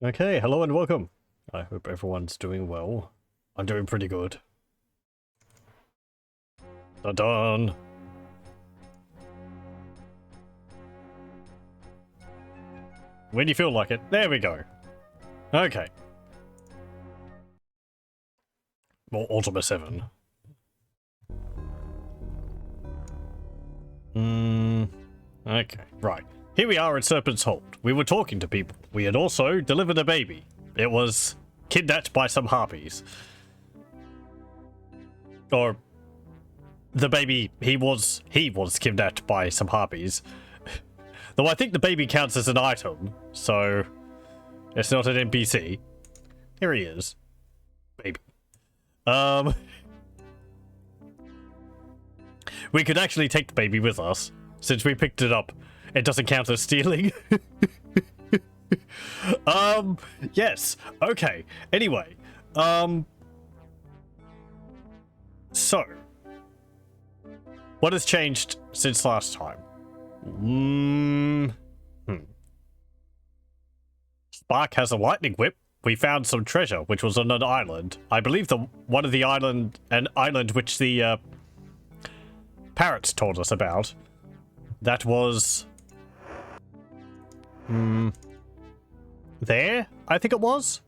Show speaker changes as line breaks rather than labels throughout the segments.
Okay, hello and welcome. I hope everyone's doing well. I'm doing pretty good. Dun dun! When you feel like it. There we go. Okay. More Ultima VII. Okay, right. Here we are at Serpent's Hold. We were talking to people. We had also delivered a baby. It was kidnapped by some harpies. Or the baby, he was kidnapped by some harpies. Though I think the baby counts as an item, so it's not an NPC. Here he is. Baby. We could actually take the baby with us. Since we picked it up, it doesn't count as stealing. Yes. Okay. Anyway, so what has changed since last time? Spark has a lightning whip. We found some treasure, which was on an island. I believe an island which the parrots told us about. That was there, I think it was.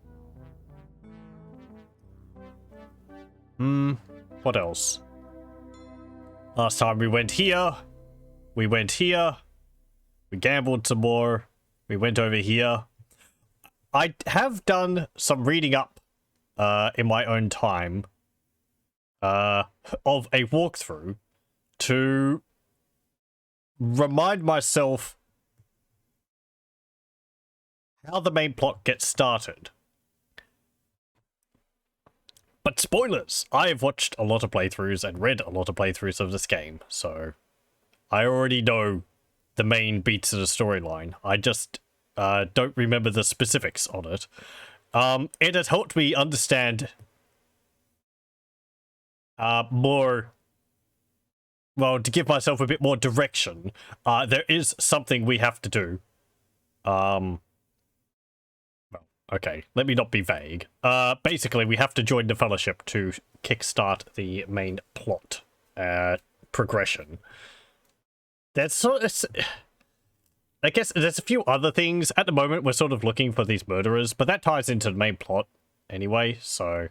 What else? Last time we went here. We went here. We gambled some more. We went over here. I have done some reading up in my own time of a walkthrough to remind myself how the main plot gets started. But spoilers! I have watched a lot of playthroughs and read a lot of playthroughs of this game, so I already know the main beats of the storyline. I just don't remember the specifics on it. It has helped me understand more. Well, to give myself a bit more direction, there is something we have to do. Well, okay, let me not be vague. Basically, we have to join the Fellowship to kickstart the main plot progression. I guess there's a few other things. At the moment, we're sort of looking for these murderers, but that ties into the main plot anyway, so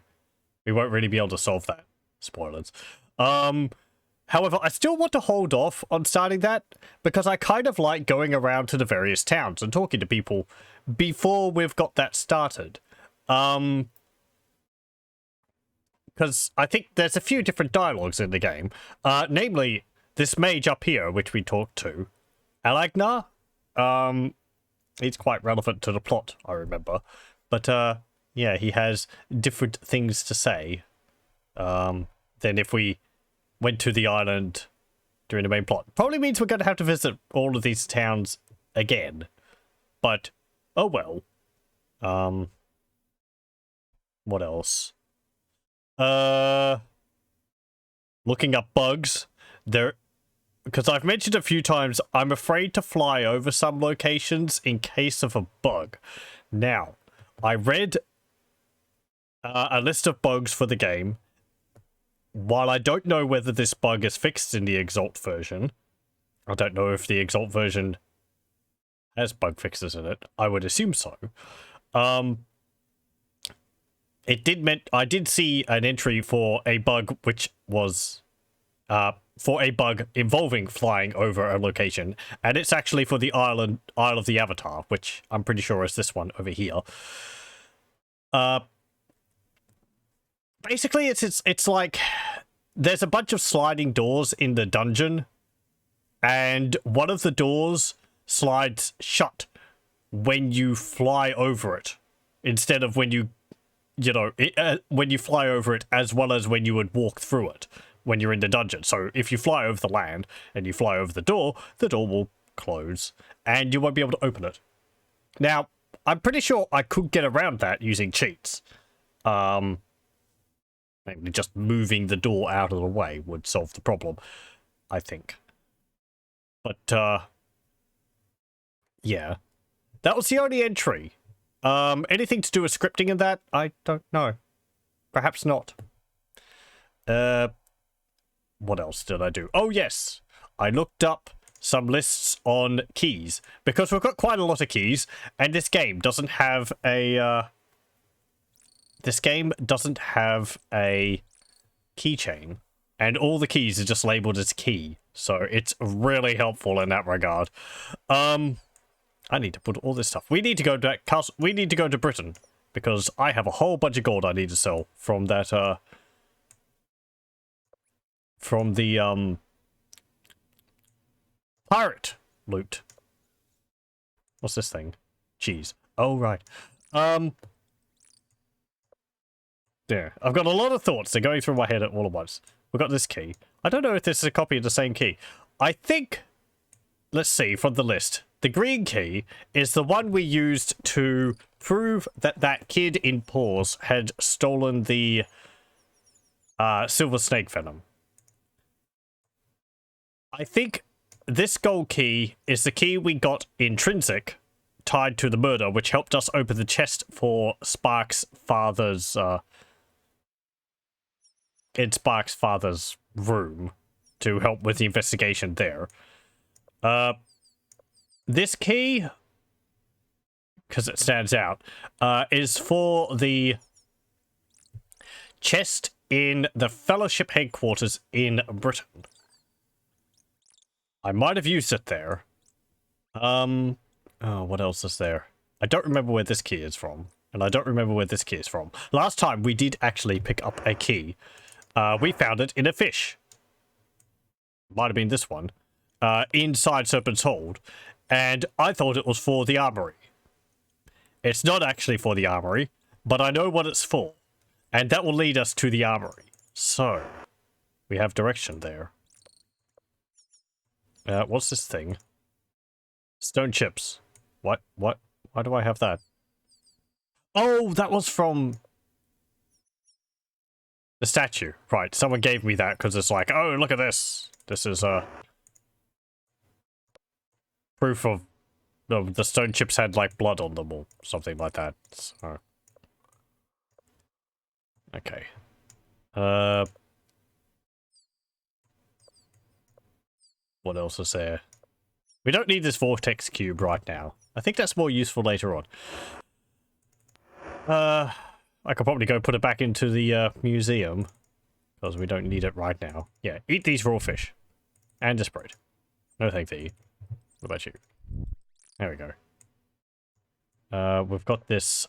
we won't really be able to solve that. Spoilers. However, I still want to hold off on starting that, because I kind of like going around to the various towns and talking to people before we've got that started. Because I think there's a few different dialogues in the game. Namely, this mage up here, which we talked to, Alagnar. He's quite relevant to the plot, I remember. But, yeah, he has different things to say than if we went to the island during the main plot. Probably means we're going to have to visit all of these towns again. But, oh well. What else? Looking up bugs. Because I've mentioned a few times, I'm afraid to fly over some locations in case of a bug. Now, I read a list of bugs for the game. While I don't know whether this bug is fixed in the Exalt version, I don't know if the Exalt version has bug fixes in it. I would assume so. I did see an entry for a bug which was for a bug involving flying over a location, and it's actually for the Isle of the Avatar, which I'm pretty sure is this one over here. Basically, it's like there's a bunch of sliding doors in the dungeon, and one of the doors slides shut when you fly over it, instead of when you fly over it, as well as when you would walk through it when you're in the dungeon. So if you fly over the land and you fly over the door will close, and you won't be able to open it. Now, I'm pretty sure I could get around that using cheats. Maybe just moving the door out of the way would solve the problem, I think. But, yeah. That was the only entry Anything to do with scripting in that? I don't know. Perhaps not. What else did I do? Oh, yes. I looked up some lists on keys, because we've got quite a lot of keys, and this game doesn't have a, keychain, and all the keys are just labeled as key, so it's really helpful in that regard. I need to put all this stuff. We need to go to castle. We need to go to Britain, because I have a whole bunch of gold I need to sell from that, from the, pirate loot. What's this thing? Cheese. Oh, right. There. I've got a lot of thoughts. They're going through my head all at once. We've got this key. I don't know if this is a copy of the same key. I think... Let's see, from the list. The green key is the one we used to prove that that kid in Paws had stolen the silver snake venom. I think this gold key is the key we got intrinsic tied to the murder, which helped us open the chest for Spark's father's in Spark's father's room to help with the investigation there. This key, because it stands out, is for the chest in the Fellowship headquarters in Britain. I might have used it there. Oh, what else is there? I don't remember where this key is from, and I don't remember where this key is from. Last time, we did actually pick up a key. We found it in a fish. Might have been this one. Inside Serpent's Hold. And I thought it was for the armory. It's not actually for the armory, but I know what it's for. And that will lead us to the armory. So, we have direction there. What's this thing? Stone chips. What? Why do I have that? Oh, that was from the statue. Right, someone gave me that because it's like, oh, look at this. This is, proof of the stone chips had, like, blood on them or something like that. So. Okay. What else is there? We don't need this vortex cube right now. I think that's more useful later on. I could probably go put it back into the museum, because we don't need it right now. Yeah, eat these raw fish. And this bread. No thank thee. What about you? There we go. We've got this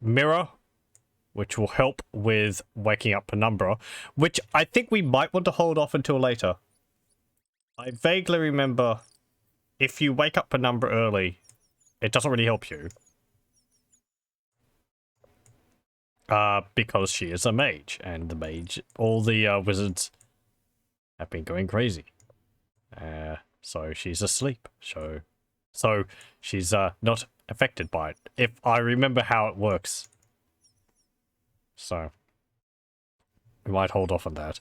mirror, which will help with waking up Penumbra, which I think we might want to hold off until later. I vaguely remember if you wake up Penumbra early, it doesn't really help you. Because she is a mage, and the mage, all the wizards have been going crazy. So she's asleep. So she's not affected by it, if I remember how it works. So we might hold off on that.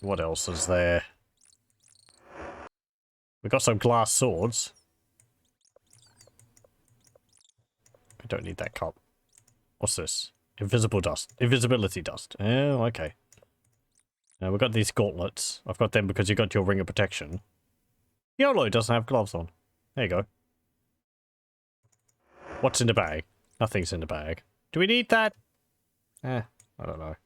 What else is there? We got some glass swords. I don't need that cup. What's this? Invisible dust. Invisibility dust. Oh, okay. Now we've got these gauntlets. I've got them because you got your ring of protection. YOLO doesn't have gloves on. There you go. What's in the bag? Nothing's in the bag. Do we need that? I don't know.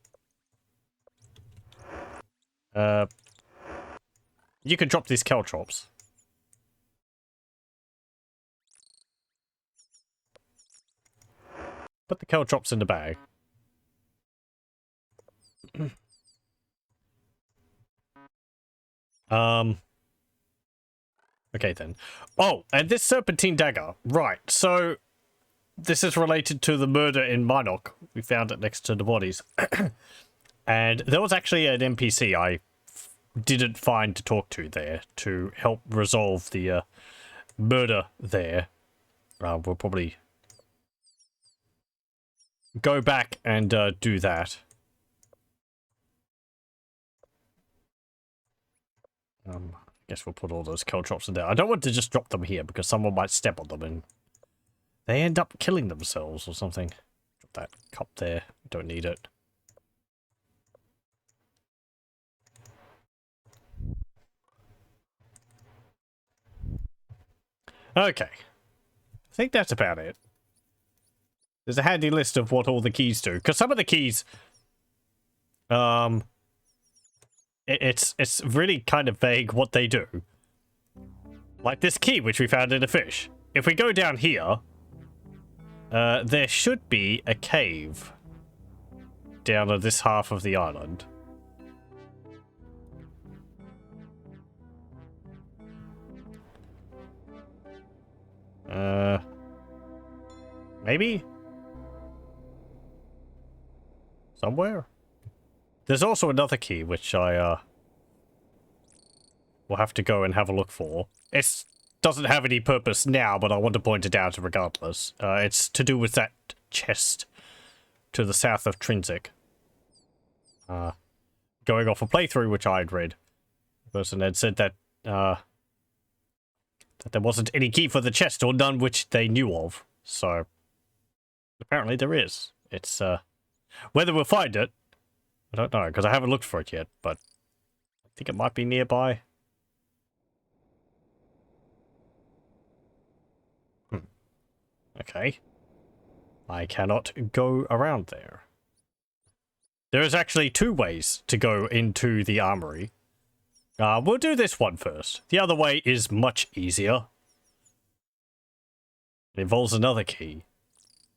You can drop these caltrops. Put the caltrops in the bag. Okay then. Oh, and this serpentine dagger. Right, so this is related to the murder in Minok. We found it next to the bodies. And there was actually an NPC I didn't find to talk to there to help resolve the murder there. We'll probably go back and do that. Guess we'll put all those caltrops in there. I don't want to just drop them here because someone might step on them and they end up killing themselves or something. Drop that cup there. Don't need it. Okay. I think that's about it. There's a handy list of what all the keys do. Because some of the keys... It's really kind of vague what they do. Like this key, which we found in a fish. If we go down here... there should be a cave. Down on this half of the island. Maybe? Somewhere? There's also another key, which I, will have to go and have a look for. It doesn't have any purpose now, but I want to point it out regardless. It's to do with that chest to the south of Trinsic. Going off a playthrough, which I had read. The person had said that, that there wasn't any key for the chest, or none which they knew of. So, apparently there is. It's, whether we'll find it, I don't know, because I haven't looked for it yet, but I think it might be nearby. Okay. I cannot go around there. There is actually 2 ways to go into the armory. We'll do this one first. The other way is much easier. It involves another key,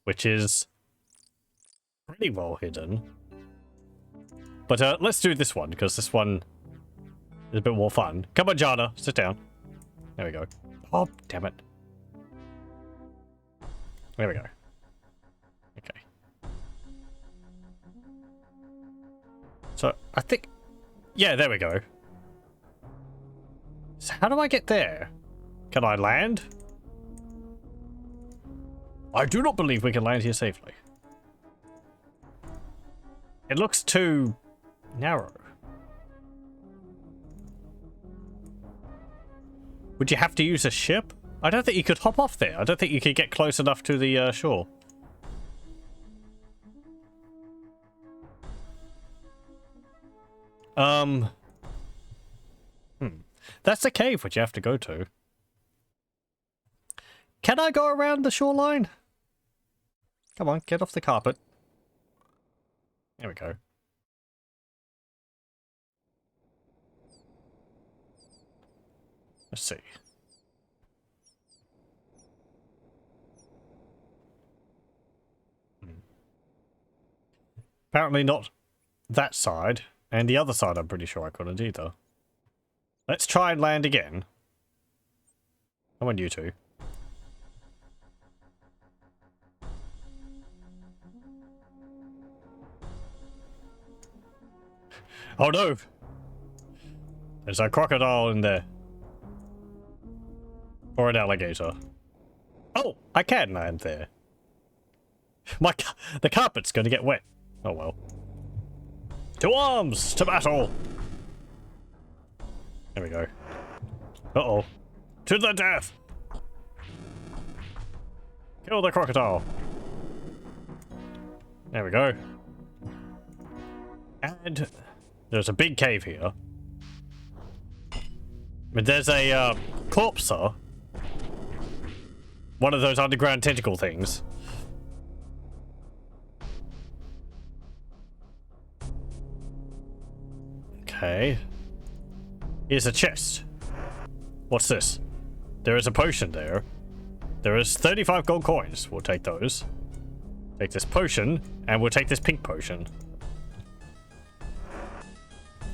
which is pretty well hidden. But let's do this one, because this one is a bit more fun. Come on, Jana, sit down. There we go. Oh, damn it. There we go. Okay. So, I think... Yeah, there we go. So how do I get there? Can I land? I do not believe we can land here safely. It looks too narrow. Would you have to use a ship? I don't think you could hop off there. I don't think you could get close enough to the shore. That's the cave which you have to go to. Can I go around the shoreline? Come on, get off the carpet. There we go. Let's see. Apparently not that side, and the other side I'm pretty sure I couldn't either. Let's try and land again. Come on, you two. Oh no! There's a crocodile in there. Or an alligator. Oh, I can land there. The carpet's gonna get wet. Oh well. To arms! To battle! There we go. Uh-oh. To the death! Kill the crocodile! There we go. And there's a big cave here. But there's a corpser. One of those underground tentacle things. Okay. Here's a chest. What's this? There is a potion there. There is 35 gold coins. We'll take those. Take this potion, and we'll take this pink potion.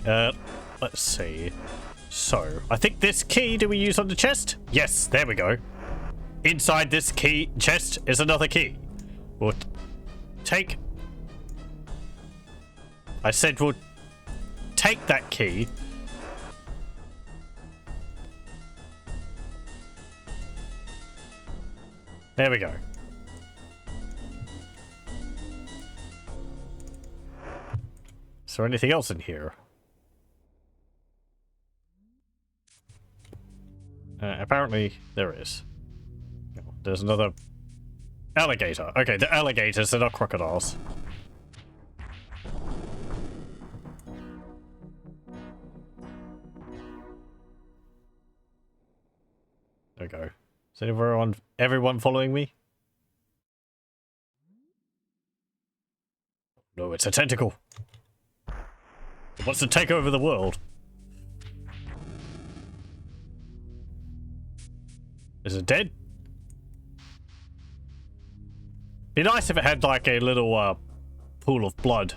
Let's see. So, I think this key, do we use on the chest? Yes, there we go. Inside this key chest is another key. We'll take... I said we'll take that key. There we go. Is there anything else in here? Apparently there is. There's another alligator. Okay, they're alligators, they're not crocodiles. There we go. Is everyone following me? No, it's a tentacle. It wants to take over the world. Is it dead? Be nice if it had like a little pool of blood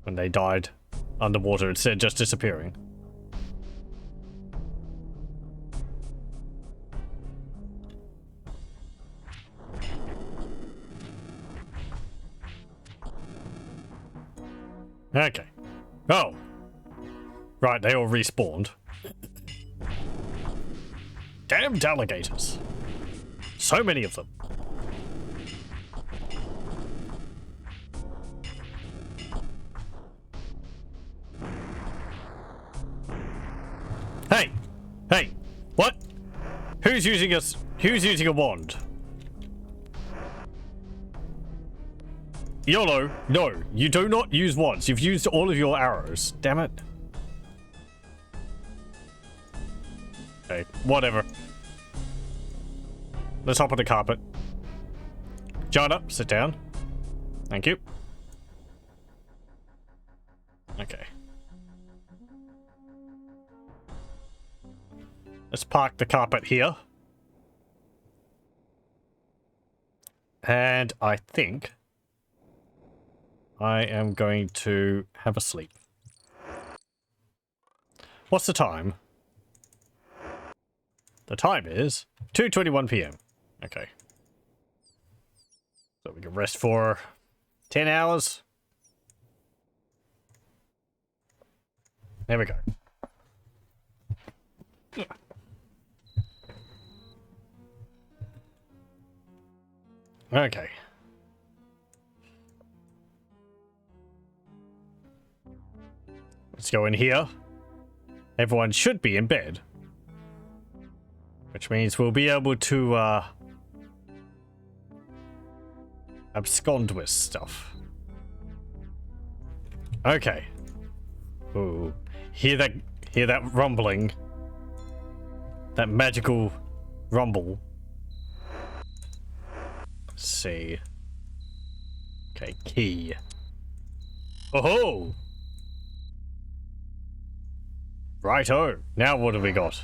when they died underwater instead of just disappearing. Okay. Oh. Right, they all respawned. Damned alligators. So many of them. Hey! Hey! What? Who's using a wand? YOLO! No, you do not use wands. You've used all of your arrows. Damn it. Okay, whatever. Let's hop on the carpet. Juggernaut, sit down. Thank you. Okay. Let's park the carpet here. And I think I am going to have a sleep. What's the time? The time is 2:21 p.m. Okay. So we can rest for 10 hours. There we go. Okay. Let's go in here. Everyone should be in bed. Which means we'll be able to, abscond with stuff. Okay. Ooh. Hear that rumbling? That magical rumble. Let's see. Okay, key. Oh-ho! Righto. Now what have we got?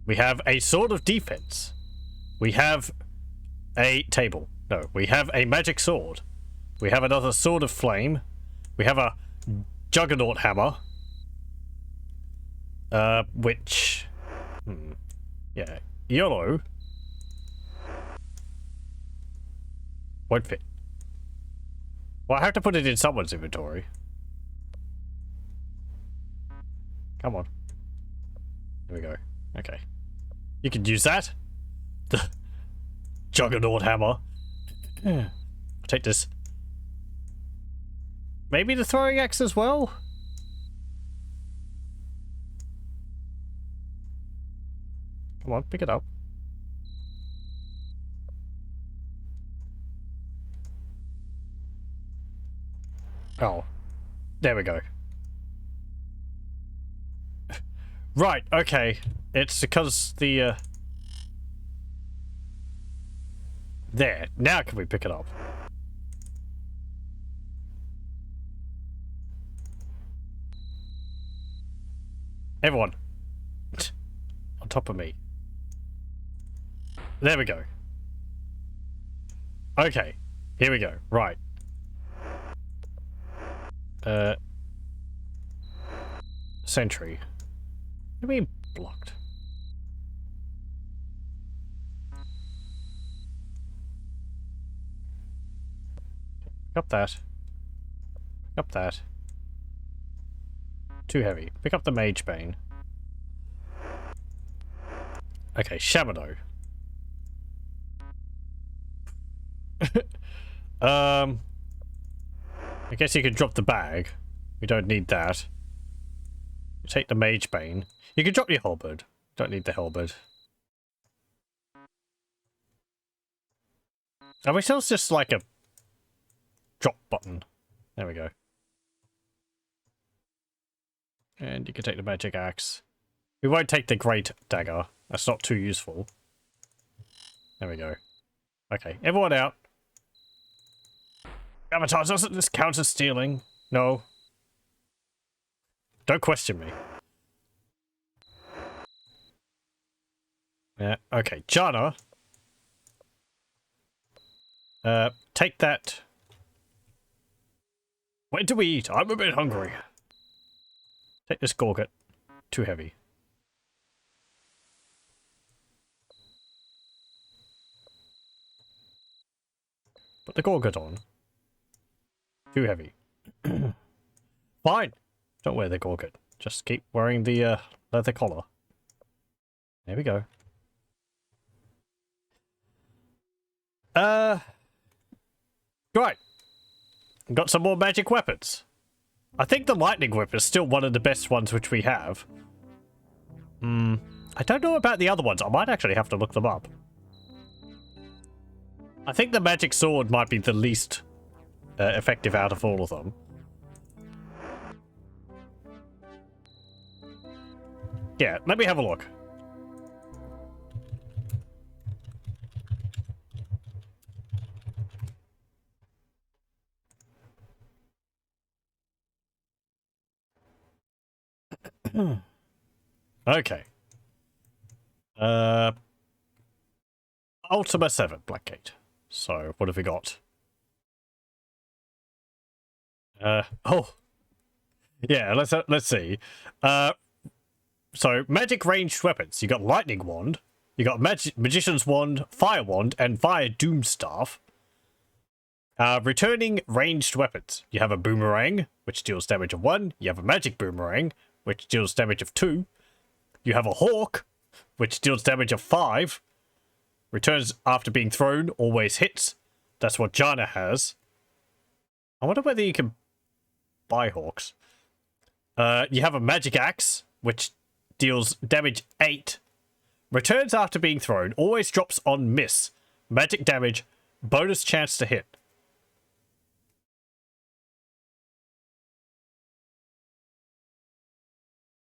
We have a sword of defense. We have a table. No, we have a magic sword. We have another sword of flame. We have a Juggernaut Hammer. Which... yeah. YOLO. Won't fit. Well, I have to put it in someone's inventory. Come on. There we go. Okay. You can use that. The Juggernaut Hammer. I'll take this. Maybe the throwing axe as well? Come on, pick it up. Oh. There we go. Right, okay. It's because the, there. Now can we pick it up? Everyone. On top of me. There we go. Okay. Here we go. Right. Sentry. What do you mean blocked? Pick up that. Pick up that. Too heavy. Pick up the Mage Bane. Okay, Shamano. I guess you could drop the bag. We don't need that. You take the Mage Bane. You can drop your halberd. Don't need the halberd. I wish there was just like a drop button. There we go. And you can take the magic axe. We won't take the great dagger. That's not too useful. There we go. Okay, everyone out. Avatar, doesn't this count as stealing? No. Don't question me. Yeah, okay. Jana. Take that. When do we eat? I'm a bit hungry. Take this gorget. Too heavy. Put the gorget on. Too heavy. Fine. Don't wear the gorget. Just keep wearing the leather collar. There we go. Right. Got some more magic weapons. I think the lightning whip is still one of the best ones which we have. I don't know about the other ones. I might actually have to look them up. I think the magic sword might be the least effective out of all of them. Yeah, let me have a look. Okay. Ultima VII, Blackgate. So, what have we got? Oh. Yeah, let's see. So, magic ranged weapons. You got Lightning Wand, you got Magician's Wand, Fire Wand, and Fire Doom Staff. Returning ranged weapons. You have a Boomerang, which deals damage of 1. You have a Magic Boomerang, which deals damage of 2. You have a Hawk, which deals damage of 5. Returns after being thrown, always hits. That's what Jana has. I wonder whether you can buy Hawks. You have a Magic Axe, which deals damage 8. Returns after being thrown, always drops on miss. Magic damage, bonus chance to hit.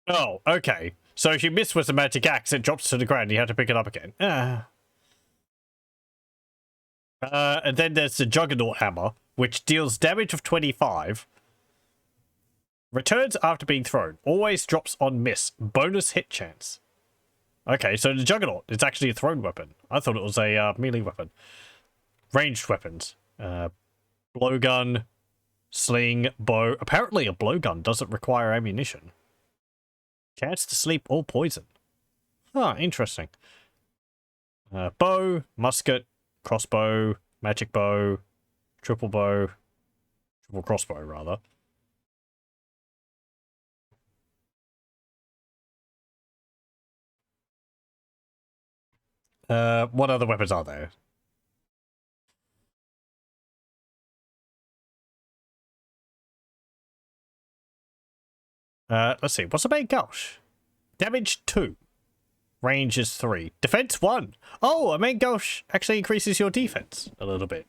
Oh, okay. So if you miss with the magic axe, it drops to the ground. You have to pick it up again. And then there's the Juggernaut Hammer, which deals damage of 25. Returns after being thrown. Always drops on miss. Bonus hit chance. Okay, so the Juggernaut is actually a thrown weapon. I thought it was a melee weapon. Ranged weapons. Blowgun, sling, bow. Apparently a blowgun doesn't require ammunition. Chance to sleep or poison. Ah, interesting. Bow, musket, crossbow, magic bow, triple crossbow, rather. What other weapons are there? Let's see. What's the main gauche? Damage 2. Range is 3. Defense 1. Oh, a main gauche actually increases your defense a little bit.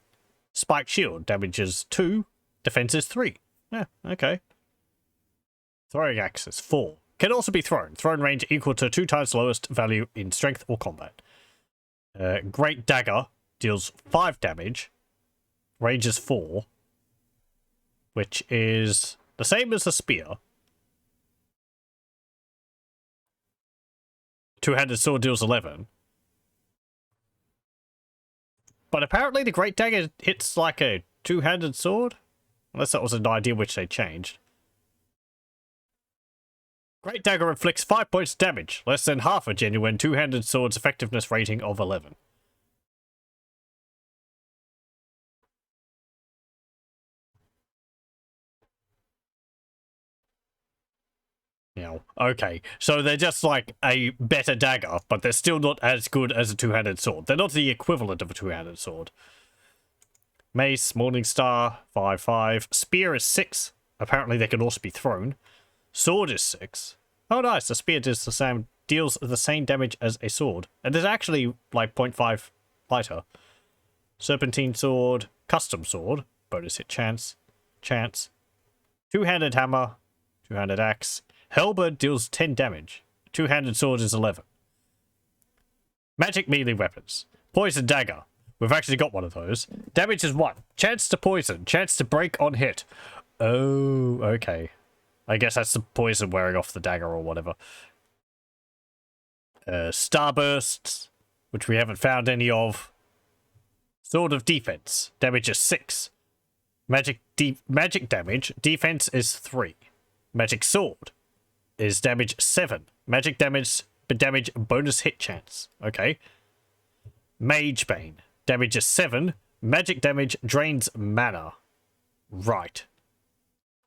Spiked shield. Damage is 2. Defense is 3. Yeah, okay. Throwing axe is 4. Can also be thrown. Thrown range equal to 2 times lowest value in strength or combat. Great dagger deals 5 damage. Range is 4. Which is the same as the spear. Two-handed sword deals 11. But apparently the Great Dagger hits like a two-handed sword? Unless that was an idea which they changed. Great Dagger inflicts 5 points damage, less than half a genuine two-handed sword's effectiveness rating of 11. Yeah, okay. So they're just like a better dagger, but they're still not as good as a two-handed sword. They're not the equivalent of a two-handed sword. Mace, Morningstar, 5/5. Spear is 6. Apparently they can also be thrown. Sword is 6. Oh nice, the spear does the same deals the same damage as a sword. And there's actually like 0.5 lighter. Serpentine sword, custom sword, bonus hit chance, two-handed hammer, two-handed axe. Halberd deals 10 damage. Two-handed sword is 11. Magic melee weapons. Poison dagger. We've actually got one of those. Damage is 1. Chance to poison. Chance to break on hit. Oh, okay. I guess that's the poison wearing off the dagger or whatever. Starbursts, which we haven't found any of. Sword of defense. Damage is 6. Magic damage. Defense is 3. Magic sword is damage 7. Magic damage bonus hit chance. Okay. Mage bane. Damage is 7. Magic damage drains mana. Right.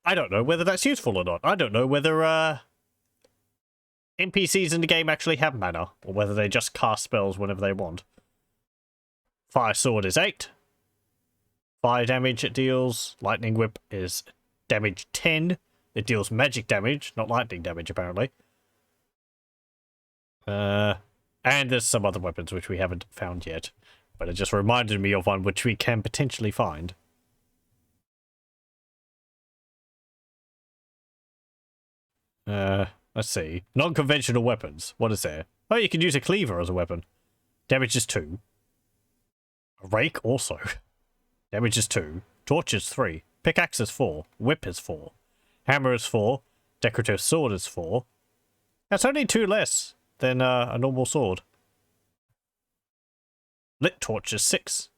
I don't know whether that's useful or not. I don't know whether NPCs in the game actually have mana, or whether they just cast spells whenever they want. Fire sword is 8. Fire damage it deals. Lightning whip is damage 10. It deals magic damage, not lightning damage apparently. And there's some other weapons which we haven't found yet. But it just reminded me of one which we can potentially find. Let's see. Non-conventional weapons. What is there? Oh, you can use a cleaver as a weapon. Damage is 2. A rake also. Damage is 2. Torch is 3. Pickaxe is 4. Whip is 4. Hammer is 4. Decorative sword is 4. That's only 2 less than a normal sword. Lit torch is 6.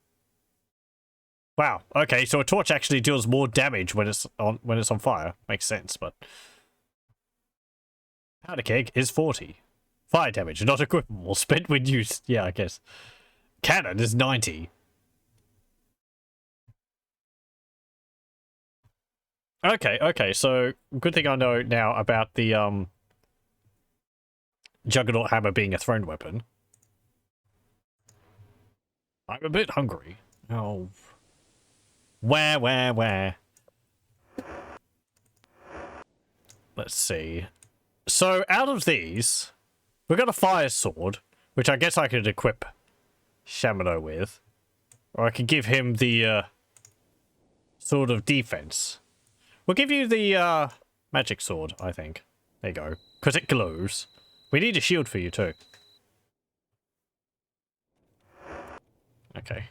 Wow. Okay, so a torch actually deals more damage when it's on fire. Makes sense, but powder keg is 40. Fire damage, not equipable. Spent when used. Yeah, I guess. Cannon is 90. Okay, so good thing I know now about the Juggernaut Hammer being a thrown weapon. I'm a bit hungry. Oh. Where? Let's see. So, out of these, we've got a fire sword, which I guess I could equip Shamino with. Or I could give him the sword of defense. We'll give you the magic sword, I think. There you go. Because it glows. We need a shield for you too. Okay.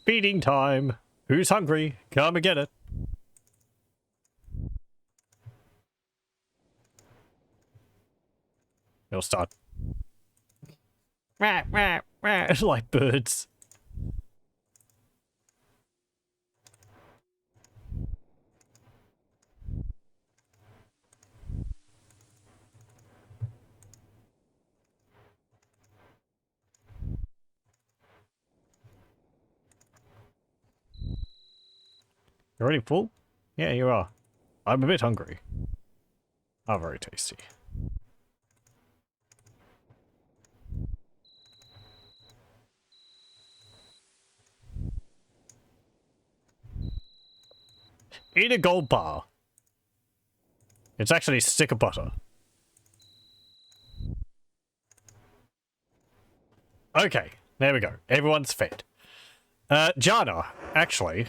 Feeding time. Who's hungry? Come and get it. You'll start. Like birds. You're already full? Yeah, you are. I'm a bit hungry. Oh, very tasty. Eat a gold bar. It's actually a stick of butter. Okay, there we go. Everyone's fed. Jana, actually.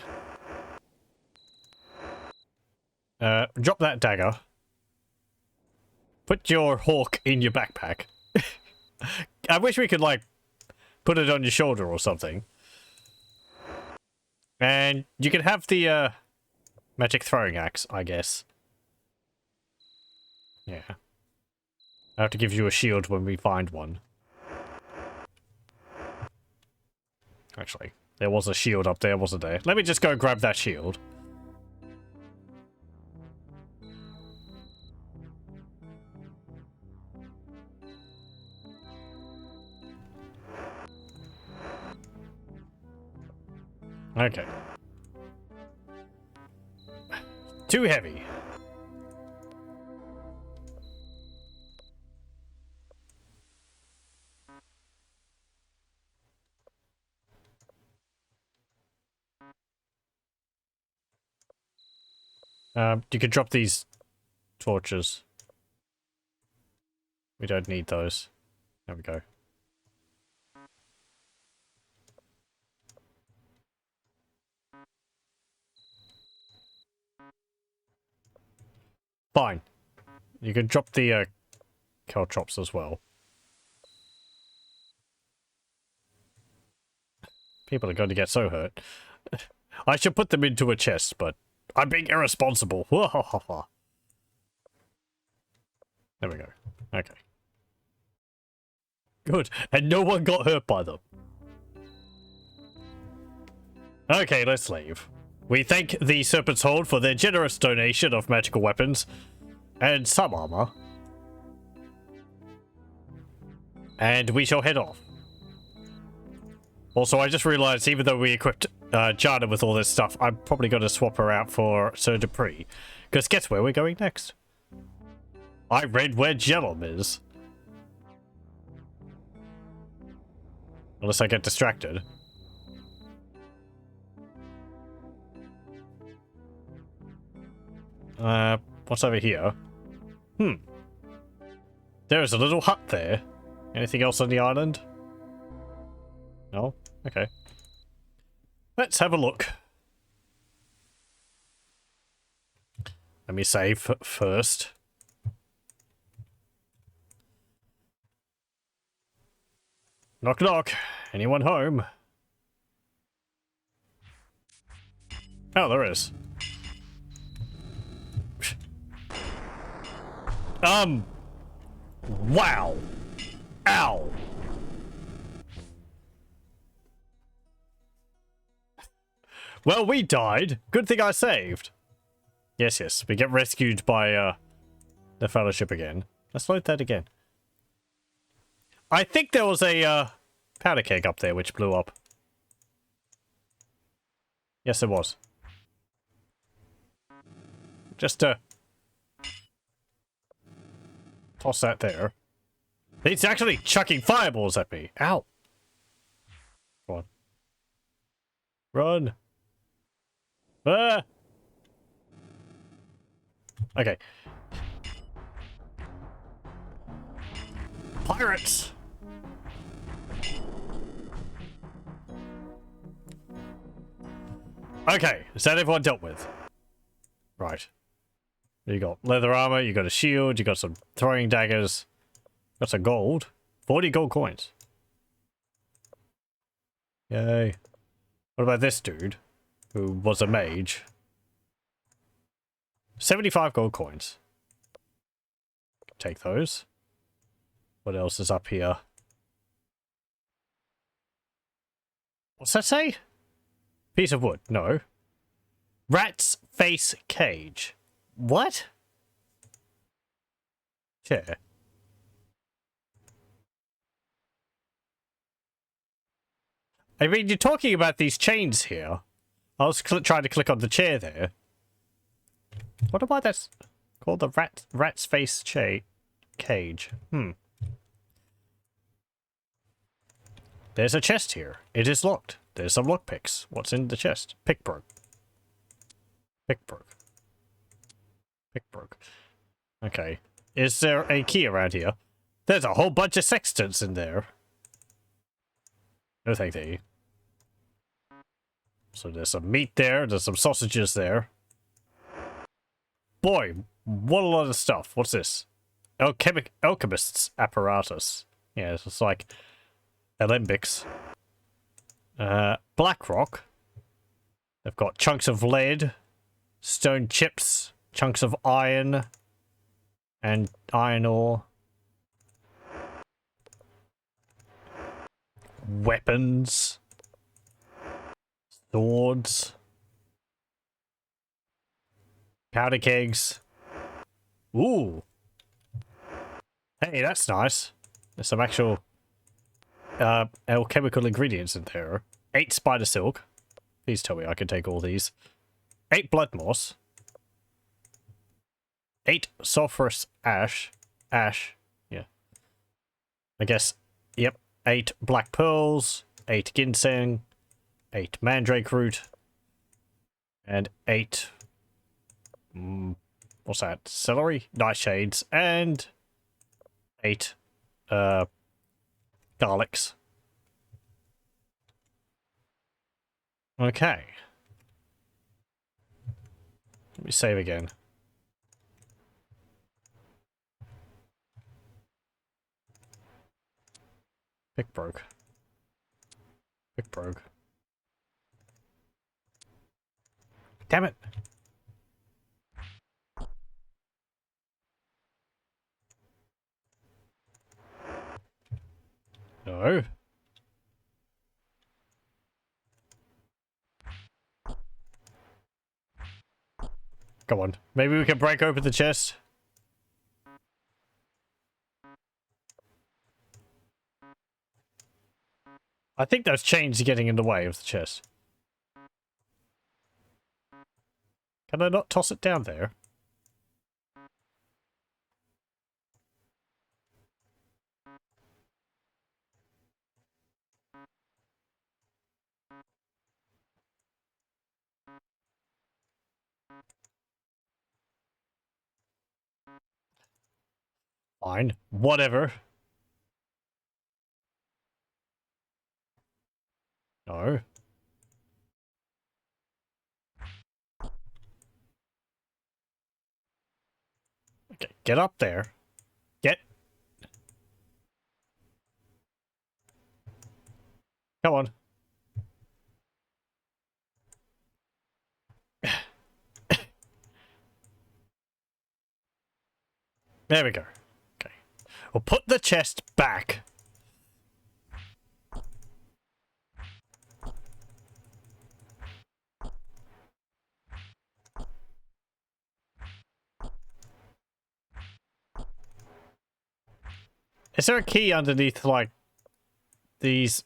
Drop that dagger. Put your hawk in your backpack. I wish we could, like, put it on your shoulder or something. And you can have the, magic throwing axe, I guess. Yeah. I have to give you a shield when we find one. Actually, there was a shield up there, wasn't there? Let me just go grab that shield. Okay. Too heavy. You could drop these torches. We don't need those. There we go. Fine. You can drop the caltrops as well. People are going to get so hurt. I should put them into a chest, but I'm being irresponsible. There we go. Okay. Good. And no one got hurt by them. Okay, let's leave. We thank the Serpent's Hold for their generous donation of magical weapons and some armor. And we shall head off. Also, I just realized, even though we equipped Jana with all this stuff, I'm probably going to swap her out for Sir Dupree. Because guess where we're going next? I read where Jellum is. Unless I get distracted. What's over here? There's a little hut there. Anything else on the island? No? Okay. Let's have a look. Let me save first. Knock knock. Anyone home? Oh, there is. Wow. Ow. Well, we died. Good thing I saved. Yes, yes. We get rescued by the Fellowship again. Let's load that again. I think there was a powder keg up there which blew up. Yes, it was. Just toss that there. It's actually chucking fireballs at me. Ow. Come on. Run. Ah. Okay. Pirates. Okay, is that everyone dealt with? Right. You got leather armor, you got a shield, you got some throwing daggers, got some gold. 40 gold coins. Yay. What about this dude, who was a mage? 75 gold coins. Take those. What else is up here? What's that say? Piece of wood. No. Rat's face cage. What? Chair. I mean, you're talking about these chains here. I was trying to click on the chair there. What about that's called the rat's face cage? There's a chest here. It is locked. There's some lockpicks. What's in the chest? Pick broke. Pick broke. Pick broke. Okay. Is there a key around here? There's a whole bunch of sextants in there. No thank you. So there's some meat there. There's some sausages there. Boy, what a lot of stuff. What's this? Alchemist's apparatus. Yeah, it's like alembics. Black rock. They've got chunks of lead, stone chips, chunks of iron, and iron ore. Weapons. Swords. Powder kegs. Ooh. Hey, that's nice. There's some actual alchemical ingredients in there. 8 spider silk. Please tell me I can take all these. 8 blood moss. 8 sulfurous ash. Yeah. I guess, yep. 8 black pearls. 8 ginseng. 8 mandrake root. And 8... what's that? Celery? Nightshades. And 8 garlics. Okay. Let me save again. Pick broke. Pick broke. Damn it. No. Come on. Maybe we can break open the chest. I think those chains are getting in the way of the chest. Can I not toss it down there? Fine. Whatever. No. Okay, get up there. Get. Come on. There we go. Okay. We'll put the chest back. Is there a key underneath, like, this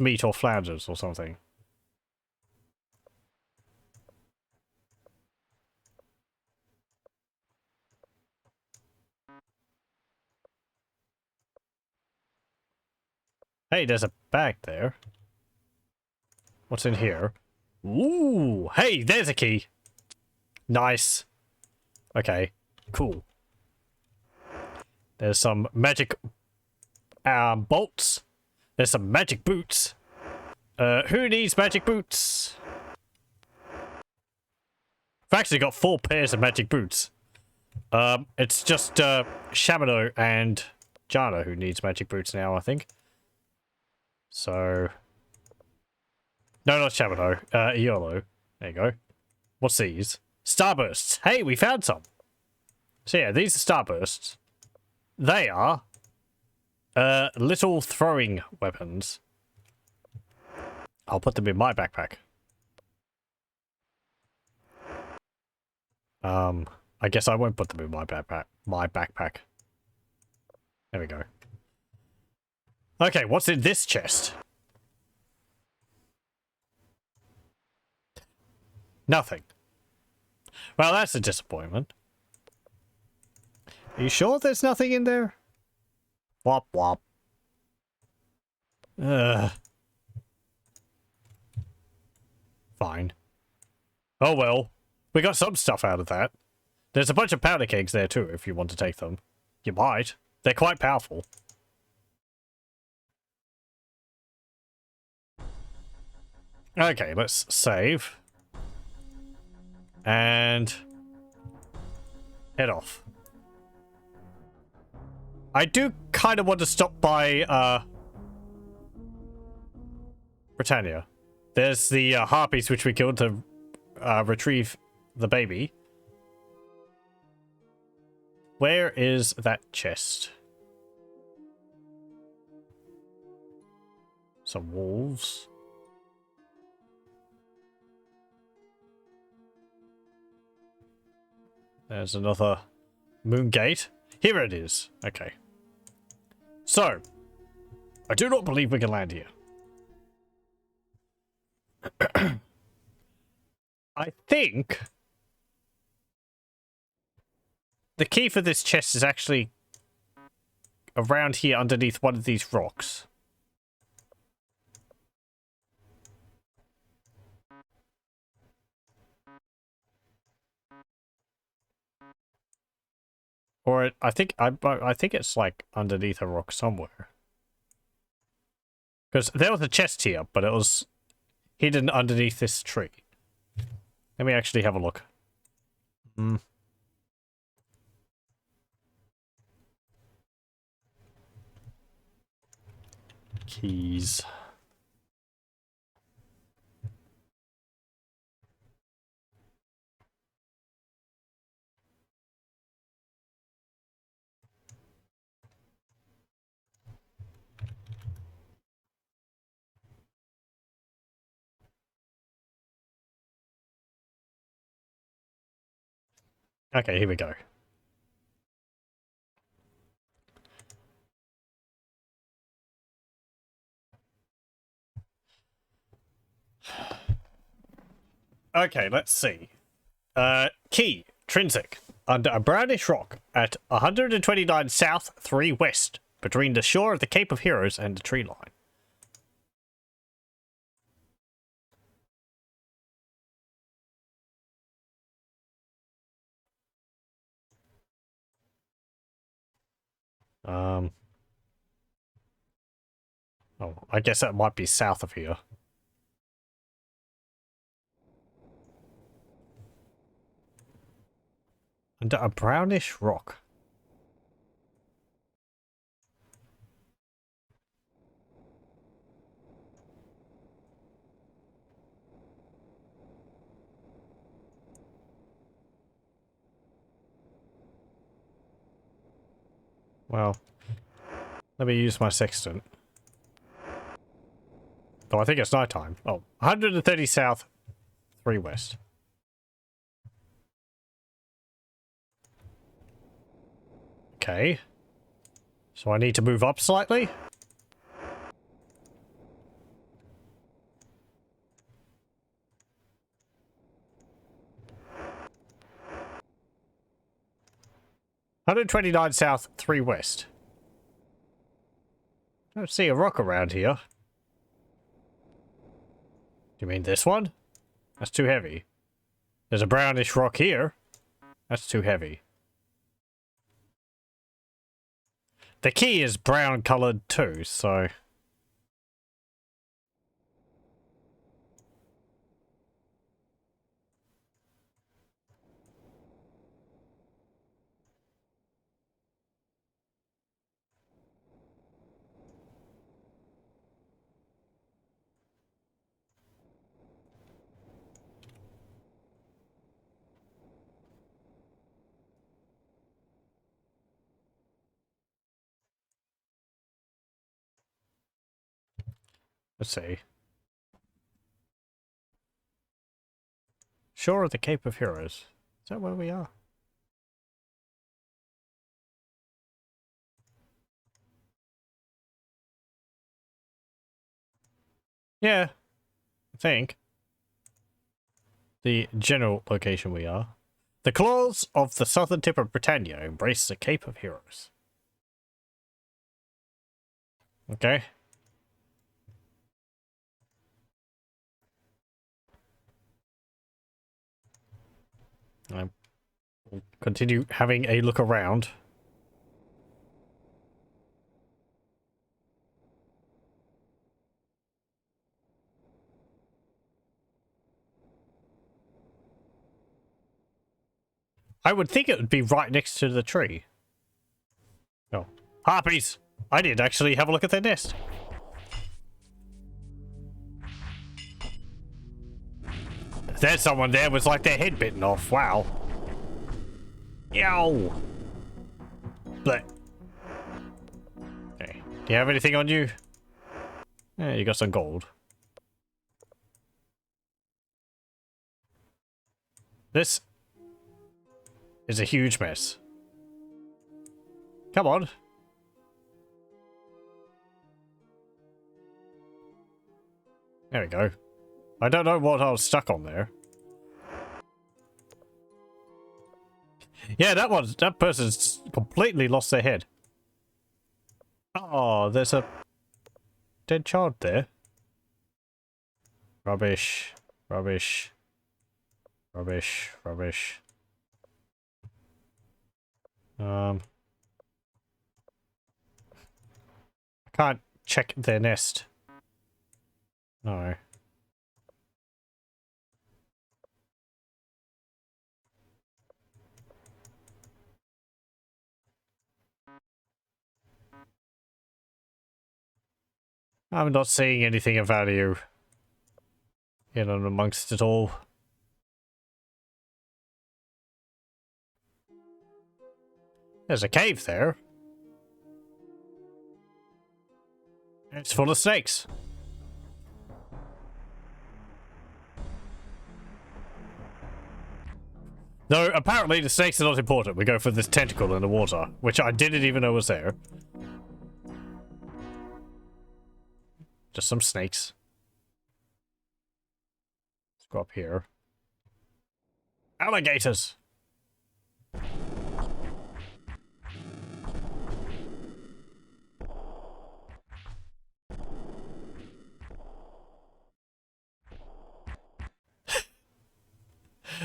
meat or flounders or something? Hey, there's a bag there. What's in here? Ooh, hey, there's a key. Nice. Okay, cool. There's some magic bolts. There's some magic boots. Who needs magic boots? I've actually got 4 pairs of magic boots. It's just Shamano and Jana who needs magic boots now, I think. So... No, not Shamano. Iolo. There you go. What's these? Starbursts. Hey, we found some. So yeah, these are starbursts. They are little throwing weapons. I'll put them in my backpack. I guess I won't put them in my backpack. There we go. Okay, what's in this chest? Nothing. Well, that's a disappointment. Are you sure there's nothing in there? Wop wop. Fine. Oh well. We got some stuff out of that. There's a bunch of powder kegs there too, if you want to take them. You might. They're quite powerful. Okay, let's save. And... head off. I do kind of want to stop by, Britannia. There's the harpies which we killed to retrieve the baby. Where is that chest? Some wolves. There's another moon gate. Here it is. Okay. So, I do not believe we can land here. I think the key for this chest is actually around here underneath one of these rocks. Or I think it's like underneath a rock somewhere. Because there was a chest here, but it was hidden underneath this tree. Let me actually have a look. Keys. Okay, here we go. Okay, let's see. Key, Trinsic, under a brownish rock at 129 south, 3 west, between the shore of the Cape of Heroes and the tree line. Oh, I guess that might be south of here. Under a brownish rock. Well, let me use my sextant. Oh, I think it's nighttime. Oh, 130 south, 3 west. Okay. So I need to move up slightly? $129 south, 3 west. I don't see a rock around here. You mean this one? That's too heavy. There's a brownish rock here. That's too heavy. The key is brown colored too, so... Let's see. Shore of the Cape of Heroes. Is that where we are? Yeah, I think. The general location we are. The claws of the southern tip of Britannia embrace the Cape of Heroes. Okay. I will continue having a look around. I would think it would be right next to the tree. Oh. Harpies! I did actually have a look at their nest. There's someone there with like their head bitten off. Wow. Yow! Blech. Okay. Do you have anything on you? Yeah, you got some gold. This is a huge mess. Come on. There we go. I don't know what I was stuck on there. Yeah, that person's completely lost their head. Oh, there's a dead child there. Rubbish. Rubbish. Rubbish. Rubbish. I can't check their nest. No. I'm not seeing anything of value in and amongst it all. There's a cave there. It's full of snakes. No, apparently the snakes are not important. We go for this tentacle in the water, which I didn't even know was there. Just some snakes. Let's go up here. Alligators!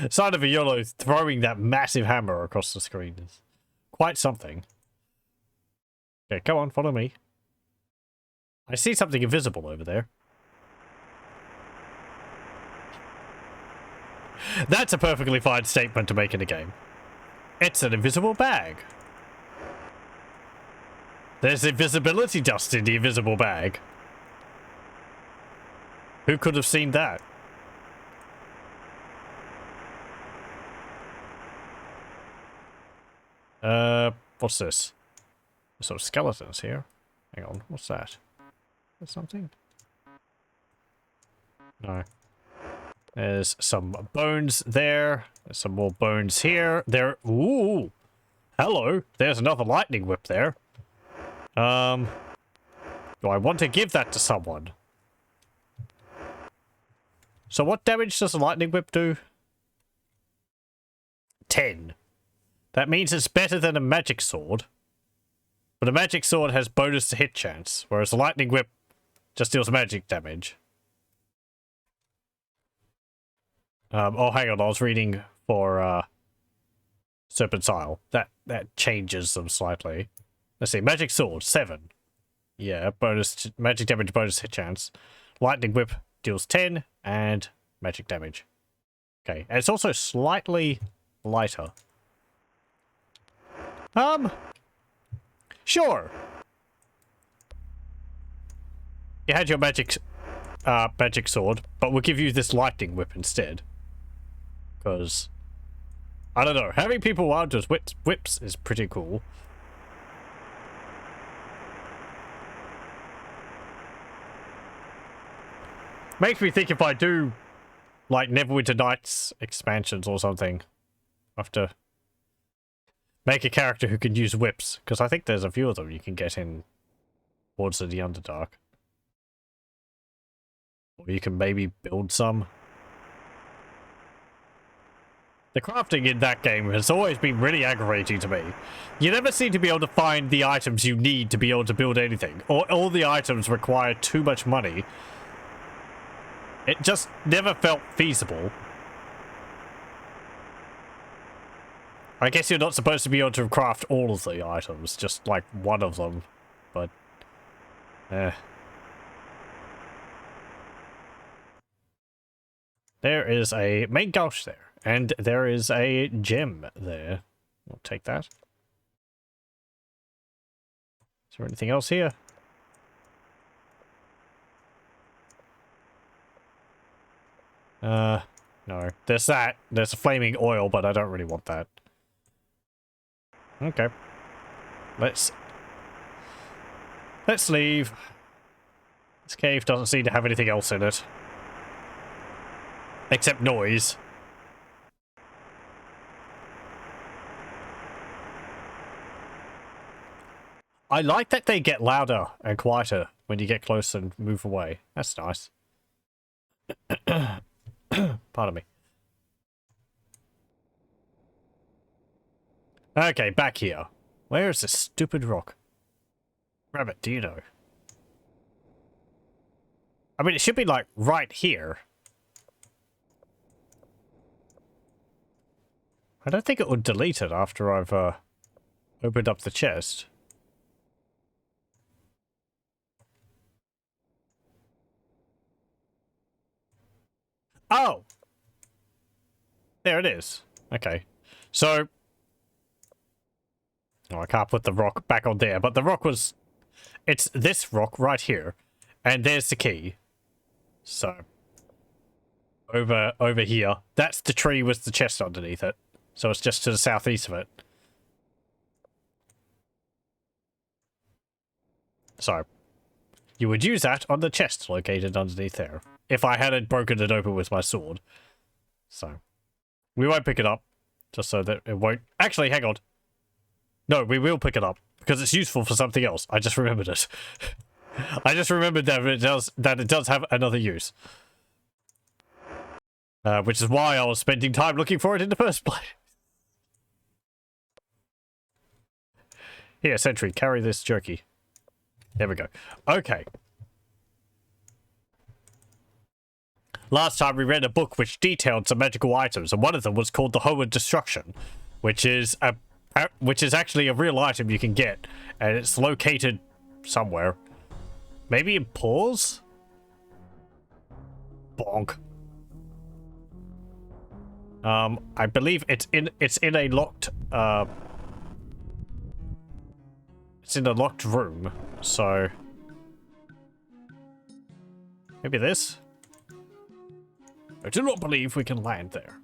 Side of a YOLO throwing that massive hammer across the screen is quite something. Okay, come on, follow me. I see something invisible over there. That's a perfectly fine statement to make in a game. It's an invisible bag. There's invisibility dust in the invisible bag. Who could have seen that? What's this? There's sort of skeletons here. Hang on, what's that? Is something? No. There's some bones there. There's some more bones here. There. Ooh! Hello! There's another lightning whip there. Do I want to give that to someone? So what damage does a lightning whip do? 10. That means it's better than a magic sword. But a magic sword has bonus to hit chance, whereas a lightning whip just deals magic damage. Oh, hang on, I was reading for, Serpent's Isle. That changes them slightly. Let's see, magic sword, 7. Yeah, bonus, magic damage, bonus hit chance. Lightning whip deals 10, and magic damage. Okay, and it's also slightly lighter. Sure. You had your magic sword, but we'll give you this lightning whip instead. Because, I don't know, having people armed with whips is pretty cool. Makes me think if I do, like, Neverwinter Nights expansions or something, I have to make a character who can use whips, because I think there's a few of them you can get in Wards of the Underdark. Or you can maybe build some. The crafting in that game has always been really aggravating to me. You never seem to be able to find the items you need to be able to build anything, or all the items require too much money. It just never felt feasible. I guess you're not supposed to be able to craft all of the items, just like one of them, but There is a main gulch there, and there is a gem there. We'll take that. Is there anything else here? No. There's that. There's a flaming oil, but I don't really want that. Okay. Let's leave. This cave doesn't seem to have anything else in it. Except noise. I like that they get louder and quieter when you get close and move away. That's nice. Pardon me. Okay, back here. Where is this stupid rock? Rabbit, do you know? I mean, it should be, like, right here. I don't think it would delete it after I've, opened up the chest. Oh! There it is. Okay. So... Oh, I can't put the rock back on there, but the rock was... It's this rock right here. And there's the key. So... Over here. That's the tree with the chest underneath it. So it's just to the southeast of it. So... You would use that on the chest located underneath there. If I hadn't broken it open with my sword. So... We won't pick it up. Just so that it won't... Actually, hang on. No, we will pick it up. Because it's useful for something else. I just remembered it. I just remembered that it does have another use. Which is why I was spending time looking for it in the first place. Here, sentry, carry this jerky. There we go. Okay. Last time we read a book which detailed some magical items, and one of them was called the Hoe of Destruction, which is actually a real item you can get, and it's located somewhere. Maybe in paws? Bonk. I believe it's in a locked it's in a locked room, so maybe this? I do not believe we can land there.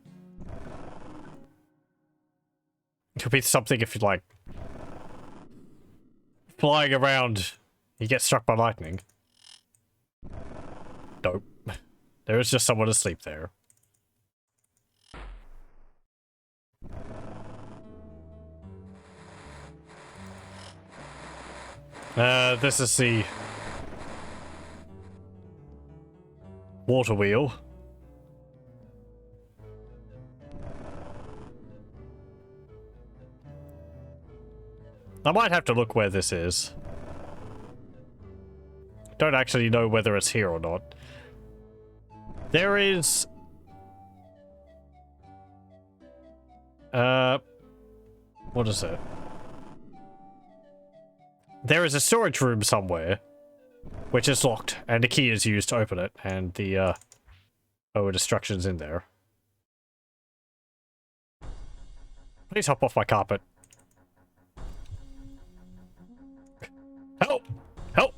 It could be something if you're like flying around, you get struck by lightning. Nope. There is just someone asleep there. This is the water wheel. I might have to look where this is. Don't actually know whether it's here or not. There is... what is it? There is a storage room somewhere, which is locked, and the key is used to open it, and the, destruction's in there. Please hop off my carpet. Help! Help!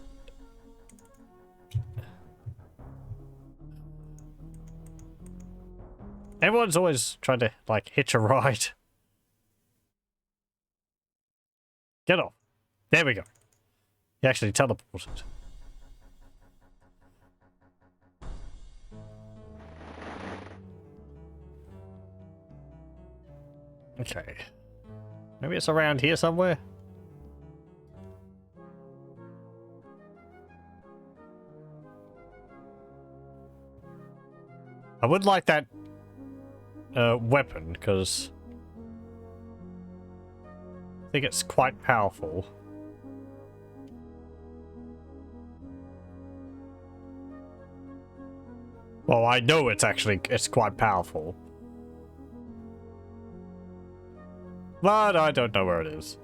Everyone's always trying to, like, hitch a ride. Get off. There we go. He actually teleported. Okay. Maybe it's around here somewhere? I would like that weapon, because I think it's quite powerful. Well, I know it's quite powerful. But I don't know where it is.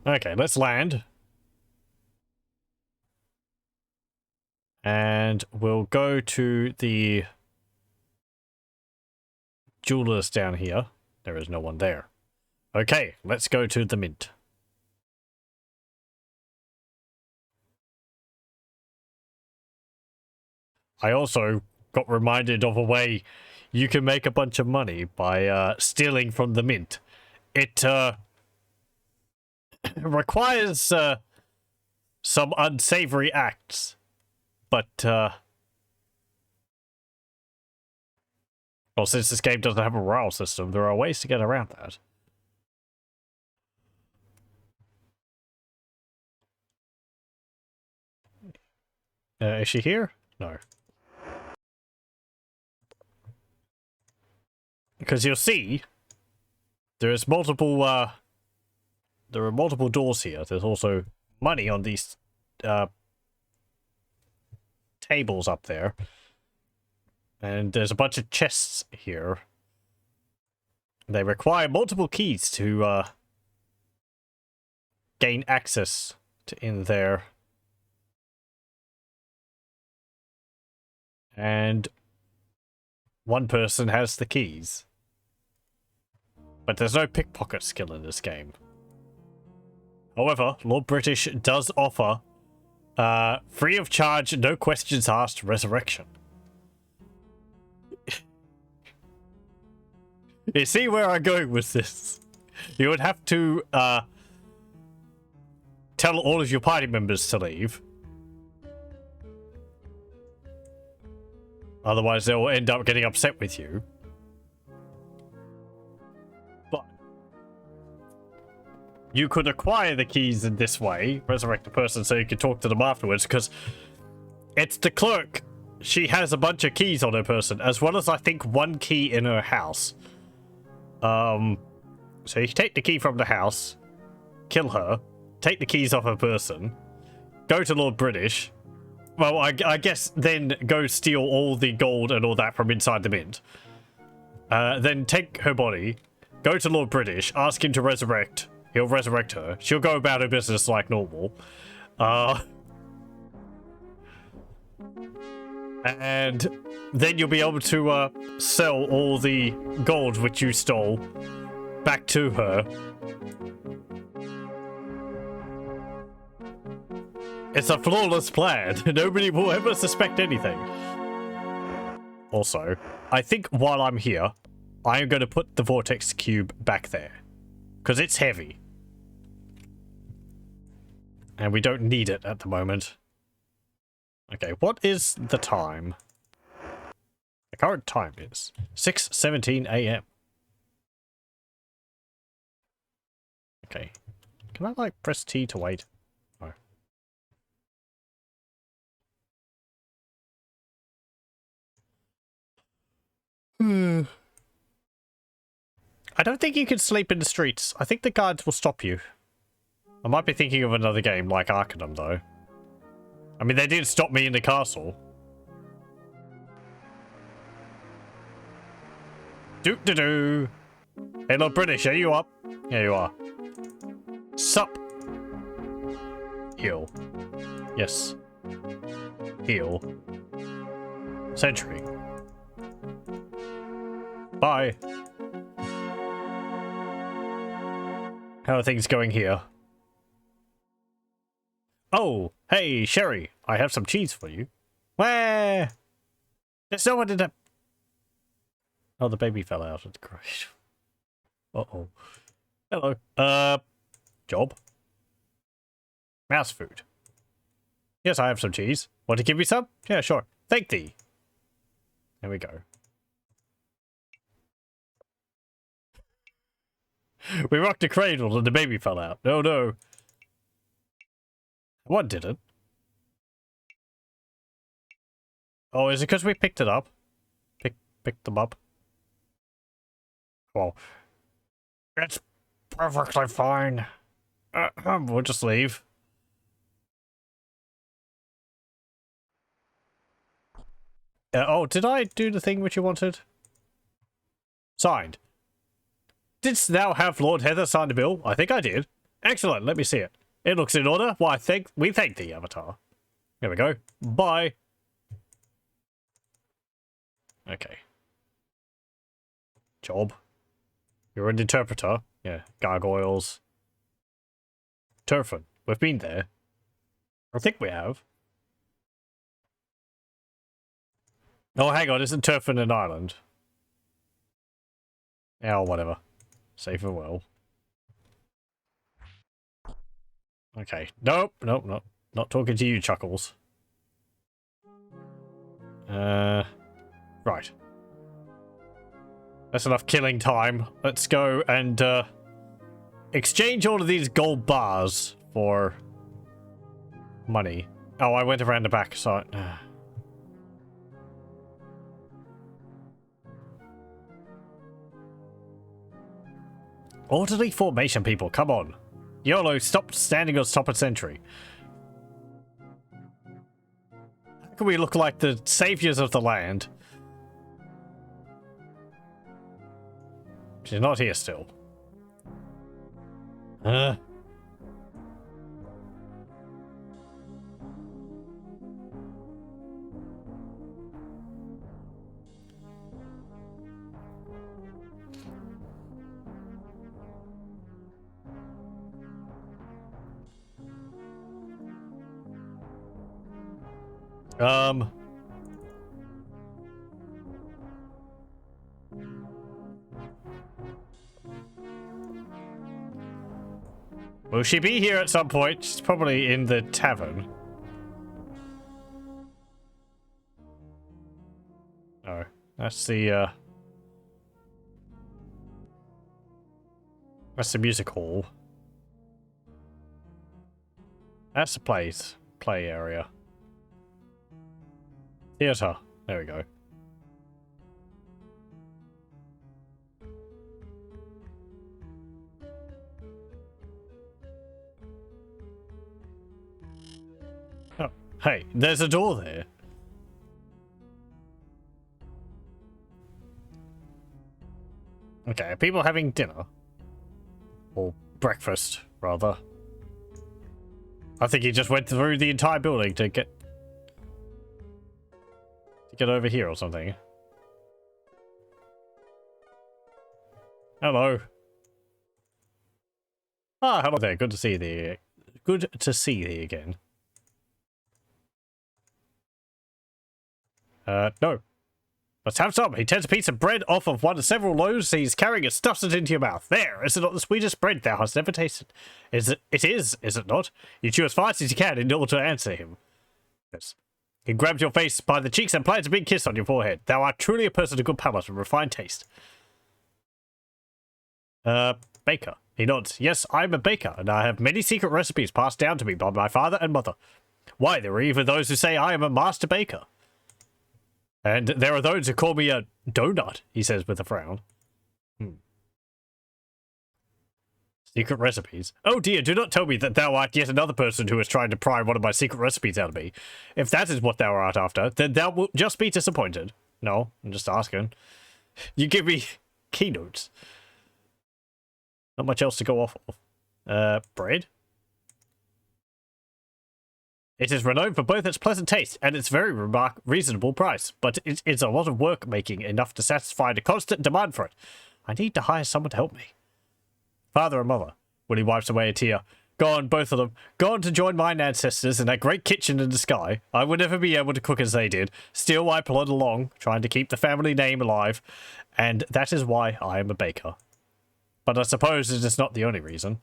Okay, let's land. And we'll go to the jewelers down here. There is no one there. Okay, let's go to the mint. I also got reminded of a way you can make a bunch of money by stealing from the mint. It requires some unsavory acts, but well, since this game doesn't have a morale system, there are ways to get around that. Is she here? No. Because you'll see, there's multiple, there are multiple doors here. There's also money on these, tables up there. And there's a bunch of chests here. They require multiple keys to gain access to in there. And one person has the keys. But there's no pickpocket skill in this game. However, Lord British does offer free of charge, no questions asked resurrection. You see where I'm going with this? You would have to tell all of your party members to leave. Otherwise, they'll end up getting upset with you. But you could acquire the keys in this way, resurrect the person so you can talk to them afterwards, because it's the clerk. She has a bunch of keys on her person, as well as I think one key in her house. So you take the key from the house, kill her, take the keys off her person, go to Lord British. Well, I guess then go steal all the gold and all that from inside the mint. Then take her body, go to Lord British, ask him to resurrect. He'll resurrect her. She'll go about her business like normal. And then you'll be able to sell all the gold which you stole back to her. It's a flawless plan. Nobody will ever suspect anything. Also, I think while I'm here, I am going to put the vortex cube back there. Because it's heavy. And we don't need it at the moment. Okay, what is the time? The current time is 6:17 a.m. Okay. Can I, like, press T to wait? No. I don't think you can sleep in the streets. I think the guards will stop you. I might be thinking of another game like Arcanum, though. I mean, they did stop me in the castle. Doo-doo-doo. Hey, Lord British, are you up? Yeah, you are. Sup. Heal. Yes. Heal. Sentry. Bye. How are things going here? Oh, hey, Sherry. I have some cheese for you. Where? There's no one in the... Oh, the baby fell out. That's great. Uh-oh. Hello. Job? Mouse food. Yes, I have some cheese. Want to give me some? Yeah, sure. Thank thee. There we go. We rocked the cradle and the baby fell out. No, no. What did it? Oh, is it because we picked it up? Picked them up? Well, it's perfectly fine. We'll just leave. Oh, did I do the thing which you wanted? Signed. Didst thou have Lord Heather sign the bill? I think I did. Excellent, let me see it. It looks in order. Why, we thank thee, Avatar. There we go. Bye. Okay. Job. You're an interpreter. Yeah, gargoyles. Turfin. We've been there. I think we have. Oh, hang on. Isn't Turfin an island? Yeah, whatever. Safe and well. Okay. Nope. Not talking to you, Chuckles. Right. That's enough killing time. Let's go and exchange all of these gold bars for money. Oh, I went around the back, so... Orderly formation, people. Come on. YOLO, stop standing on stop at sentry. How can we look like the saviors of the land She's not here still. Uh. Will she be here at some point? She's probably in the tavern. Oh, that's the music hall. That's the play area. Theater. There we go. Oh, hey, there's a door there. Okay, are people having dinner? Or breakfast, rather. I think he just went through the entire building to get over here or something. Hello. Ah, hello there. Good to see thee. Good to see thee again. No. Let's have some. He tears a piece of bread off of one of several loaves he's carrying and stuffs it into your mouth. There, is it not the sweetest bread thou hast ever tasted? Is it not? You chew as fast as you can in order to answer him. Yes. He grabs your face by the cheeks and plants a big kiss on your forehead. Thou art truly a person of good palate and refined taste. Baker. He nods. Yes, I'm a baker, and I have many secret recipes passed down to me by my father and mother. Why, there are even those who say I am a master baker. And there are those who call me a donut, he says with a frown. Secret recipes? Oh dear, do not tell me that thou art yet another person who is trying to pry one of my secret recipes out of me. If that is what thou art after, then thou wilt just be disappointed. No, I'm just asking. You give me keynotes. Not much else to go off of. Bread? It is renowned for both its pleasant taste and its very reasonable price, but it is a lot of work making enough to satisfy the constant demand for it. I need to hire someone to help me. Father and mother. Willie wipes away a tear. Gone, both of them. Gone to join mine ancestors in that great kitchen in the sky. I would never be able to cook as they did. Still, I plod along, trying to keep the family name alive, and that is why I am a baker. But I suppose it is not the only reason.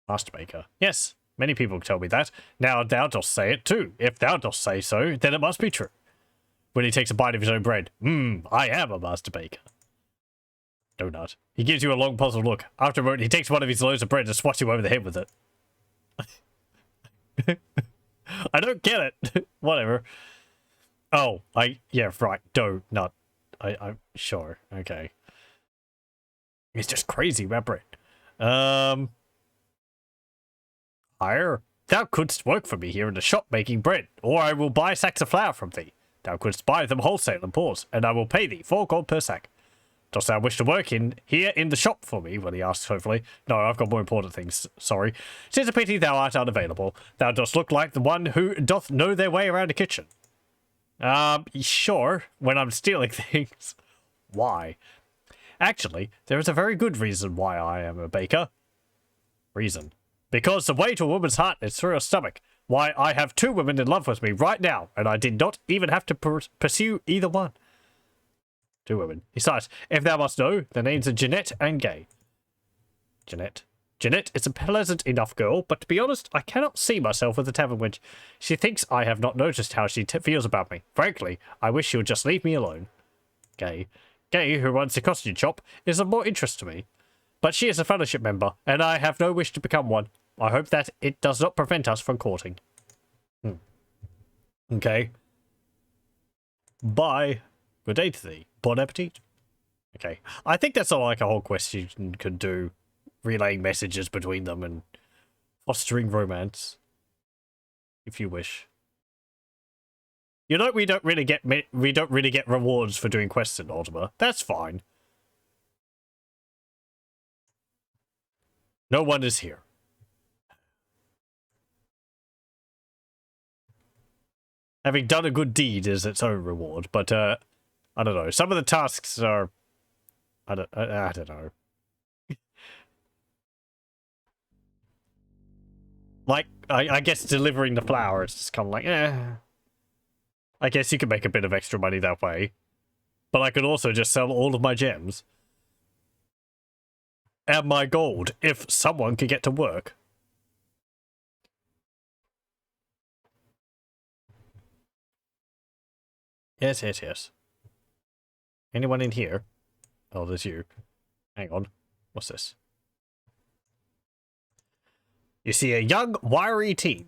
Master baker. Yes, many people tell me that. Now thou dost say it too. If thou dost say so, then it must be true. Willie takes a bite of his own bread. I am a master baker. Donut. He gives you a long puzzled look. After a moment, he takes one of his loaves of bread and swats you over the head with it. I don't get it. Whatever. Oh, yeah, right. Donut. I'm sure. Okay. It's just crazy about bread. Hire. Thou couldst work for me here in the shop making bread, or I will buy sacks of flour from thee. Thou couldst buy them wholesale and pause, and I will pay thee 4 gold per sack. Dost thou wish to work here in the shop for me? Well, he asks hopefully. No, I've got more important things. Sorry. 'Tis a pity thou art unavailable. Thou dost look like the one who doth know their way around a kitchen. Sure, when I'm stealing things. Why? Actually, there is a very good reason why I am a baker. Reason. Because the way to a woman's heart is through her stomach. Why, I have 2 women in love with me right now, and I did not even have to pursue either one. 2 women. Besides, if thou must know, their names are Jeanette and Gay. Jeanette. Jeanette is a pleasant enough girl, but to be honest, I cannot see myself with the tavern wench. She thinks I have not noticed how she feels about me. Frankly, I wish she would just leave me alone. Gay. Gay, who runs the costume shop, is of more interest to me. But she is a fellowship member, and I have no wish to become one. I hope that it does not prevent us from courting. Okay. Bye. Good day to thee. Bon appetit. Okay. I think that's all like a whole quest you could do. Relaying messages between them and fostering romance. If you wish. You know, we don't really get rewards for doing quests in Ultima. That's fine. No one is here. Having done a good deed is its own reward, but, I don't know. Some of the tasks are... I don't know. Like, I guess delivering the flower, it's just kind of like, I guess you could make a bit of extra money that way. But I could also just sell all of my gems. And my gold, if someone could get to work. Yes, yes, yes. Anyone in here? Oh, there's you. Hang on. What's this? You see a young, wiry teen.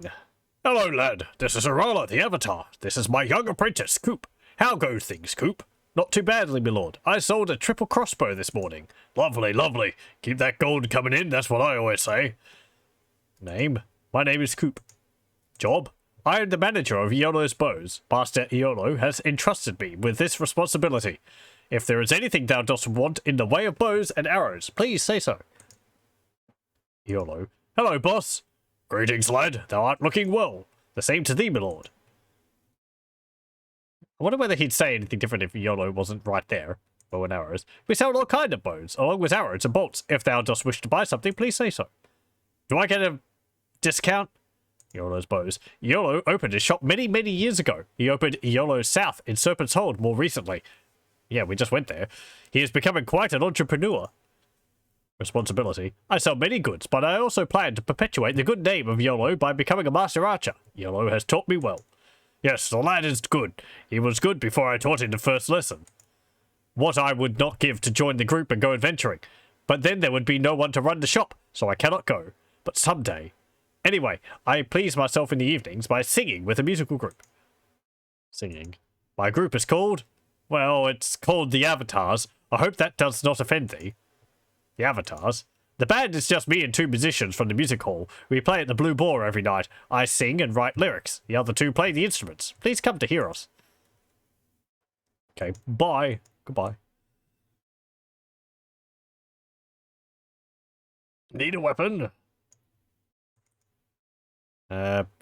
Hello, lad. This is Arala, the Avatar. This is my young apprentice, Coop. How go things, Coop? Not too badly, my lord. I sold a triple crossbow this morning. Lovely, lovely. Keep that gold coming in, that's what I always say. Name? My name is Coop. Job? I am the manager of Iolo's bows. Master Iolo has entrusted me with this responsibility. If there is anything thou dost want in the way of bows and arrows, please say so. Iolo. Hello, boss. Greetings, lad. Thou art looking well. The same to thee, my lord. I wonder whether he'd say anything different if Iolo wasn't right there. Bow and arrows. We sell all kind of bows, along with arrows and bolts. If thou dost wish to buy something, please say so. Do I get a discount? Iolo's bows. Iolo opened his shop many, many years ago. He opened Iolo's South in Serpent's Hold more recently. Yeah, we just went there. He is becoming quite an entrepreneur. Responsibility. I sell many goods, but I also plan to perpetuate the good name of Iolo by becoming a master archer. Iolo has taught me well. Yes, the lad is good. He was good before I taught him the first lesson. What I would not give to join the group and go adventuring. But then there would be no one to run the shop, so I cannot go. But someday. Anyway, I please myself in the evenings by singing with a musical group. Singing. My group is called... Well, it's called the Avatars. I hope that does not offend thee. The Avatars? The band is just me and two musicians from the music hall. We play at the Blue Boar every night. I sing and write lyrics. The other two play the instruments. Please come to hear us. Okay, bye. Goodbye. Need a weapon?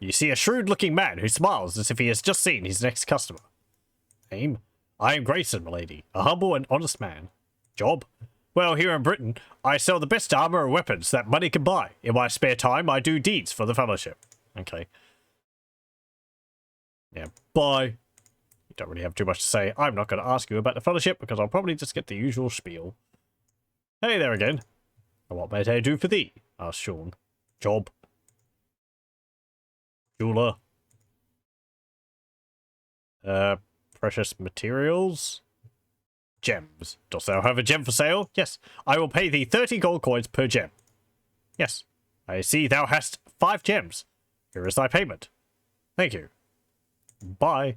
You see a shrewd-looking man who smiles as if he has just seen his next customer. Name? I am Grayson, milady. A humble and honest man. Job? Well, here in Britain, I sell the best armor and weapons that money can buy. In my spare time, I do deeds for the Fellowship. Okay. Yeah, bye. You don't really have too much to say. I'm not going to ask you about the Fellowship because I'll probably just get the usual spiel. Hey there again. What may I do for thee? Asked Sean. Job. Jeweler. Precious materials. Gems. Dost thou have a gem for sale? Yes. I will pay thee 30 gold coins per gem. Yes. I see thou hast 5 gems. Here is thy payment. Thank you. Bye.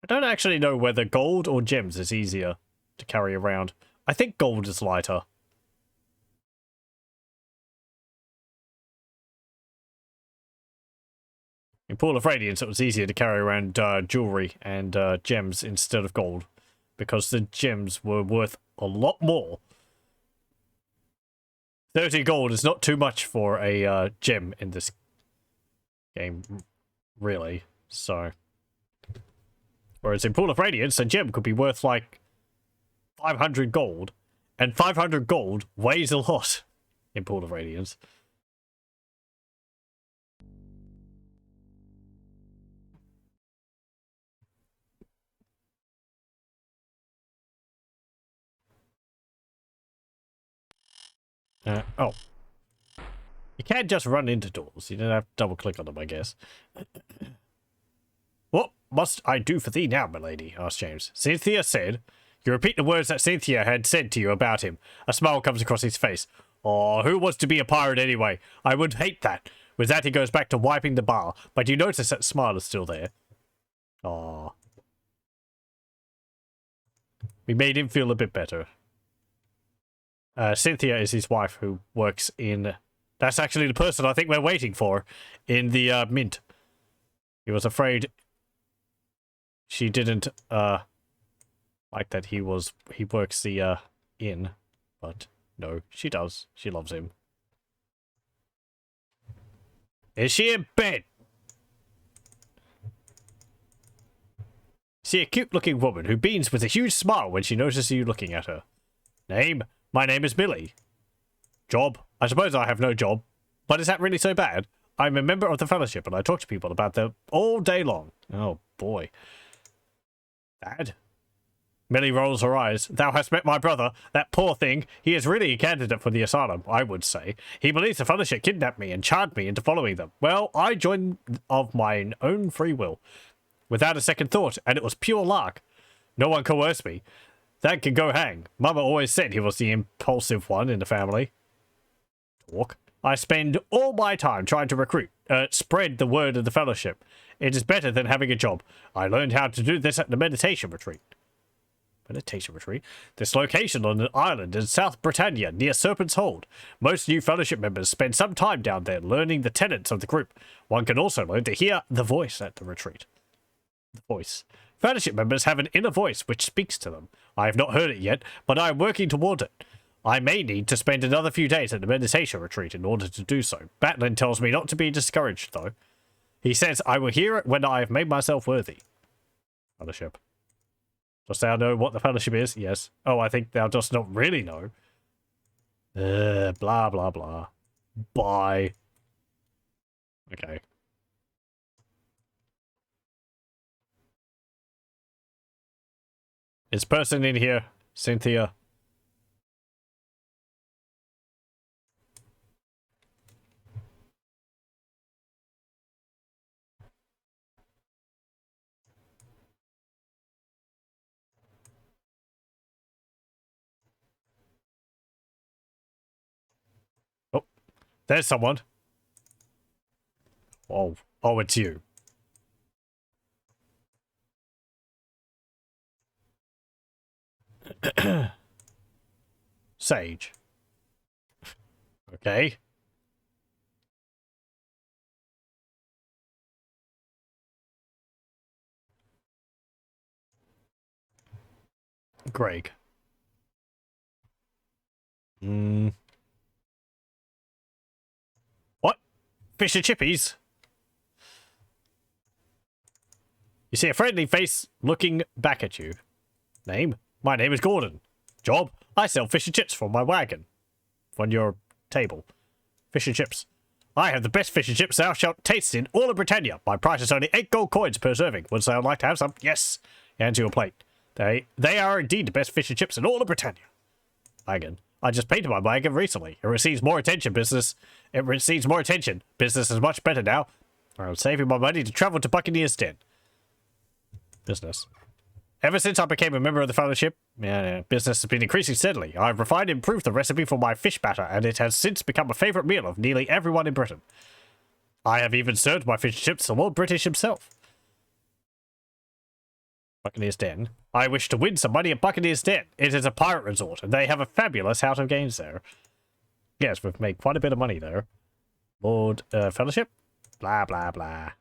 I don't actually know whether gold or gems is easier to carry around. I think gold is lighter. In Pool of Radiance, it was easier to carry around jewelry and gems instead of gold, because the gems were worth a lot more. 30 gold is not too much for a gem in this game, really. So, whereas in Pool of Radiance, a gem could be worth like 500 gold, and 500 gold weighs a lot in Pool of Radiance. Oh. You can't just run into doors. You don't have to double click on them, I guess. What must I do for thee now, milady? Asked James. Cynthia said. You repeat the words that Cynthia had said to you about him. A smile comes across his face. Oh, who wants to be a pirate anyway? I would hate that. With that, he goes back to wiping the bar. But you notice that smile is still there. Aw. We made him feel a bit better. Cynthia is his wife who works in... That's actually the person I think we're waiting for in the mint. He was afraid she didn't like that he works the inn, but No, she does. She loves him. Is she in bed? See a cute-looking woman who beams with a huge smile when she notices you looking at her. Name? My name is Billy. Job? I suppose I have no job. But is that really so bad? I'm a member of the Fellowship and I talk to people about them all day long. Oh, boy. Bad? Millie rolls her eyes. Thou hast met my brother. That poor thing. He is really a candidate for the asylum, I would say. He believes the Fellowship kidnapped me and charmed me into following them. Well, I joined of my own free will. Without a second thought, and it was pure luck. No one coerced me. That can go hang. Mama always said he was the impulsive one in the family. Talk. I spend all my time trying to spread the word of the Fellowship. It is better than having a job. I learned how to do this at the meditation retreat. Meditation retreat? This location on an island in South Britannia near Serpent's Hold. Most new Fellowship members spend some time down there learning the tenets of the group. One can also learn to hear the voice at the retreat. The voice. Fellowship members have an inner voice which speaks to them. I have not heard it yet, but I am working toward it. I may need to spend another few days at the meditation retreat in order to do so. Batlin tells me not to be discouraged, though. He says I will hear it when I have made myself worthy. Fellowship. Dost thou know what the Fellowship is? Yes. Oh, I think thou dost not really know. Blah, blah, blah. Bye. Okay. Is person in here? Cynthia. Oh, there's someone. Oh, oh, it's you. Sage. Okay. Greg. What? Fish and chippies? You see a friendly face looking back at you. Name? My name is Gordon. Job? I sell fish and chips from my wagon. On your table. Fish and chips. I have the best fish and chips thou shalt taste in all of Britannia. My price is only 8 gold coins per serving. Would thou like to have some? Yes. Hand to your plate. They are indeed the best fish and chips in all of Britannia. Wagon. I just painted my wagon recently. It receives more attention, business. It receives more attention. Business is much better now. I'm saving my money to travel to Buccaneer's Den. Business. Ever since I became a member of the Fellowship, business has been increasing steadily. I've refined and improved the recipe for my fish batter, and it has since become a favourite meal of nearly everyone in Britain. I have even served my fish and chips to Lord British himself. Buccaneer's Den. I wish to win some money at Buccaneer's Den. It is a pirate resort, and they have a fabulous house of games there. Yes, we've made quite a bit of money there. Lord Fellowship? Blah, blah, blah.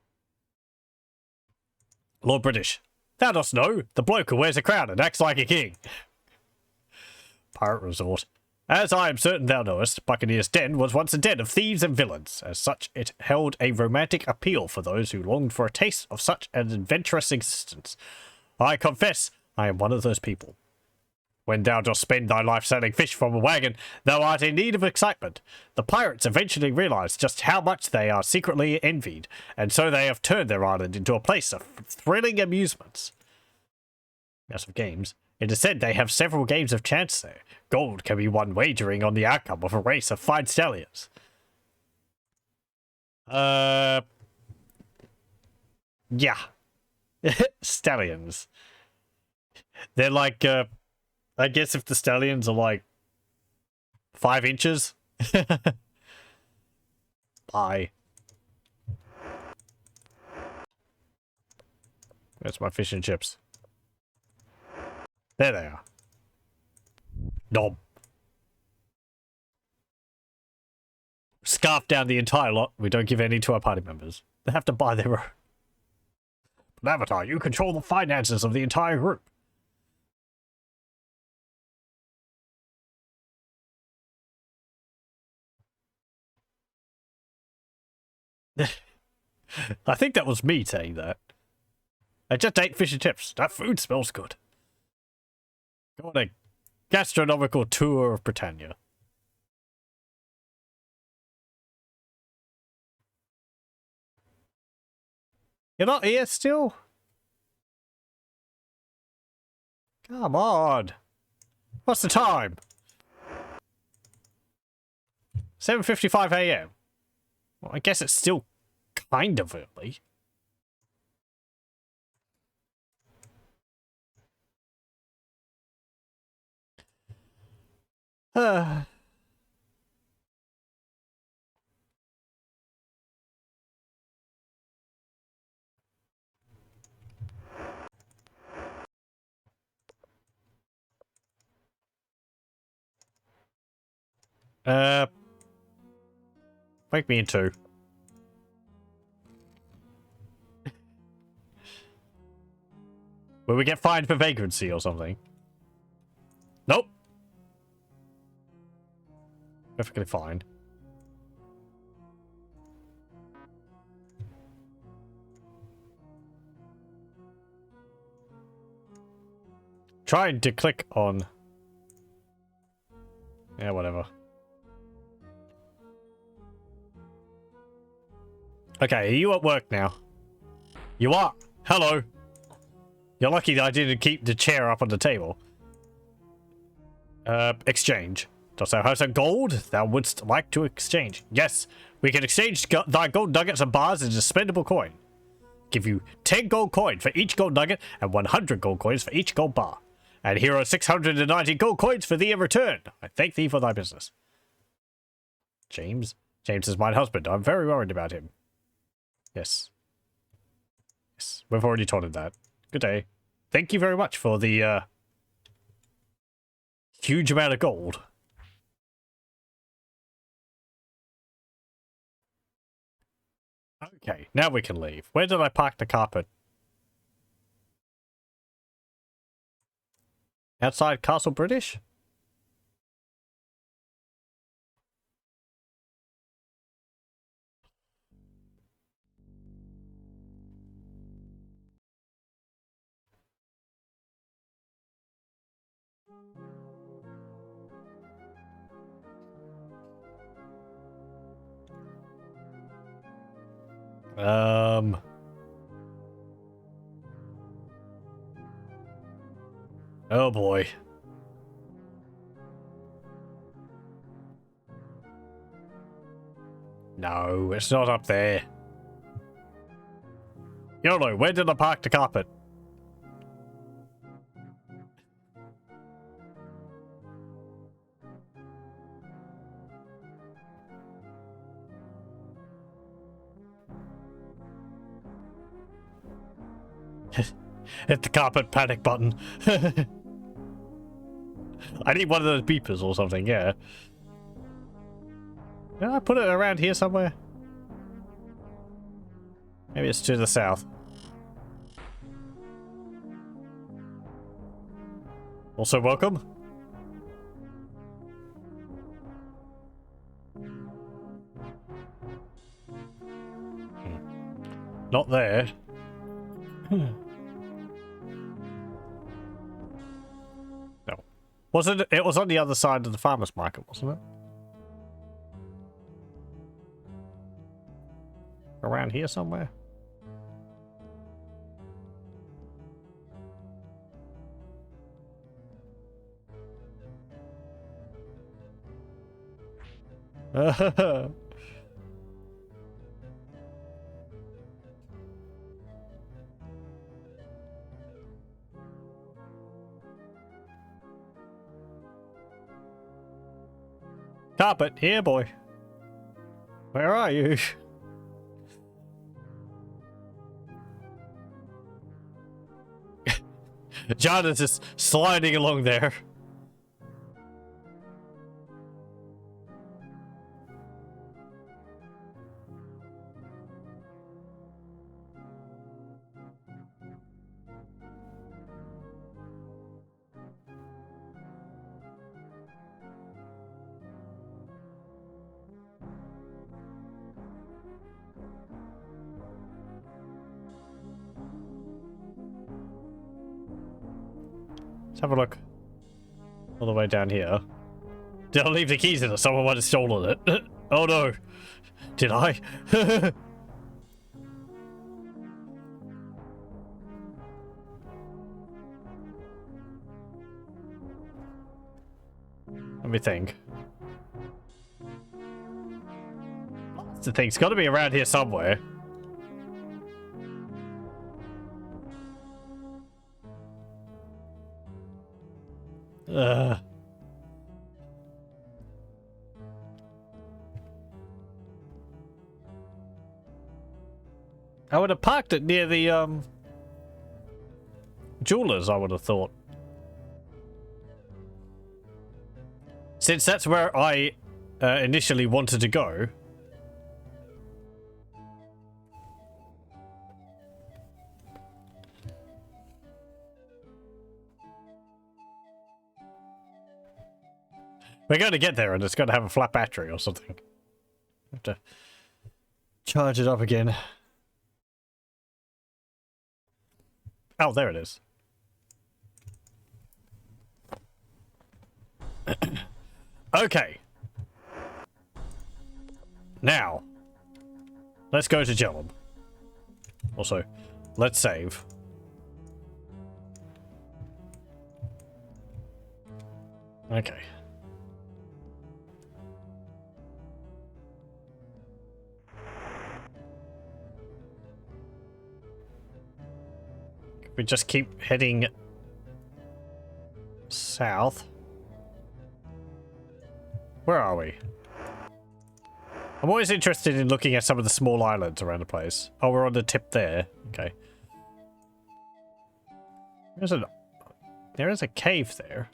Lord British. Thou dost know, the bloke who wears a crown and acts like a king. Pirate resort. As I am certain thou knowest, Buccaneer's Den was once a den of thieves and villains. As such, it held a romantic appeal for those who longed for a taste of such an adventurous existence. I confess, I am one of those people. When thou dost spend thy life selling fish from a wagon, thou art in need of excitement. The pirates eventually realized just how much they are secretly envied, and so they have turned their island into a place of thrilling amusements. As of games, it is said they have several games of chance there. Gold can be won wagering on the outcome of a race of fine stallions. Yeah. Stallions. They're like, I guess if the stallions are like 5 inches. Bye. That's my fish and chips. There they are. Nom. Scarf down the entire lot. We don't give any to our party members. They have to buy their own. But Avatar, you control the finances of the entire group. I think that was me saying that. I just ate fish and chips. That food smells good. Go on a gastronomical tour of Britannia. You're not here still? Come on. What's the time? 7:55 a.m. Well, I guess it's still kind of early. Uh, Make me in two. Will we get fined for vagrancy or something? Nope. Perfectly fine. Trying to click on... Yeah, whatever. Okay, are you at work now? You are. Hello. You're lucky that I didn't keep the chair up on the table. Exchange. Dost thou have some gold thou wouldst like to exchange? Yes, we can exchange thy gold nuggets and bars into spendable coin. Give you 10 gold coin for each gold nugget and 100 gold coins for each gold bar. And here are 690 gold coins for thee in return. I thank thee for thy business. James? James is my husband. I'm very worried about him. Yes. Yes, we've already told him that. Good day. Thank you very much for the, huge amount of gold. Okay, now we can leave. Where did I park the carpet? Outside Castle British? Oh boy. No, it's not up there. YOLO, where did I park the carpet? Hit the carpet panic button. I need one of those beepers or something, yeah. Did I put it around here somewhere? Maybe it's to the south. Also welcome. Not there. No. Was it? It was on the other side of the farmer's market, wasn't it? Around here somewhere? Carpet, here boy. Where are you? John is just sliding along there. Let's have a look. All the way down here. Did I leave the keys in it? Someone might have stolen it. Oh no. Did I? Let me think. The thing's got to be around here somewhere. I would have parked it near the jewelers, I would have thought. Since that's where I initially wanted to go. We're going to get there and it's going to have a flat battery or something. Have to charge it up again. Oh, there it is. Okay. Now, let's go to Jellum. Also, let's save. Okay. We just keep heading south. Where are we? I'm always interested in looking at some of the small islands around the place. Oh, we're on the tip there. Okay. There is a cave there.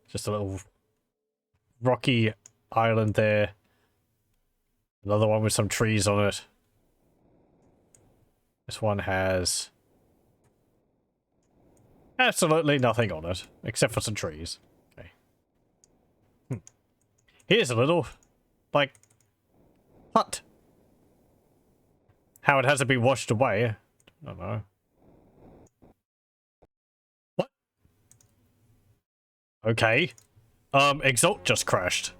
Just a little rocky island there. Another one with some trees on it. This one has absolutely nothing on it, except for some trees. Okay. Here's a little, like, hut. How it hasn't been washed away, I don't know. What? Okay. Exalt just crashed.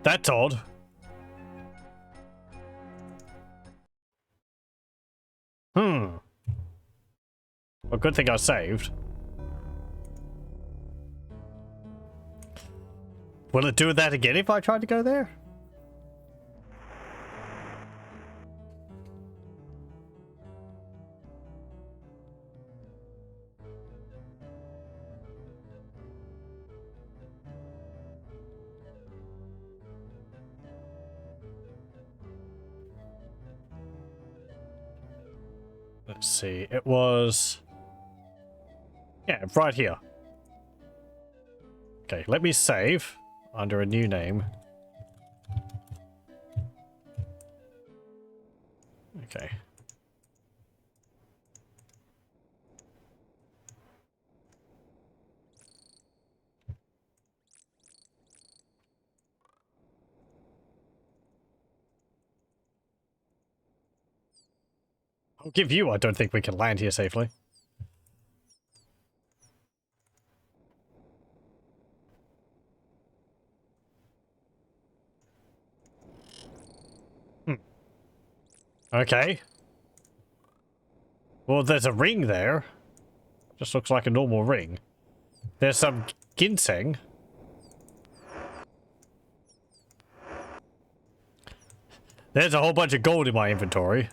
That's odd. Well, good thing I saved. Will it do that again if I try to go there? Let's see. It was... yeah, right here. Okay, let me save under a new name. Okay. I'll give you, I don't think we can land here safely. Okay. Well, there's a ring there. Just looks like a normal ring. There's some ginseng. There's a whole bunch of gold in my inventory.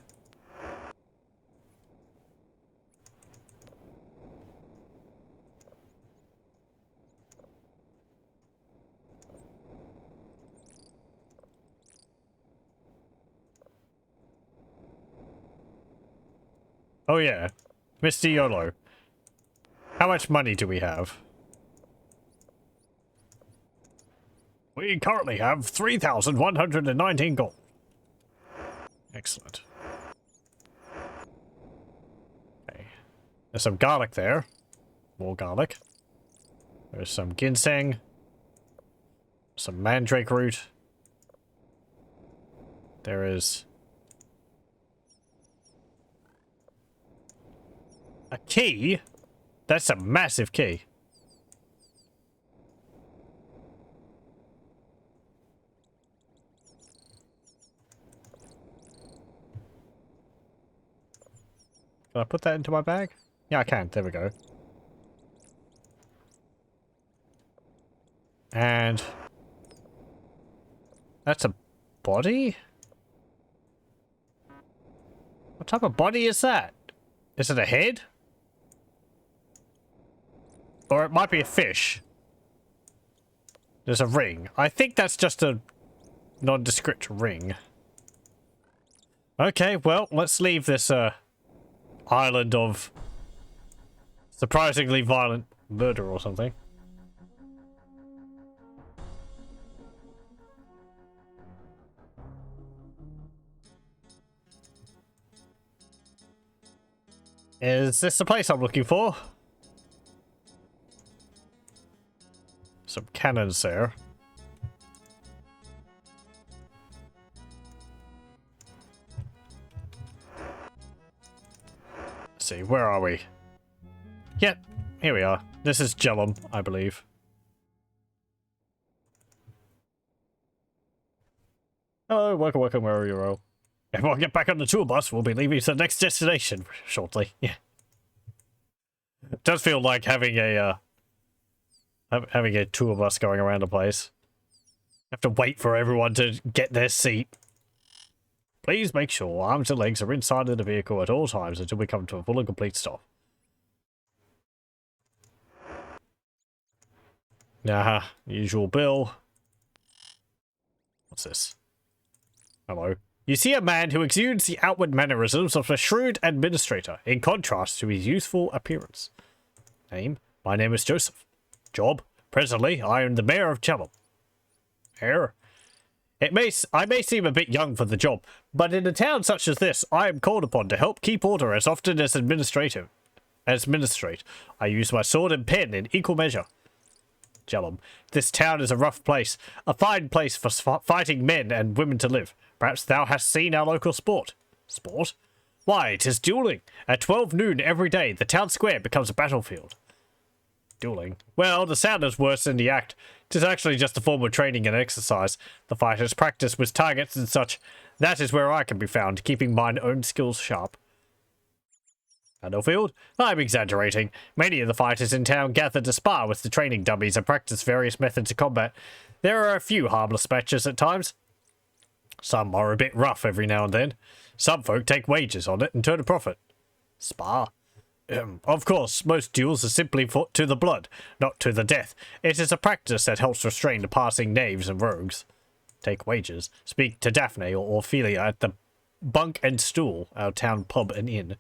Oh yeah, Mr. YOLO. How much money do we have? We currently have 3,119 gold. Excellent. Okay. There's some garlic there. More garlic. There's some ginseng. Some mandrake root. There is... A key? That's a massive key. Can I put that into my bag? Yeah, I can. There we go. And that's a body? What type of body is that? Is it a head? Or it might be a fish. There's a ring. I think that's just a nondescript ring. Okay, well, let's leave this island of surprisingly violent murder or something. Is this the place I'm looking for? Some cannons there. Let's see, where are we? Yep, here we are. This is Jellum, I believe. Hello, welcome, where are you all? Everyone get back on the tour bus. We'll be leaving to the next destination shortly. Yeah. It does feel like having a tour bus going around a place. Have to wait for everyone to get their seat. Please make sure arms and legs are inside of the vehicle at all times until we come to a full and complete stop. Usual bill. What's this? Hello. You see a man who exudes the outward mannerisms of a shrewd administrator, in contrast to his youthful appearance. Name? My name is Joseph. Job? Presently, I am the mayor of Jellum. Mayor? I may seem a bit young for the job, but in a town such as this, I am called upon to help keep order as often as administrate. I use my sword and pen in equal measure. Jellum. This town is a rough place, a fine place for fighting men and women to live. Perhaps thou hast seen our local sport. Sport? Why, it is dueling. At 12 noon every day, the town square becomes a battlefield. Dueling? Well, the sound is worse than the act. It is actually just a form of training and exercise. The fighters practice with targets and such. That is where I can be found, keeping mine own skills sharp. Battlefield? I'm exaggerating. Many of the fighters in town gather to spar with the training dummies and practice various methods of combat. There are a few harmless matches at times. Some are a bit rough every now and then. Some folk take wages on it and turn a profit. Spar? Of course, most duels are simply fought to the blood, not to the death. It is a practice that helps restrain the passing knaves and rogues. Take wages. Speak to Daphne or Ophelia at the Bunk and Stool, our town pub and inn.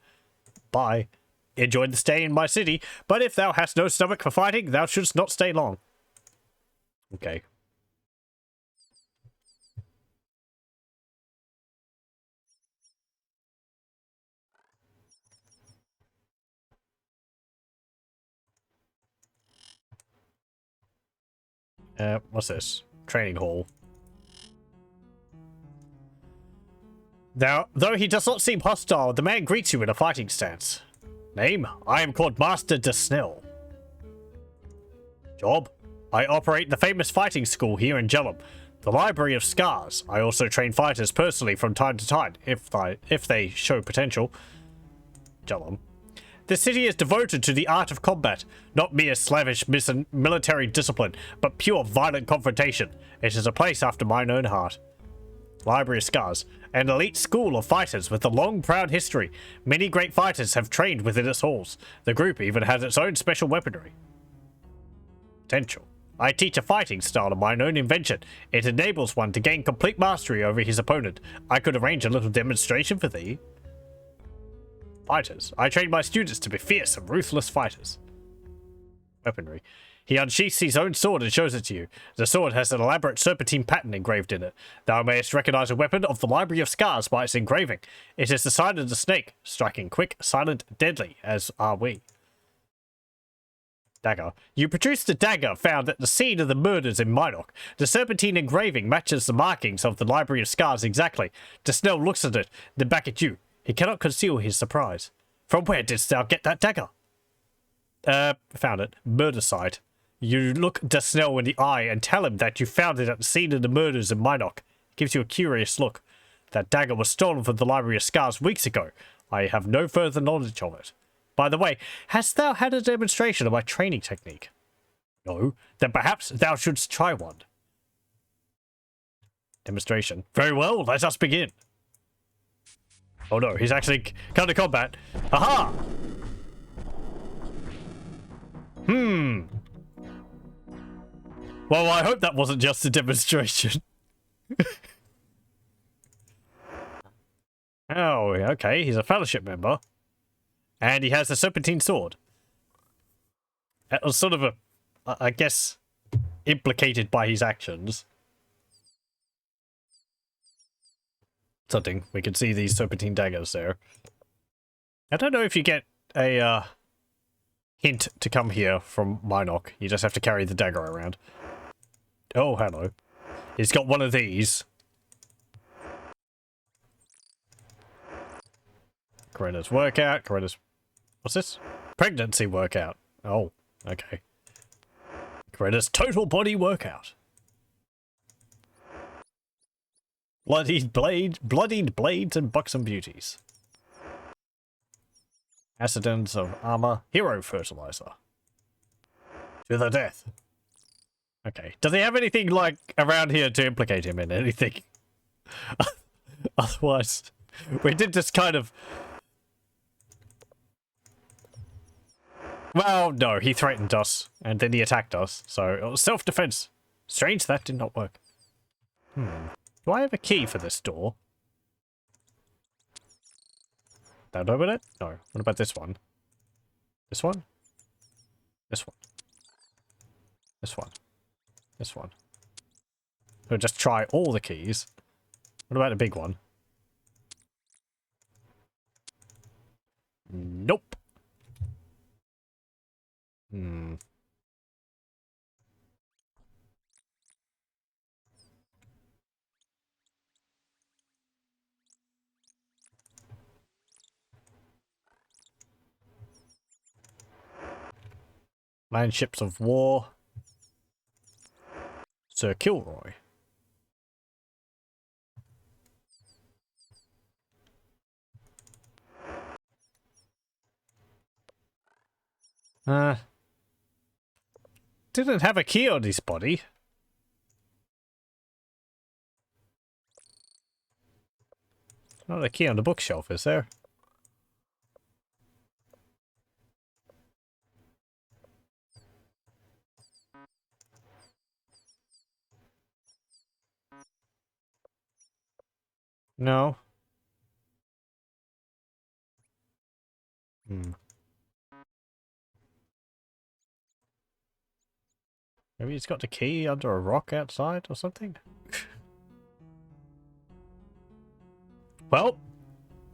Bye. Enjoy the stay in my city, but if thou hast no stomach for fighting, thou shouldst not stay long. Okay. What's this? Training hall. Now, though he does not seem hostile, the man greets you in a fighting stance. Name? I am called Master de Snail. Job? I operate the famous fighting school here in Jellum, the Library of Scars. I also train fighters personally from time to time, if they show potential. Jellum. The city is devoted to the art of combat, not mere slavish military discipline, but pure violent confrontation. It is a place after mine own heart. Library of Scars, an elite school of fighters with a long, proud history. Many great fighters have trained within its halls. The group even has its own special weaponry. Potential. I teach a fighting style of mine own invention. It enables one to gain complete mastery over his opponent. I could arrange a little demonstration for thee. Fighters. I train my students to be fierce and ruthless fighters. Weaponry. He unsheaths his own sword and shows it to you. The sword has an elaborate serpentine pattern engraved in it. Thou mayest recognize a weapon of the Library of Scars by its engraving. It is the sign of the snake, striking quick, silent, deadly, as are we. Dagger. You produced the dagger found at the scene of the murders in Minoc. The serpentine engraving matches the markings of the Library of Scars exactly. De Snell looks at it, then back at you. He cannot conceal his surprise. From where didst thou get that dagger? Found it. Murder site. You look de Snail in the eye and tell him that you found it at the scene of the murders in Minok. Gives you a curious look. That dagger was stolen from the Library of Scars weeks ago. I have no further knowledge of it. By the way, hast thou had a demonstration of my training technique? No. Then perhaps thou shouldst try one. Demonstration. Very well, let us begin. Oh no, he's actually come to combat. Aha! Well, I hope that wasn't just a demonstration. Oh, okay, he's a fellowship member. And he has a serpentine sword. That was sort of a, I guess, implicated by his actions. Something. We can see these serpentine daggers there. I don't know if you get a hint to come here from Minok. You just have to carry the dagger around. Oh, hello. He's got one of these. Corinna's workout. Corinna's... What's this? Pregnancy workout. Oh, okay. Corinna's total body workout. Bloodied blades and buxom beauties. Accidents of armor. Hero fertilizer. To the death. Okay. Does he have anything, like, around here to implicate him in anything? Otherwise, we did just kind of... Well, no, he threatened us, and then he attacked us, so it was self-defense. Strange that did not work. Do I have a key for this door? Don't open it? No. What about this one? This one? This one. This one. This one. We'll just try all the keys. What about the big one? Nope. Man ships of war. Sir Kilroy. Didn't have a key on his body. Not a key on the bookshelf, is there? No. Maybe he's got the key under a rock outside or something? Well,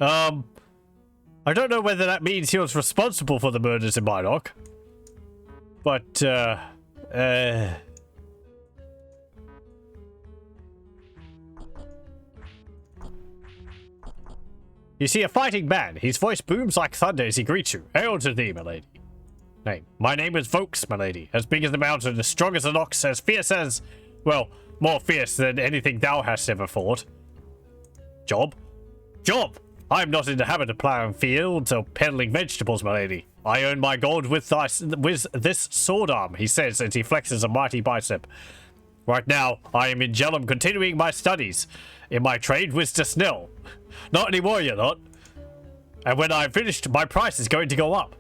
I don't know whether that means he was responsible for the murders in Minok. But, You see a fighting man. His voice booms like thunder as he greets you. Hail to thee, milady. Name. My name is Vokes, milady. As big as the mountain, as strong as an ox, as fierce as... Well, more fierce than anything thou hast ever fought. Job? Job! I am not in the habit of plowing fields or peddling vegetables, milady. I earn my gold with this sword arm, he says as he flexes a mighty bicep. Right now, I am in Jellum continuing my studies. In my trade with the Snail. Not anymore, you're not. And when I'm finished, my price is going to go up.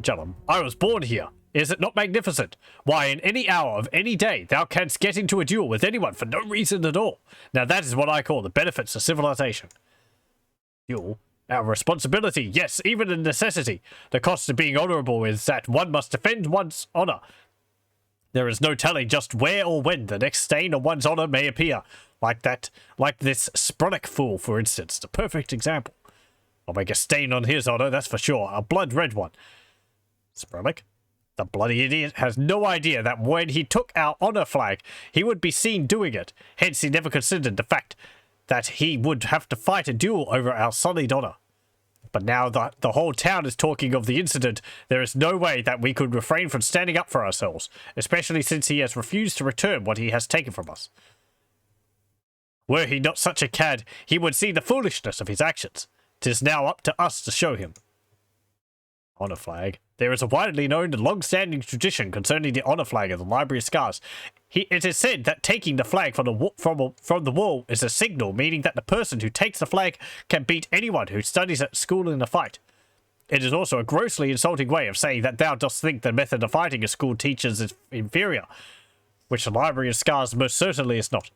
Jellum, I was born here. Is it not magnificent? Why, in any hour of any day, thou canst get into a duel with anyone for no reason at all. Now that is what I call the benefits of civilization. Duel? Our responsibility, yes, even a necessity. The cost of being honourable is that one must defend one's honour. There is no telling just where or when the next stain on one's honour may appear. Like this Spronic fool, for instance, the perfect example. I'll make a stain on his honour, that's for sure, a blood red one. Spronic? The bloody idiot has no idea that when he took our honour flag, he would be seen doing it. Hence, he never considered the fact that he would have to fight a duel over our sullied honor. But now that the whole town is talking of the incident, there is no way that we could refrain from standing up for ourselves, especially since he has refused to return what he has taken from us. Were he not such a cad, he would see the foolishness of his actions. 'Tis now up to us to show him. Honor flag. There is a widely known and long-standing tradition concerning the honor flag of the Library of Scars. It is said that taking the flag from the wall is a signal, meaning that the person who takes the flag can beat anyone who studies at school in a fight. It is also a grossly insulting way of saying that thou dost think the method of fighting a school teaches is inferior, which the Library of Scars most certainly is not.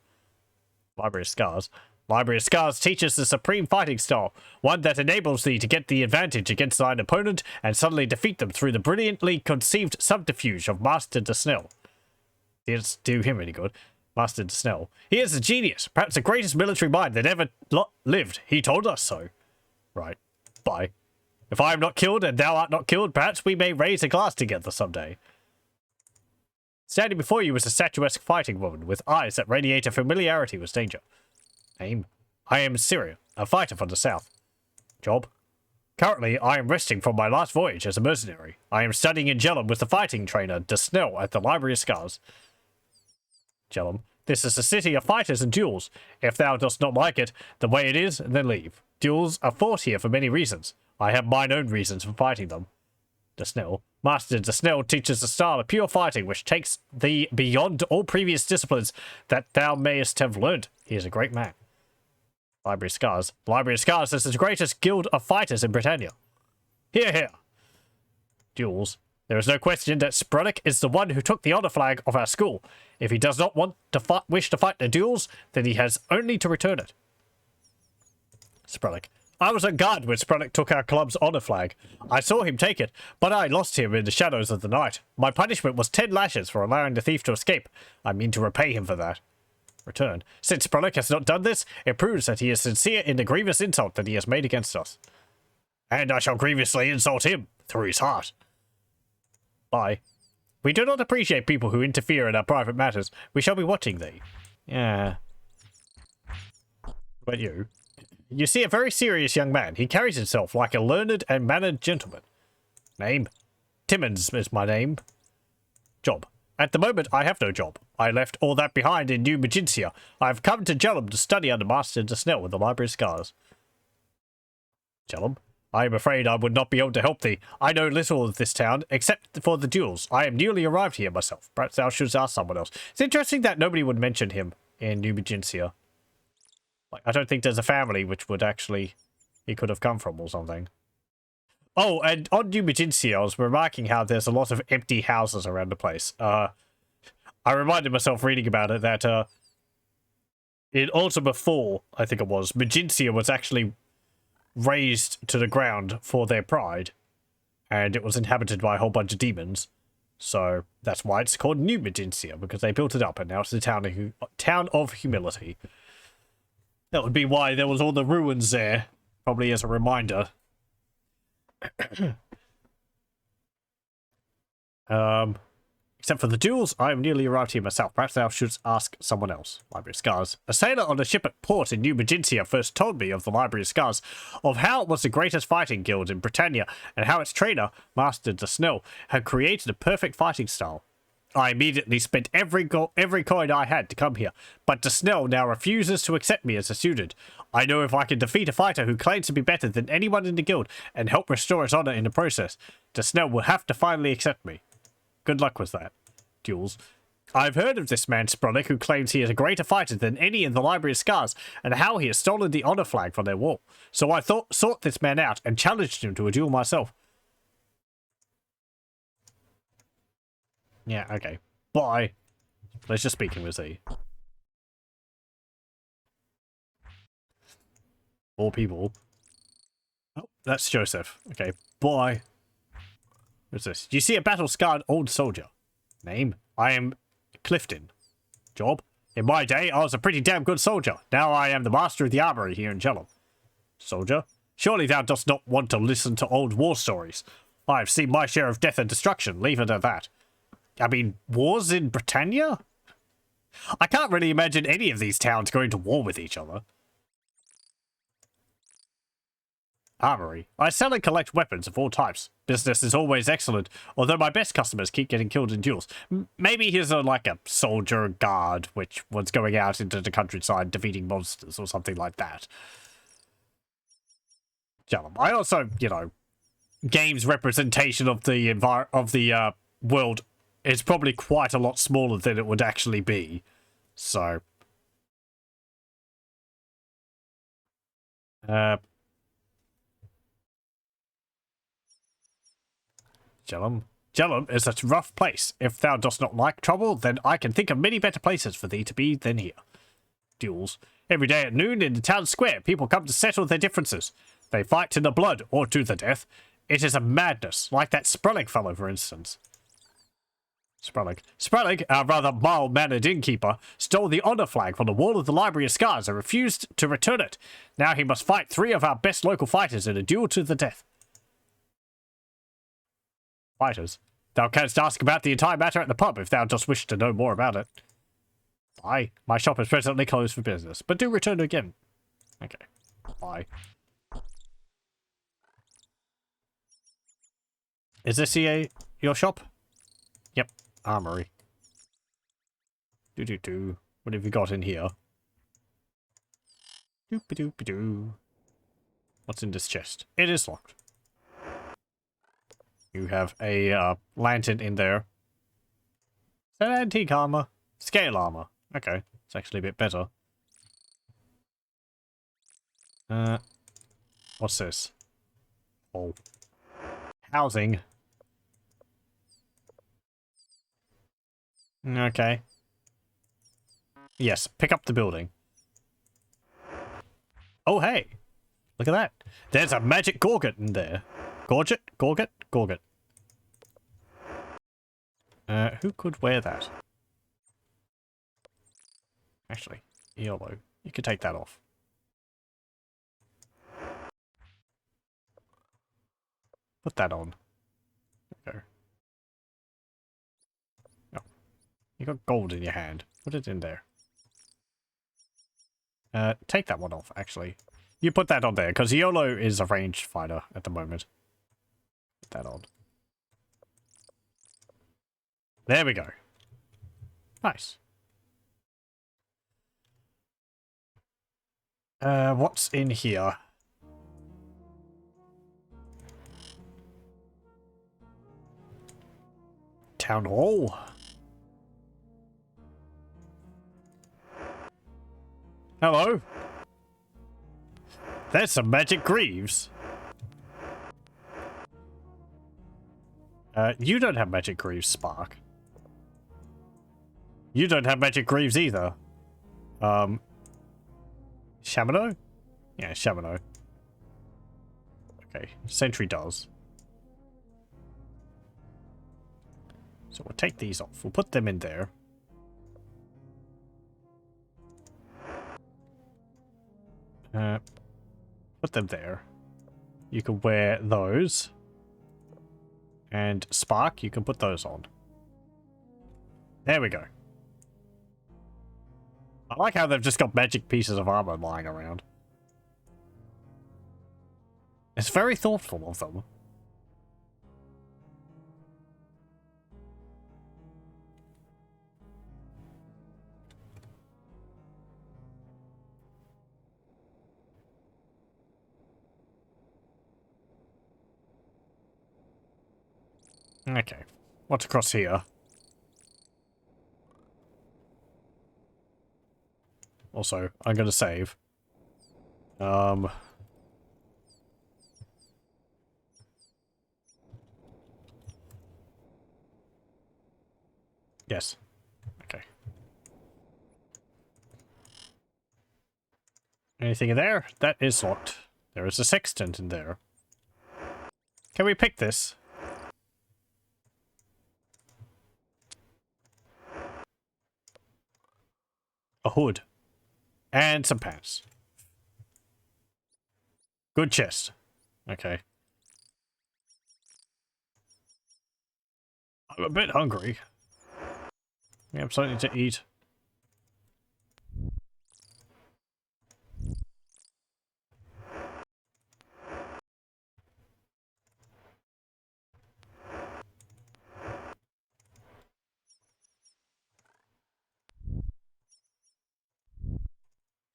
Library of Scars. Library of Scars teaches the supreme fighting style, one that enables thee to get the advantage against thine opponent and suddenly defeat them through the brilliantly conceived subterfuge of Master de Snail. Didn't do him any good. Master de Snail. He is a genius, perhaps the greatest military mind that ever lived. He told us so. Right. Bye. If I am not killed and thou art not killed, perhaps we may raise a glass together someday. Standing before you is a statuesque fighting woman with eyes that radiate a familiarity with danger. Name? I am Syria, a fighter from the south. Job? Currently, I am resting from my last voyage as a mercenary. I am studying in Jellum with the fighting trainer, De Snell, at the Library of Scars. Jellum. This is a city of fighters and duels. If thou dost not like it, the way it is, then leave. Duels are fought here for many reasons. I have mine own reasons for fighting them. De Snell. Master De Snell teaches a style of pure fighting which takes thee beyond all previous disciplines that thou mayest have learned. He is a great man. Library of Scars. Library of Scars is the greatest guild of fighters in Britannia. Hear, hear. Duels. There is no question that Spruddock is the one who took the honor flag of our school. If he does not want to wish to fight the duels, then he has only to return it. Spruddock. I was on guard when Spruddock took our club's honor flag. I saw him take it, but I lost him in the shadows of the night. My punishment was 10 lashes for allowing the thief to escape. I mean to repay him for that. Return. Since Spruddock has not done this, it proves that he is sincere in the grievous insult that he has made against us. And I shall grievously insult him through his heart. Bye. We do not appreciate people who interfere in our private matters. We shall be watching thee. Yeah. But you? You see a very serious young man. He carries himself like a learned and mannered gentleman. Name? Timmins is my name. Job. At the moment, I have no job. I left all that behind in New Magincia. I have come to Jellum to study under Master de Snell in the Library of Scars. Jellum? I am afraid I would not be able to help thee. I know little of this town, except for the duels. I am newly arrived here myself. Perhaps thou shouldst ask someone else. It's interesting that nobody would mention him in New Magincia. Like, I don't think there's a family which would actually... he could have come from or something. Oh, and on New Magincia, I was remarking how there's a lot of empty houses around the place. I reminded myself reading about it that in Ultima IV, I think it was, Magincia was actually razed to the ground for their pride, and it was inhabited by a whole bunch of demons. So that's why it's called New Magincia, because they built it up, and now it's the town of humility. That would be why there was all the ruins there, probably as a reminder. Except for the duels, I am nearly arrived here myself. Perhaps thou shouldst ask someone else. Library of Scars. A sailor on a ship at port in New Magincia first told me of the Library of Scars, of how it was the greatest fighting guild in Britannia, and how its trainer, Master de Snell, had created a perfect fighting style. I immediately spent every coin I had to come here, but de Snell now refuses to accept me as a student. I know if I can defeat a fighter who claims to be better than anyone in the guild and help restore his honor in the process, de Snell will have to finally accept me. Good luck with that. Duels. I've heard of this man Spruddock who claims he is a greater fighter than any in the Library of Scars, and how he has stolen the honor flag from their wall. So I sought this man out and challenged him to a duel myself. Yeah, okay. Bye. Pleasure speaking with thee. More people. Oh, that's Joseph. Okay, bye. What's this? You see a battle-scarred old soldier. Name? I am Clifton. Job? In my day, I was a pretty damn good soldier. Now I am the master of the armory here in Jellum. Soldier? Surely thou dost not want to listen to old war stories. I have seen my share of death and destruction. Leave it at that. I mean, wars in Britannia? I can't really imagine any of these towns going to war with each other. Armory. I sell and collect weapons of all types. Business is always excellent, although my best customers keep getting killed in duels. Maybe he's like a soldier guard, which was going out into the countryside defeating monsters or something like that. I also, you know, game's representation of the world is probably quite a lot smaller than it would actually be. So, Jellum is a rough place. If thou dost not like trouble, then I can think of many better places for thee to be than here. Duels. Every day at noon in the town square, people come to settle their differences. They fight to the blood or to the death. It is a madness, like that Sprellig fellow, for instance. Sprellig, our rather mild-mannered innkeeper, stole the honor flag from the wall of the Library of Scars and refused to return it. Now he must fight 3 of our best local fighters in a duel to the death. Fighters? Thou canst ask about the entire matter at the pub if thou dost wish to know more about it. Bye. My shop is presently closed for business, but do return again. Okay. Bye. Is this your shop? Yep. Armory. Do. What have you got in here? Doop-a-doop-a-doo. What's in this chest? It is locked. You have a lantern in there. Is that antique armor? Scale armor. Okay, it's actually a bit better. What's this? Oh. Housing. Okay. Yes, pick up the building. Oh, hey. Look at that. There's a magic gorget in there. Gorget? Who could wear that? Actually, yellow. You could take that off. Put that on. There. Oh. You got gold in your hand. Put it in there. Take that one off, actually. You put that on there, because YOLO is a ranged fighter at the moment. Put that on. There we go. Nice. What's in here? Town Hall. Hello. There's some magic greaves. You don't have magic greaves, Spark. You don't have magic greaves either. Shamino? Yeah, Shamino. Okay, Sentry does. So we'll take these off. We'll put them in there. Put them there. You can wear those. And Spark, you can put those on. There we go. I like how they've just got magic pieces of armor lying around. It's very thoughtful of them. Okay. What's across here? Also, I'm gonna save. Yes. Okay. Anything in there? That is locked. There is a sextant in there. Can we pick this? A hood. And some pants. Good chest. Okay. I'm a bit hungry. We have something to eat.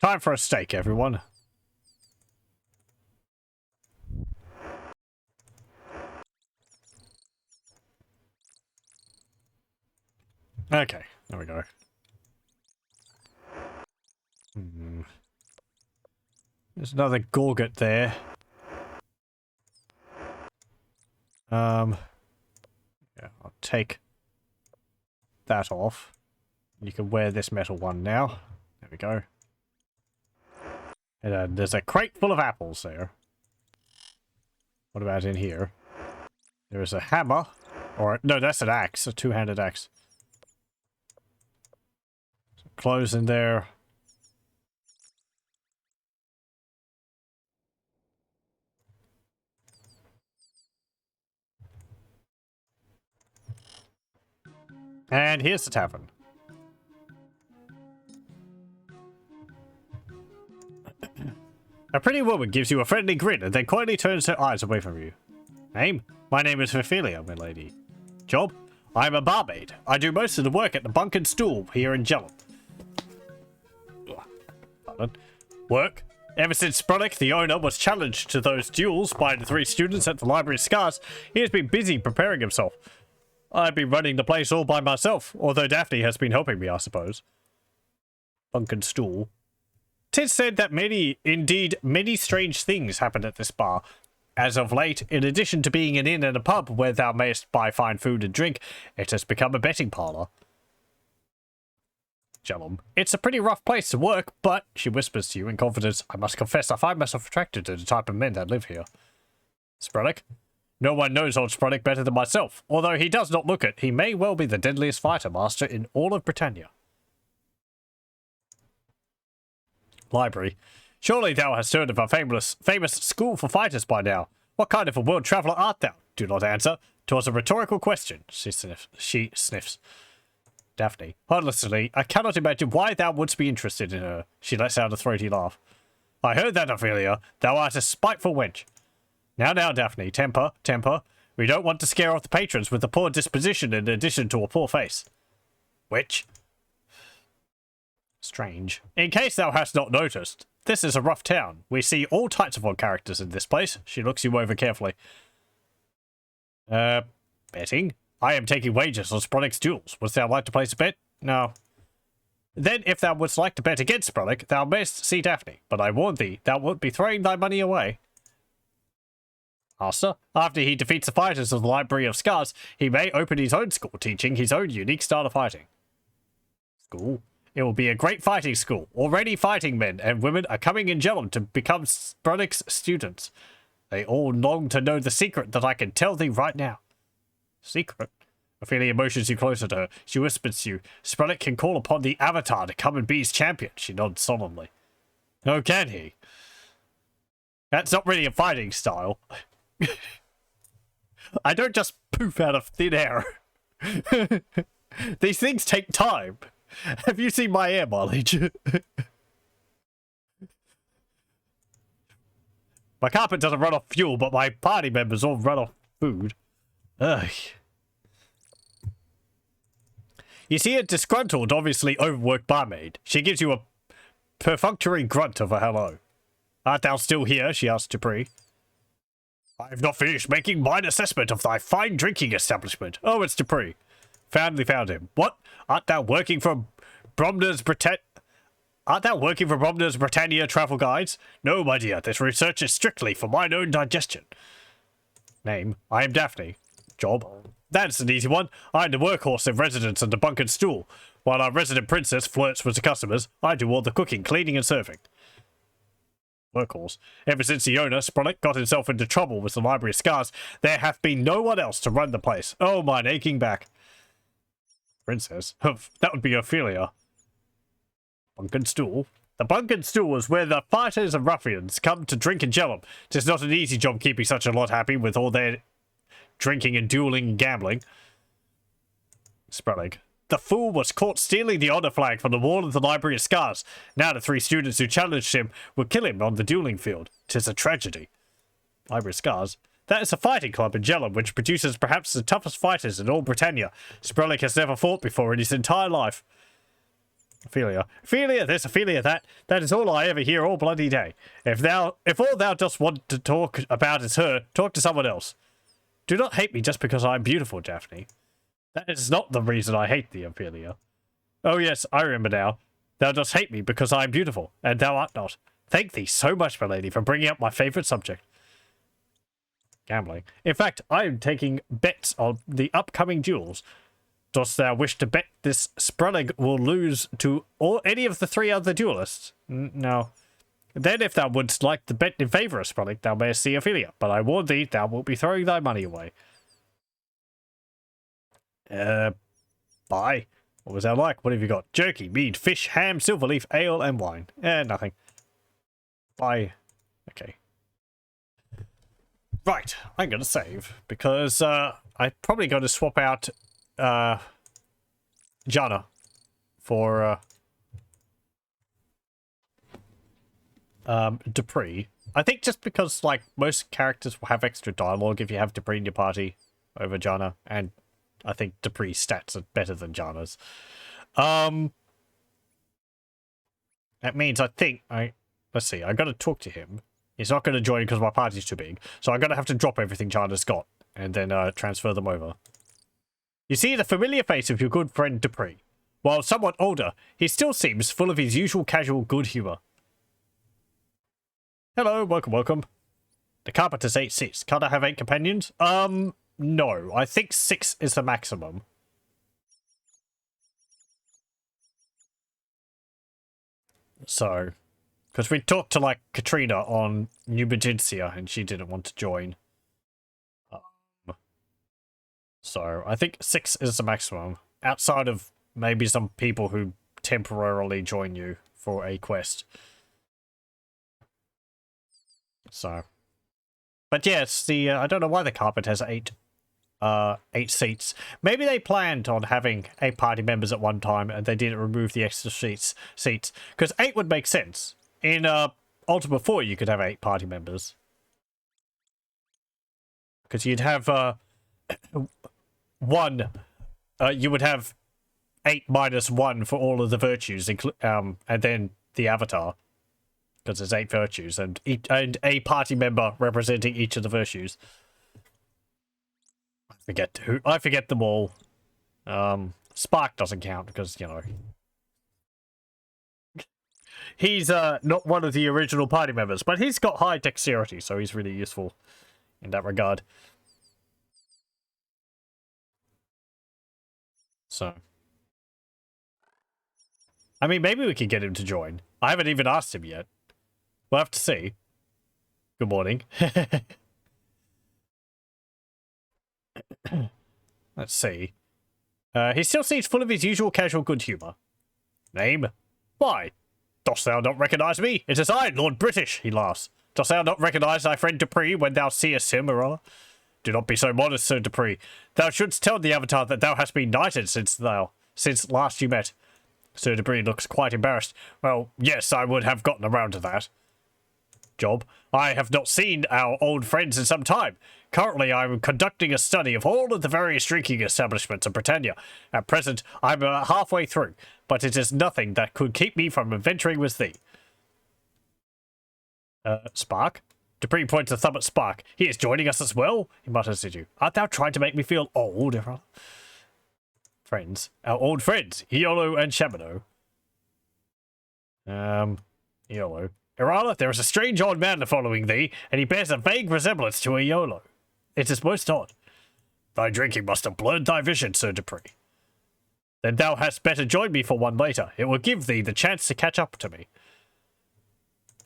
Time for a steak, everyone. Okay, there we go. There's another gorget there. Yeah, I'll take that off. You can wear this metal one now. There we go. And there's a crate full of apples there. What about in here? There is a hammer. Or, no, that's an axe. A two-handed axe. Some clothes in there. And here's the tavern. A pretty woman gives you a friendly grin and then quietly turns her eyes away from you. Name? My name is Ophelia, my lady. Job? I'm a barmaid. I do most of the work at the Bunk and Stool here in Jellum. Pardon. Work? Ever since Spronick, the owner, was challenged to those duels by the 3 students at the Library of Scars, he has been busy preparing himself. I've been running the place all by myself, although Daphne has been helping me, I suppose. Bunk and Stool. 'Tis said that many strange things happen at this bar. As of late, in addition to being an inn and a pub where thou mayest buy fine food and drink, it has become a betting parlour. Jellum. It's a pretty rough place to work, but, she whispers to you in confidence, I must confess I find myself attracted to the type of men that live here. Spronick. No one knows old Spronick better than myself. Although he does not look it, he may well be the deadliest fighter master in all of Britannia. Library. Surely thou hast heard of our famous school for fighters by now. What kind of a world traveller art thou? Do not answer. 'Twas a rhetorical question. She sniffs. Daphne. Honestly, I cannot imagine why thou wouldst be interested in her. She lets out a throaty laugh. I heard that, Ophelia. Thou art a spiteful wench. Now, Daphne, temper. We don't want to scare off the patrons with a poor disposition in addition to a poor face. Which? Strange. In case thou hast not noticed, this is a rough town. We see all types of odd characters in this place. She looks you over carefully. Betting? I am taking wagers on Spronick's duels. Wouldst thou like to place a bet? No. Then, if thou wouldst like to bet against Spronick, thou mayst see Daphne. But I warn thee, thou wilt be throwing thy money away. Master, after he defeats the fighters of the Library of Scars, he may open his own school, teaching his own unique style of fighting. School? It will be a great fighting school. Already fighting men and women are coming in Jellum to become Spronick's students. They all long to know the secret that I can tell thee right now. Secret? Ophelia motions you closer to her. She whispers to you. Spronick can call upon the Avatar to come and be his champion. She nods solemnly. Oh, can he? That's not really a fighting style. I don't just poof out of thin air. These things take time. Have you seen my air mileage? My carpet doesn't run off fuel, but my party members all run off food. Ugh. You see a disgruntled, obviously overworked barmaid. She gives you a perfunctory grunt of a hello. Art thou still here? She asks Dupree. I have not finished making mine assessment of thy fine drinking establishment. Oh, it's Dupree. Finally found him. What? Art thou working for Bromner's Britannia travel guides? No, my dear, this research is strictly for mine own digestion. Name? I am Daphne. Job? That's an easy one. I'm the workhorse in residence and the Bunk and Stool. While our resident princess flirts with the customers, I do all the cooking, cleaning, and serving. Workhorse. Ever since the owner, Spronick, got himself into trouble with the Library of Scars, there hath been no one else to run the place. Oh, mine aching back. Princess? That would be Ophelia. Bunk and Stool? The Bunk and Stool is where the fighters and ruffians come to drink and Jellum. 'Tis not an easy job keeping such a lot happy with all their drinking and dueling and gambling. Spronick. The fool was caught stealing the honor flag from the wall of the Library of Scars. Now the 3 students who challenged him will kill him on the dueling field. 'Tis a tragedy. Library of Scars? That is a fighting club in Jellum, which produces perhaps the toughest fighters in all Britannia. Spronick has never fought before in his entire life. Ophelia. Ophelia this, Ophelia that. That is all I ever hear all bloody day. If all thou dost want to talk about is her, talk to someone else. Do not hate me just because I am beautiful, Daphne. That is not the reason I hate thee, Ophelia. Oh yes, I remember now. Thou dost hate me because I am beautiful, and thou art not. Thank thee so much, my lady, for bringing up my favourite subject. Gambling. In fact, I am taking bets on the upcoming duels. Dost thou wish to bet this Sprellig will lose to any of the 3 other duelists? No. Then if thou wouldst like to bet in favour of Sprellig, thou mayest see Ophelia, but I warn thee, thou wilt be throwing thy money away. Bye. What was that like? What have you got? Jerky, mead, fish, ham, silverleaf, ale, and wine. Nothing. Bye. Okay. Right, I'm gonna save, because, I'm probably going to swap out, Jana for, Dupree. I think just because, like, most characters will have extra dialogue if you have Dupree in your party over Jana, and I think Dupree's stats are better than Jana's. That means I think let's see, I gotta talk to him. He's not gonna join because my party's too big, so I'm gonna have to drop everything Jana's got and then transfer them over. You see the familiar face of your good friend Dupree. While somewhat older, he still seems full of his usual casual good humour. Hello, welcome, welcome. The carpenter's 8 seats. Can't I have 8 companions? No. I think 6 is the maximum. So, because we talked to, like, Katrina on New Magentia, and she didn't want to join. So, I think 6 is the maximum. Outside of maybe some people who temporarily join you for a quest. So. But yes, I don't know why the carpet has 8 seats. Maybe they planned on having 8 party members at one time and they didn't remove the extra seats. Because 8 would make sense. In Ultima 4, you could have 8 party members. Because you'd have you would have 8 minus 1 for all of the virtues, and then the avatar. Because there's 8 virtues, and a party member representing each of the virtues. I forget them all. Spark doesn't count because, you know, he's not one of the original party members, but he's got high dexterity, so he's really useful in that regard. So, I mean, maybe we could get him to join. I haven't even asked him yet. We'll have to see. Good morning. Let's see. He still seems full of his usual casual good humour. Name? Why? Dost thou not recognise me? It is I, Lord British, he laughs. Dost thou not recognise thy friend Dupree when thou seest him, or other? Do not be so modest, Sir Dupree. Thou shouldst tell the Avatar that thou hast been knighted since last you met. Sir Dupree looks quite embarrassed. Well, yes, I would have gotten around to that. Job. I have not seen our old friends in some time. Currently, I am conducting a study of all of the various drinking establishments of Britannia. At present, I'm halfway through, but it is nothing that could keep me from adventuring with thee. Spark? Dupree points a thumb at Spark. He is joining us as well? He mutters at you. Art thou trying to make me feel old? Friends. Our old friends, Iolo and Shamano. Iolo. Irala, there is a strange old man following thee, and he bears a vague resemblance to Iolo. It is most odd. Thy drinking must have blurred thy vision, Sir Dupree. Then thou hadst better join me for one later. It will give thee the chance to catch up to me.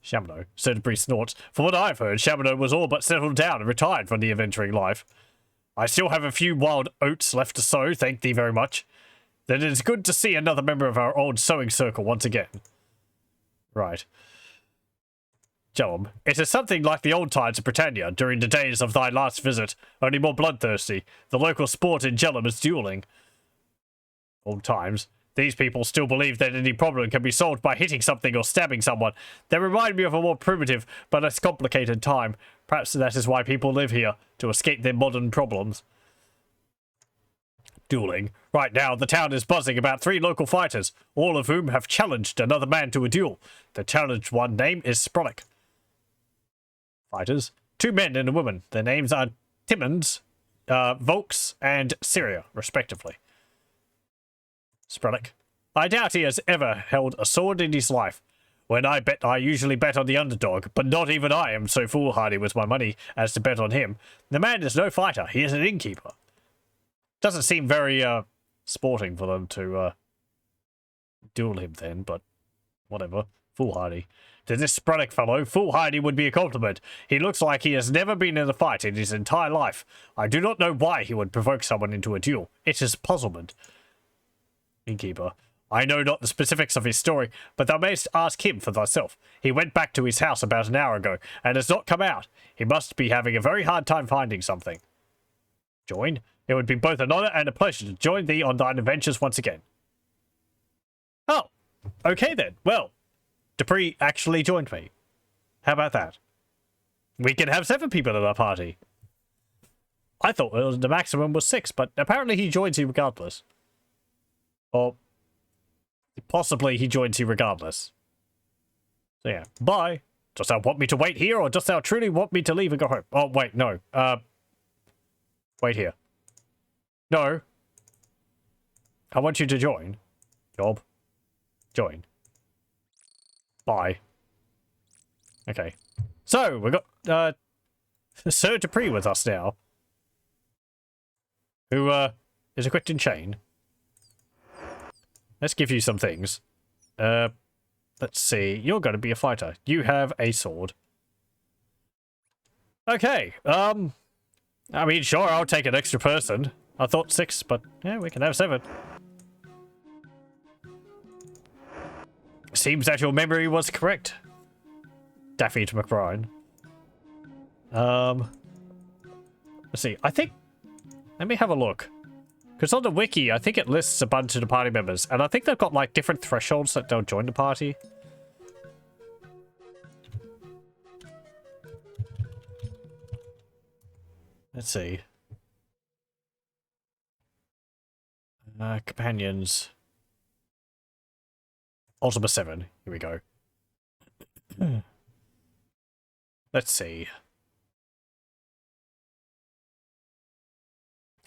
Shamano. Sir Dupree snorts. For what I've heard, Shamano was all but settled down and retired from the adventuring life. I still have a few wild oats left to sow, thank thee very much. Then it is good to see another member of our old sewing circle once again. Right. Job. It is something like the old times of Britannia during the days of thy last visit, only more bloodthirsty. The local sport in Jellum is dueling. Old times. These people still believe that any problem can be solved by hitting something or stabbing someone. They remind me of a more primitive but less complicated time. Perhaps that is why people live here, to escape their modern problems. dueling. Right now, the town is buzzing about 3 local fighters, all of whom have challenged another man to a duel. The challenged one name is Spronic. Fighters. 2 men and a woman. Their names are Timmons, Volks, and Syria, respectively. Spronic. I doubt he has ever held a sword in his life. When I bet, I usually bet on the underdog, but not even I am so foolhardy with my money as to bet on him. The man is no fighter. He is an innkeeper. Doesn't seem very, sporting for them to, duel him then, but whatever. Foolhardy. To this Spronic fellow, foolhardy would be a compliment. He looks like he has never been in a fight in his entire life. I do not know why he would provoke someone into a duel. It is puzzlement. Innkeeper. I know not the specifics of his story, but thou mayst ask him for thyself. He went back to his house about an hour ago, and has not come out. He must be having a very hard time finding something. Join? It would be both an honour and a pleasure to join thee on thine adventures once again. Oh, okay then. Well, Dupree actually joined me. How about that? We can have 7 people in our party. I thought the maximum was 6, but apparently he joins you regardless. Or possibly he joins you regardless. So yeah, bye. Dost thou want me to wait here, or dost thou truly want me to leave and go home? Oh, wait, no. Wait here. No. I want you to join. Job. Join. Bye. Okay. So, we got, Sir Dupree with us now. Who, is equipped in chain. Let's give you some things. Let's see. You're going to be a fighter. You have a sword. Okay. I mean, sure, I'll take an extra person. I thought 6, but yeah, we can have 7. Seems that your memory was correct, Daffy to McBride. Let's see. I think... Let me have a look. Because on the wiki, I think it lists a bunch of the party members, and I think they've got, like, different thresholds that they'll join the party. Let's see. Companions. Ultima VII. Here we go. Let's see.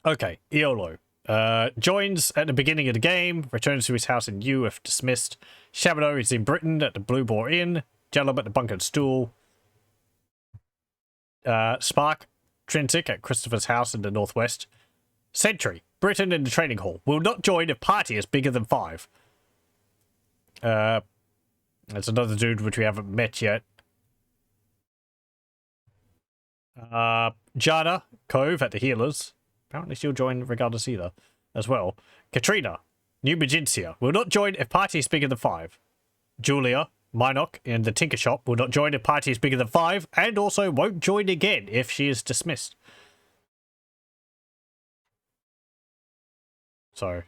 Okay, Iolo. Joins at the beginning of the game, returns to his house in U if dismissed. Shabano is in Britain at the Blue Boar Inn. Jellum at the Bunkered Stool. Spark, Trinsic at Christopher's house in the northwest. Sentry, Britain in the training hall. Will not join if party is bigger than 5. There's another dude which we haven't met yet. Jana, Cove at the Healers. Apparently she'll join regardless either, as well. Katrina, New Magintia, will not join if party is bigger than 5. Julia, Minoc in the Tinker Shop, will not join if party is bigger than 5, and also won't join again if she is dismissed. So,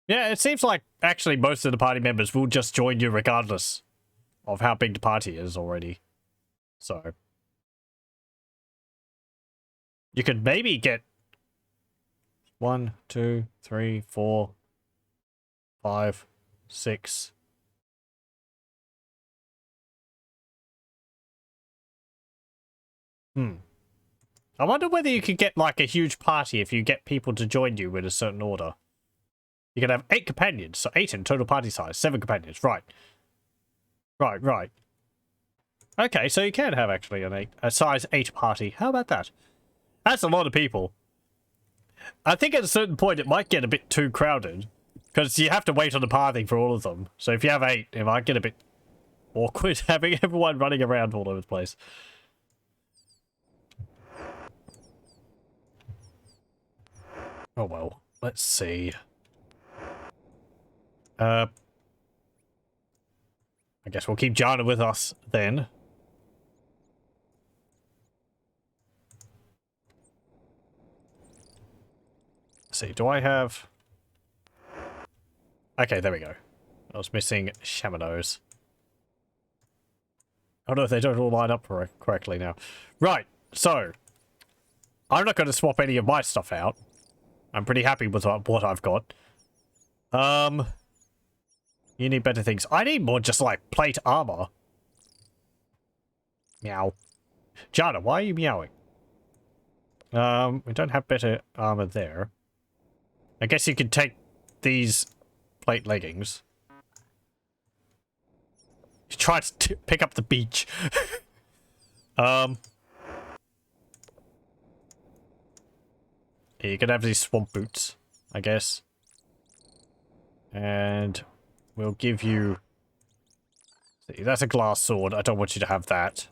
yeah, it seems like actually most of the party members will just join you regardless of how big the party is already. So, you could maybe get 1, 2, 3, 4, 5, 6. I wonder whether you could get like a huge party if you get people to join you in a certain order. You can have 8 companions, so 8 in total party size, 7 companions, right. Right. Okay, so you can have actually a size 8 party. How about that? That's a lot of people. I think at a certain point it might get a bit too crowded, because you have to wait on the pathing for all of them. So if you have 8, it might get a bit awkward having everyone running around all over the place. Oh well, let's see. I guess we'll keep Jana with us then. Let's see, do I have... Okay, there we go. I was missing Shamanos. I don't know if they don't all line up correctly now. Right, so... I'm not going to swap any of my stuff out. I'm pretty happy with what I've got. You need better things. I need more just like plate armor. Meow. Jana, why are you meowing? We don't have better armor there. I guess you could take these plate leggings. Try to pick up the beach. Yeah, you can have these swamp boots, I guess. And we'll give you... See, that's a glass sword. I don't want you to have that.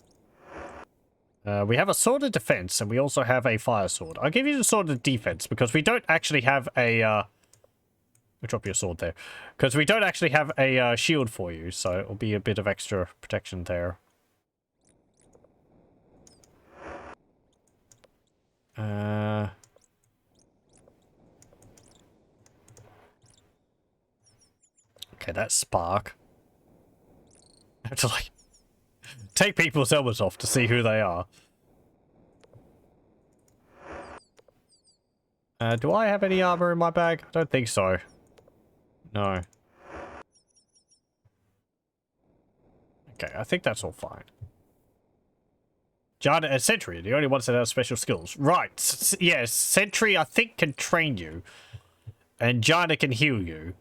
We have a sword of defense, and we also have a fire sword. I'll give you the sword of defense, because we don't actually have a... We'll drop your sword there. Because we don't actually have a shield for you, so it'll be a bit of extra protection there. Okay, that's spark. I have to, like, take people's helmets off to see who they are. Do I have any armor in my bag? I don't think so. No. Okay, I think that's all fine. Jana and Sentry are the only ones that have special skills. Right. Yes, Sentry, I think, can train you. And Jana can heal you.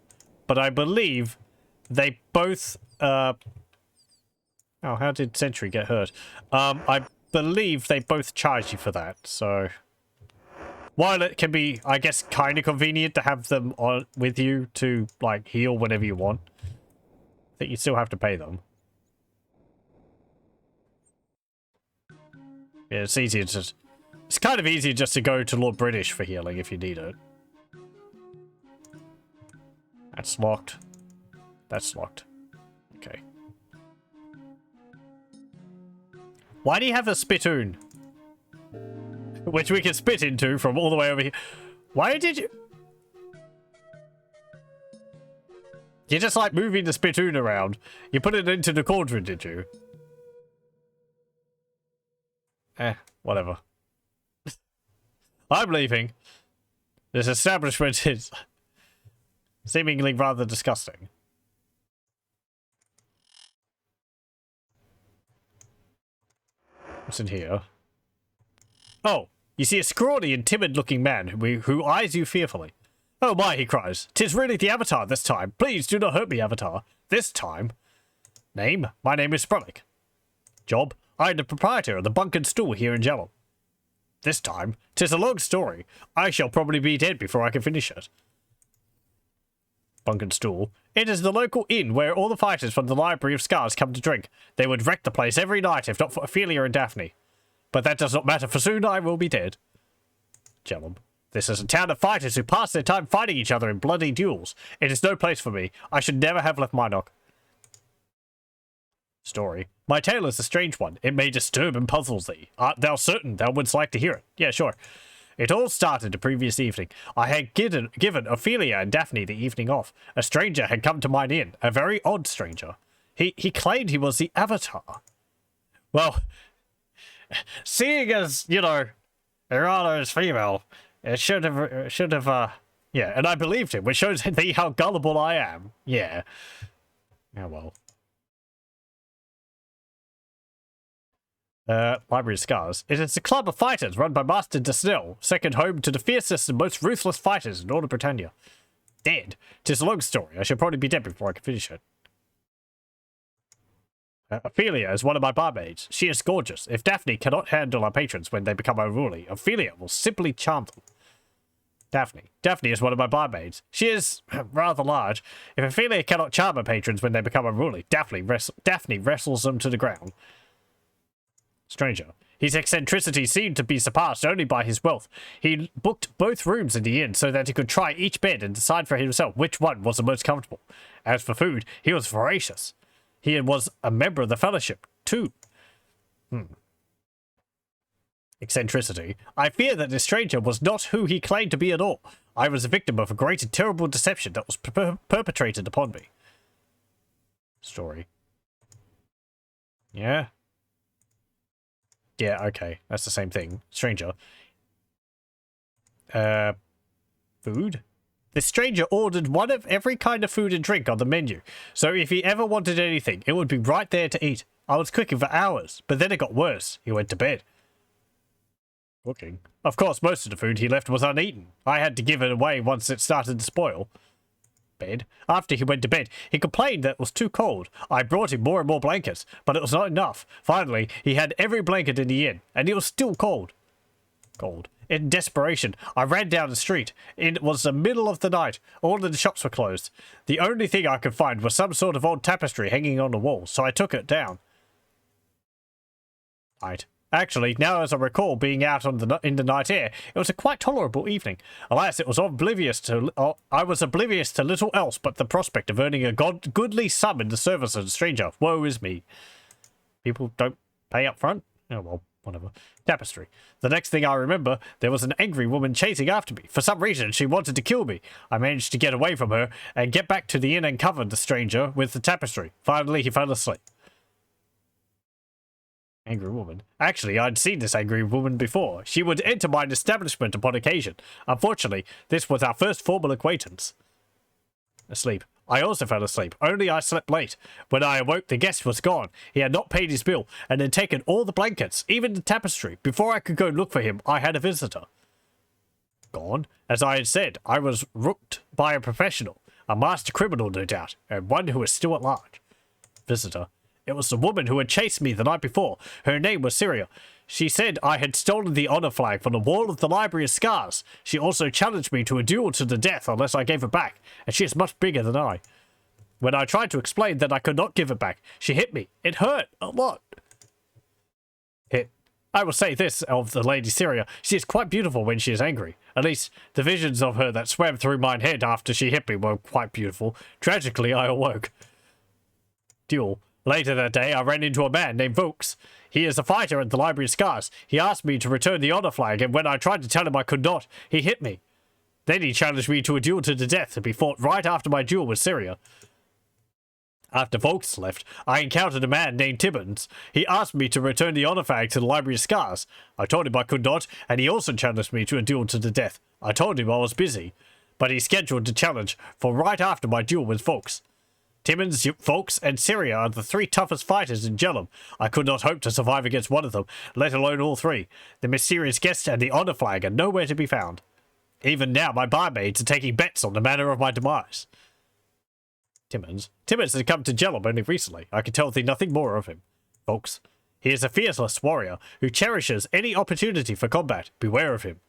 But I believe they both... Oh, how did Sentry get hurt? I believe they both charge you for that, so... While it can be, I guess, kind of convenient to have them on with you to, like, heal whenever you want, I think you still have to pay them. Yeah, it's easier to... It's kind of easier just to go to Lord British for healing if you need it. That's locked. That's locked. Okay. Why do you have a spittoon? Which we can spit into from all the way over here. Why did you... You're just like moving the spittoon around. You put it into the cauldron, did you? Whatever. I'm leaving. This establishment is seemingly rather disgusting. What's in here? Oh, you see a scrawny and timid-looking man who eyes you fearfully. Oh my, he cries. 'Tis really the Avatar this time. Please do not hurt me, Avatar. This time. Name? My name is Sprullick. Job? I am the proprietor of the Bunk and Stool here in Jewel. This time? 'Tis a long story. I shall probably be dead before I can finish it. Bunk and Stool. It is the local inn where all the fighters from the Library of Scars come to drink. They would wreck the place every night if not for Ophelia and Daphne. But that does not matter, for soon I will be dead. Jellum. This is a town of fighters who pass their time fighting each other in bloody duels. It is no place for me. I should never have left Minok. Story. My tale is a strange one. It may disturb and puzzle thee. Art thou certain thou wouldst like to hear it? Yeah, sure. It all started the previous evening. I had given Ophelia and Daphne the evening off. A stranger had come to mine inn. A very odd stranger. He claimed he was the Avatar. Well... Seeing as, you know, Your Honor is female, it should have, yeah, and I believed him, which shows thee how gullible I am. Yeah. Oh, well. Library of Scars. It is a club of fighters run by Master Snail, second home to the fiercest and most ruthless fighters in all of Britannia. Dead. 'Tis a long story. I should probably be dead before I can finish it. Ophelia is one of my barmaids. She is gorgeous. If Daphne cannot handle our patrons when they become unruly, Ophelia will simply charm them. Daphne is one of my barmaids. She is rather large. If Ophelia cannot charm her patrons when they become unruly, Daphne wrestles them to the ground. Stranger. His eccentricity seemed to be surpassed only by his wealth. He booked both rooms in the inn so that he could try each bed and decide for himself which one was the most comfortable. As for food, he was voracious. He was a member of the Fellowship, too. Eccentricity. I fear that this stranger was not who he claimed to be at all. I was a victim of a great and terrible deception that was perpetrated upon me. Story. Yeah? Yeah, okay. That's the same thing. Stranger. Food? The stranger ordered one of every kind of food and drink on the menu, so if he ever wanted anything, it would be right there to eat. I was cooking for hours, but then it got worse. He went to bed. Cooking? Of course, most of the food he left was uneaten. I had to give it away once it started to spoil. Bed? After he went to bed, he complained that it was too cold. I brought him more and more blankets, but it was not enough. Finally, he had every blanket in the inn, and it was still cold. Cold. In desperation, I ran down the street. It was the middle of the night. All of the shops were closed. The only thing I could find was some sort of old tapestry hanging on the wall, so I took it down. Right. Actually, now as I recall being out on in the night air, it was a quite tolerable evening. Alas, I was oblivious to little else but the prospect of earning a goodly sum in the service of a stranger. Woe is me. People don't pay up front? Oh, well, whatever. Tapestry. The next thing I remember, there was an angry woman chasing after me. For some reason, she wanted to kill me. I managed to get away from her and get back to the inn and covered the stranger with the tapestry. Finally, he fell asleep. Angry woman. Actually, I'd seen this angry woman before. She would enter my establishment upon occasion. Unfortunately, this was our first formal acquaintance. Asleep. I also fell asleep, only I slept late. When I awoke, the guest was gone. He had not paid his bill, and had taken all the blankets, even the tapestry. Before I could go look for him, I had a visitor. Gone? As I had said, I was rooked by a professional. A master criminal, no doubt, and one who is still at large. Visitor. It was the woman who had chased me the night before. Her name was Syria. She said I had stolen the honor flag from the wall of the Library of Scars. She also challenged me to a duel to the death unless I gave it back, and she is much bigger than I. When I tried to explain that I could not give it back, she hit me. It hurt a lot. I will say this of the Lady Syria. She is quite beautiful when she is angry. At least, the visions of her that swam through mine head after she hit me were quite beautiful. Tragically, I awoke. Duel. Later that day, I ran into a man named Vokes. He is a fighter at the Library of Scars. He asked me to return the honor flag, and when I tried to tell him I could not, he hit me. Then he challenged me to a duel to the death to be fought right after my duel with Syria. After Vokes left, I encountered a man named Tibbons. He asked me to return the honor flag to the Library of Scars. I told him I could not, and he also challenged me to a duel to the death. I told him I was busy, but he scheduled the challenge for right after my duel with Vokes. Timmons, Vokes, and Syria are the three toughest fighters in Jellum. I could not hope to survive against one of them, let alone all three. The mysterious guest and the honor flag are nowhere to be found. Even now, my barmaids are taking bets on the manner of my demise. Timmons has come to Jellum only recently. I can tell thee nothing more of him. Vokes. He is a fearless warrior who cherishes any opportunity for combat. Beware of him.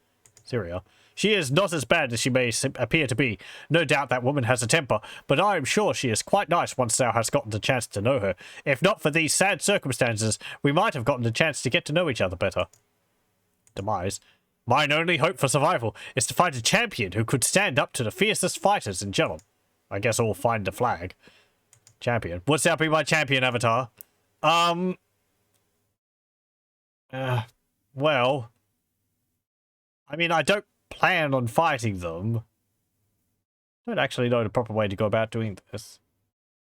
Syria. She is not as bad as she may appear to be. No doubt that woman has a temper, but I am sure she is quite nice once thou hast gotten the chance to know her. If not for these sad circumstances, we might have gotten the chance to get to know each other better. Demise. Mine only hope for survival is to find a champion who could stand up to the fiercest fighters in Jellum. I guess I'll find the flag. Champion. Wouldst thou be my champion, Avatar? Well, I mean, I don't plan on fighting them. I don't actually know the proper way to go about doing this.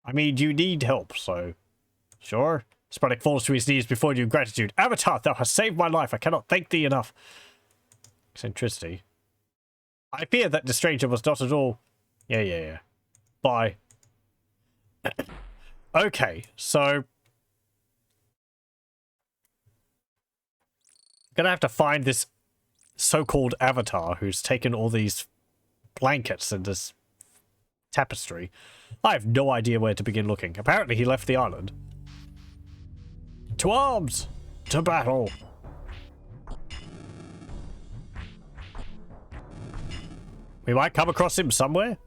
I mean, you need help, so... Sure. Spronic falls to his knees before you in gratitude. Avatar, thou hast saved my life. I cannot thank thee enough. Eccentricity. I fear that the stranger was not at all... Yeah. Bye. Okay, so... Gonna have to find this so-called Avatar who's taken all these blankets and this tapestry. I have no idea where to begin looking. Apparently he left the island. To arms! To battle! We might come across him somewhere?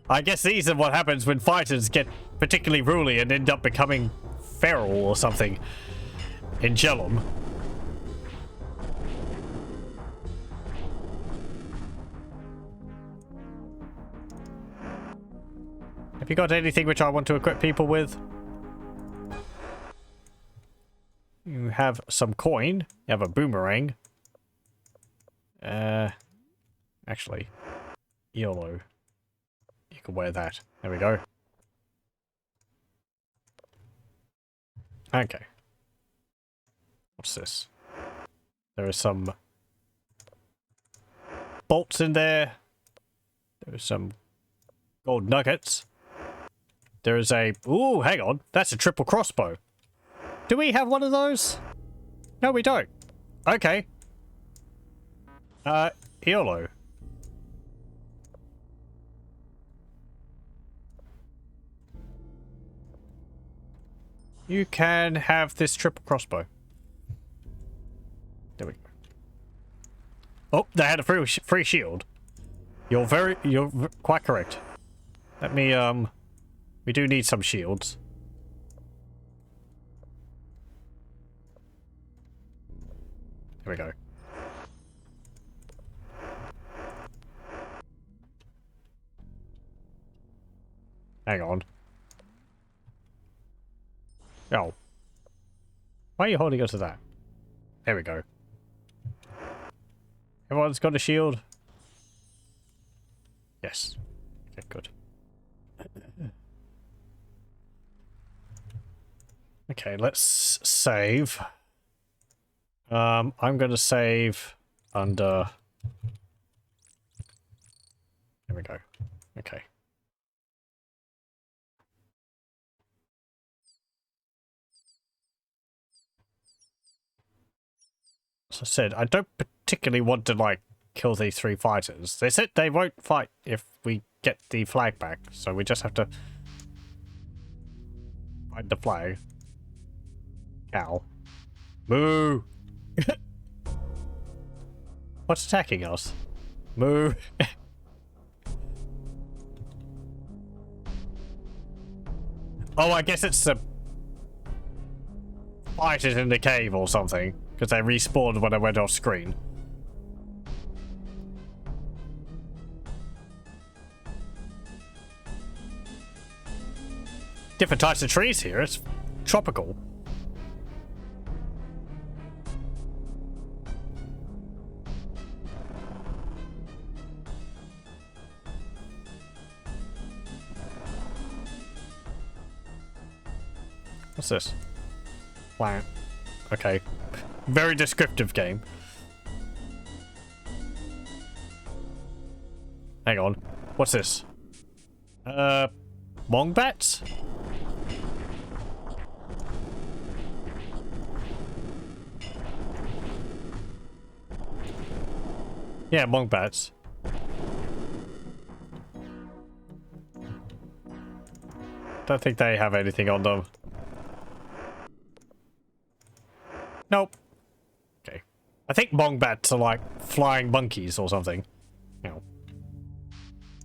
I guess these are what happens when fighters get particularly ruly and end up becoming feral or something in Jellum. Have you got anything which I want to equip people with? You have some coin. You have a boomerang. Actually, YOLO. You can wear that. There we go. Okay. What's this? There is some bolts in there. There's some gold nuggets. There is a... Ooh, hang on. That's a triple crossbow. Do we have one of those? No, we don't. Okay. Eolo. You can have this triple crossbow. There we go. Oh, they had a free shield. You're quite correct. Let me, we do need some shields. There we go. Hang on. Oh. Why are you holding us to that? There we go. Everyone's got a shield? Yes. Okay, good. Okay, let's save. I'm gonna save under... There we go. Okay. As I said, I don't particularly want to, like, kill these 3 fighters. They said they won't fight if we get the flag back, so we just have to find the flag. Cow. Moo! What's attacking us? Moo! Oh, I guess it's the fighters in the cave or something. Because they respawned when I went off screen. Different types of trees here. It's tropical. What's this? Wow. Okay. Very descriptive game. Hang on. What's this? Mongbats? Yeah, mongbats. Don't think they have anything on them. Nope. Okay. I think mongbats are like flying monkeys or something. You know.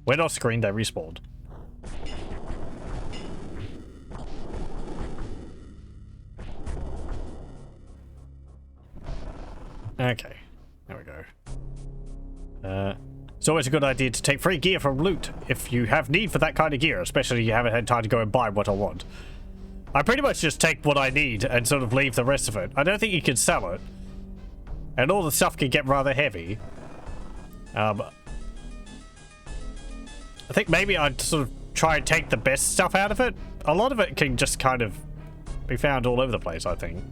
When off screen, they respawned. Okay. There we go. It's always a good idea to take free gear from loot if you have need for that kind of gear, especially if you haven't had time to go and buy what I want. I pretty much just take what I need and sort of leave the rest of it. I don't think you can sell it. And all the stuff can get rather heavy. I think maybe I'd sort of try and take the best stuff out of it. A lot of it can just kind of be found all over the place, I think.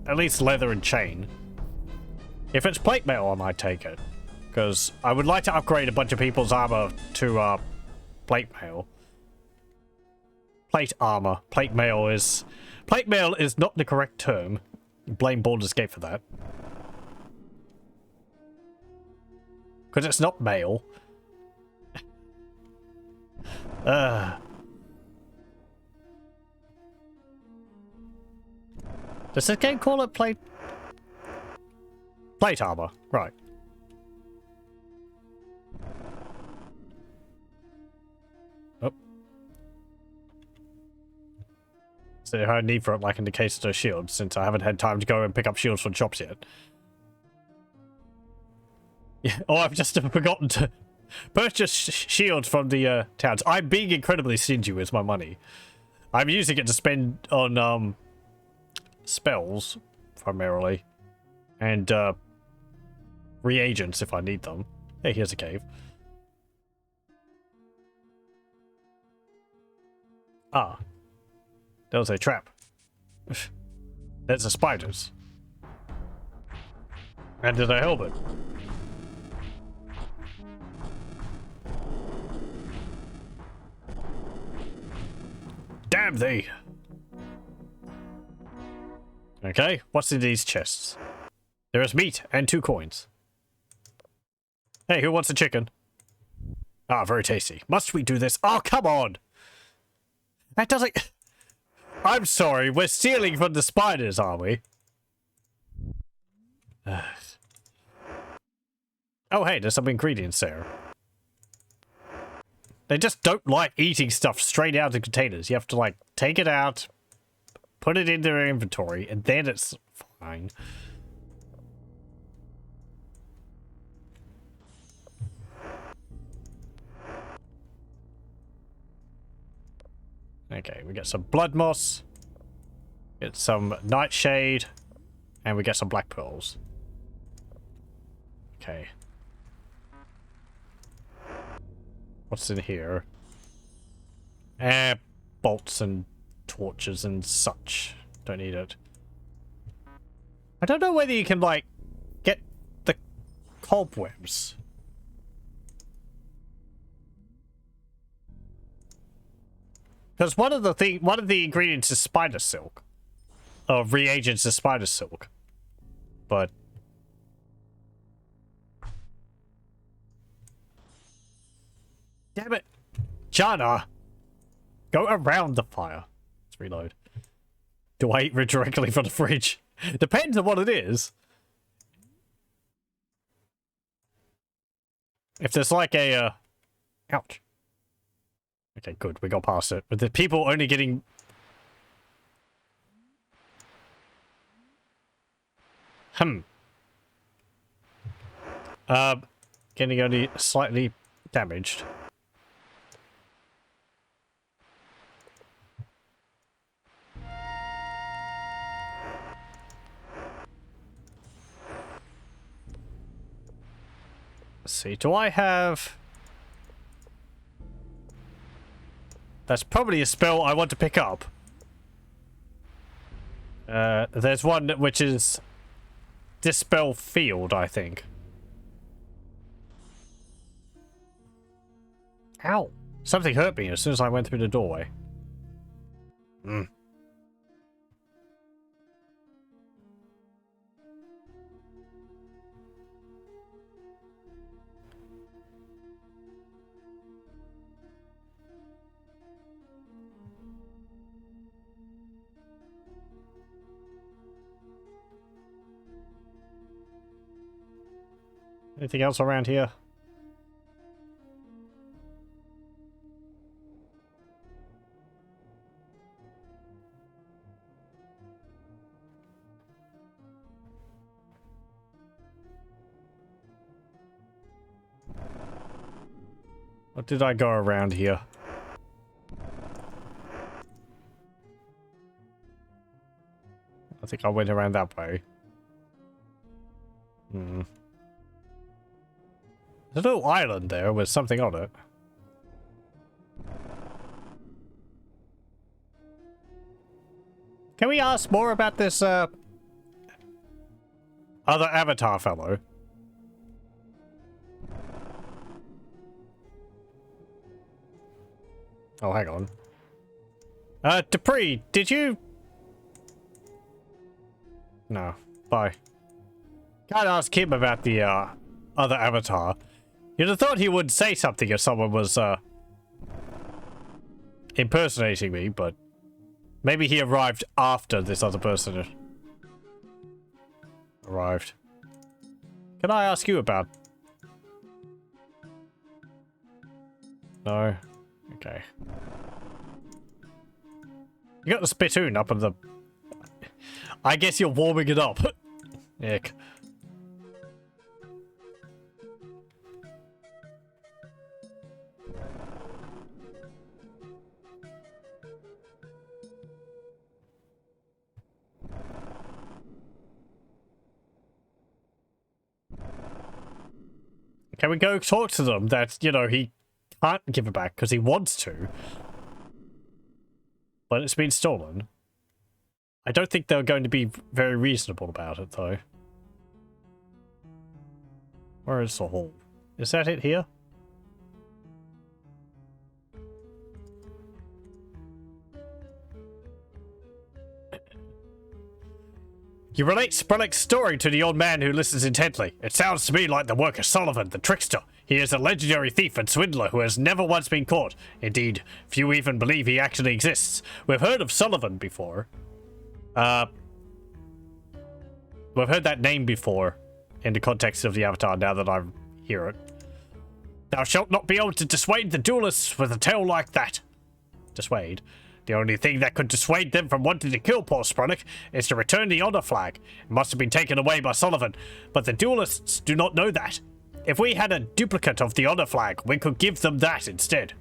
At least leather and chain. If it's plate mail, I might take it. Because I would like to upgrade a bunch of people's armor to plate mail. Plate armor. Plate mail is not the correct term. Blame Baldur's Gate for that. Because it's not mail. Does this game call it plate armor? Right. Oh. So I need for it like in the case of those shields, since I haven't had time to go and pick up shields from shops yet. Yeah. Oh, I've just forgotten to purchase shields from the towns. I'm being incredibly stingy with my money. I'm using it to spend on spells primarily, and reagents if I need them. Hey, here's a cave. Ah, there was a trap. There's the spiders. And there's a helmet. Damn thee. Okay, what's in these chests? There is meat and 2 coins. Hey, who wants a chicken? Ah, very tasty. Must we do this? Oh, come on! That doesn't... I'm sorry, we're stealing from the spiders, are we? Oh, hey, there's some ingredients there. They just don't like eating stuff straight out of containers. You have to, like, take it out, put it into their inventory, and then it's fine. Okay, we get some blood moss, get some nightshade, and we get some black pearls. Okay. What's in here? Bolts and torches and such. Don't need it. I don't know whether you can, like, get the cobwebs. Because one of the ingredients is spider silk. Or reagents is spider silk. But... damn it! Jana! Go around the fire. Let's reload. Do I eat directly from the fridge? Depends on what it is. If there's like a... ouch. Okay, good. We got past it. But the people only getting... Getting only slightly damaged. Let's see, do I have... That's probably a spell I want to pick up. There's one which is Dispel Field, I think. Ow! Something hurt me as soon as I went through the doorway. Anything else around here? Or did I go around here? I think I went around that way. There's a little island there with something on it. Can we ask more about this, other avatar fellow? Oh, hang on. Dupree, did you... No. Bye. Can't ask him about the, other avatar. You'd have thought he would say something if someone was, impersonating me, but... maybe he arrived after this other person arrived. Can I ask you about... No? Okay. You got the spittoon up in the... I guess you're warming it up. Ick. Can we go talk to them that, you know, he can't give it back because he wants to, but it's been stolen? I don't think they're going to be very reasonable about it, though. Where is the hall? Is that it here? You relate Sprellick's story to the old man who listens intently. It sounds to me like the work of Sullivan, the trickster. He is a legendary thief and swindler who has never once been caught. Indeed, few even believe he actually exists. We've heard of Sullivan before. We've heard that name before in the context of the Avatar, now that I hear it. Thou shalt not be able to dissuade the duelists with a tale like that. Dissuade? The only thing that could dissuade them from wanting to kill poor Sprellick is to return the honor flag. It must have been taken away by Sullivan, but the duelists do not know that. If we had a duplicate of the honor flag, we could give them that instead.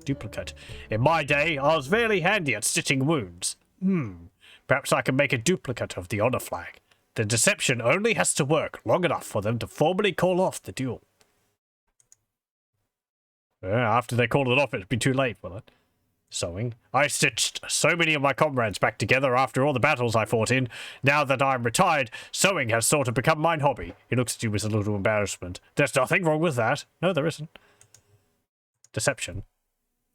Duplicate. In my day, I was very handy at stitching wounds. Perhaps I can make a duplicate of the honor flag. The deception only has to work long enough for them to formally call off the duel. After they call it off, it'd be too late, will it? Sewing. I stitched so many of my comrades back together after all the battles I fought in. Now that I'm retired, sewing has sort of become my hobby. He looks at you with a little embarrassment. There's nothing wrong with that. No, there isn't. Deception.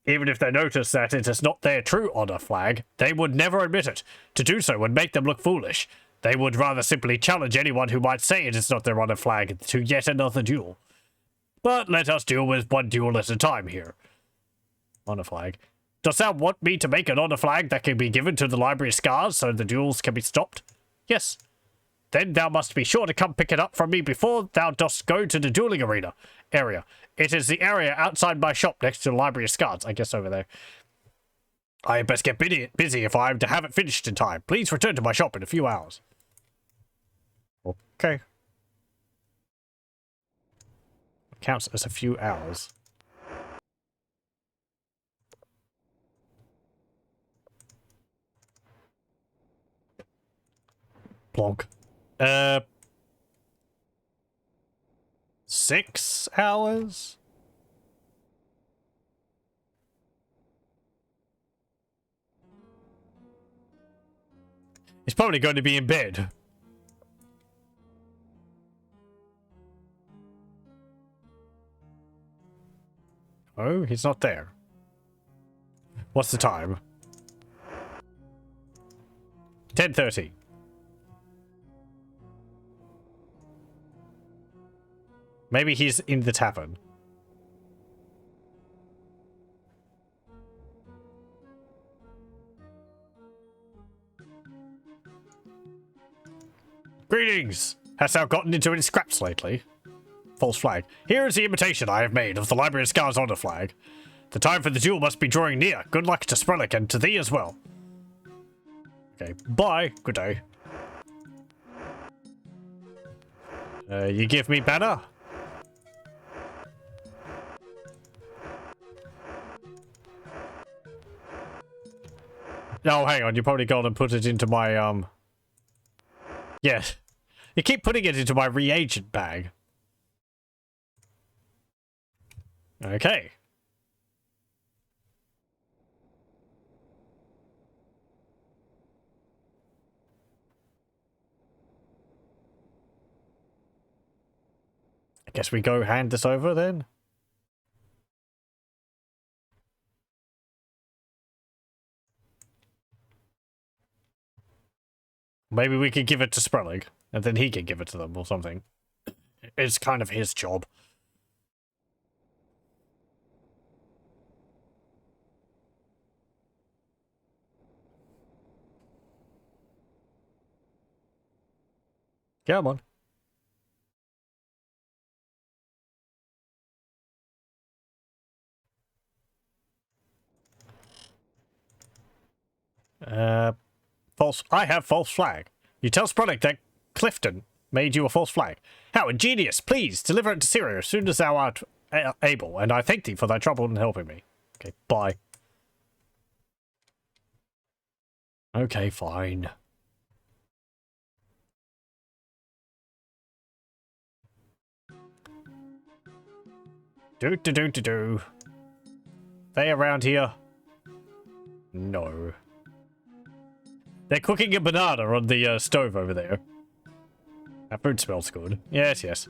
Even if they notice that it is not their true honor flag, they would never admit it. To do so would make them look foolish. They would rather simply challenge anyone who might say it is not their honor flag to yet another duel. But let us deal with one duel at a time here. Honor flag. Dost thou want me to make an honor flag that can be given to the Library of Scars so the duels can be stopped? Yes. Then thou must be sure to come pick it up from me before thou dost go to the dueling area. It is the area outside my shop next to the Library of Scars, I guess over there. I had best get busy if I am to have it finished in time. Please return to my shop in a few hours. Okay. Counts as a few hours. Plonk. 6 hours? He's probably going to be in bed. Oh, he's not there. What's the time? 10:30. Maybe he's in the tavern. Greetings! Hast thou gotten into any scraps lately? False flag. Here is the imitation I have made of the Library of Scars honor flag. The time for the duel must be drawing near. Good luck to Sprellick and to thee as well. Okay, bye. Good day. You give me banner? Oh, hang on. You probably got to put it into my, Yeah. You keep putting it into my reagent bag. Okay. I guess we go hand this over then. Maybe we could give it to Sprellig, and then he can give it to them or something. It's kind of his job. Come on. False. I have false flag. You tell Sprellig that Clifton made you a false flag. How ingenious! Please deliver it to Syria as soon as thou art able, and I thank thee for thy trouble in helping me. Okay, bye. Okay, fine. Do. They around here? No. They're cooking a banana on the stove over there. That food smells good. Yes, yes.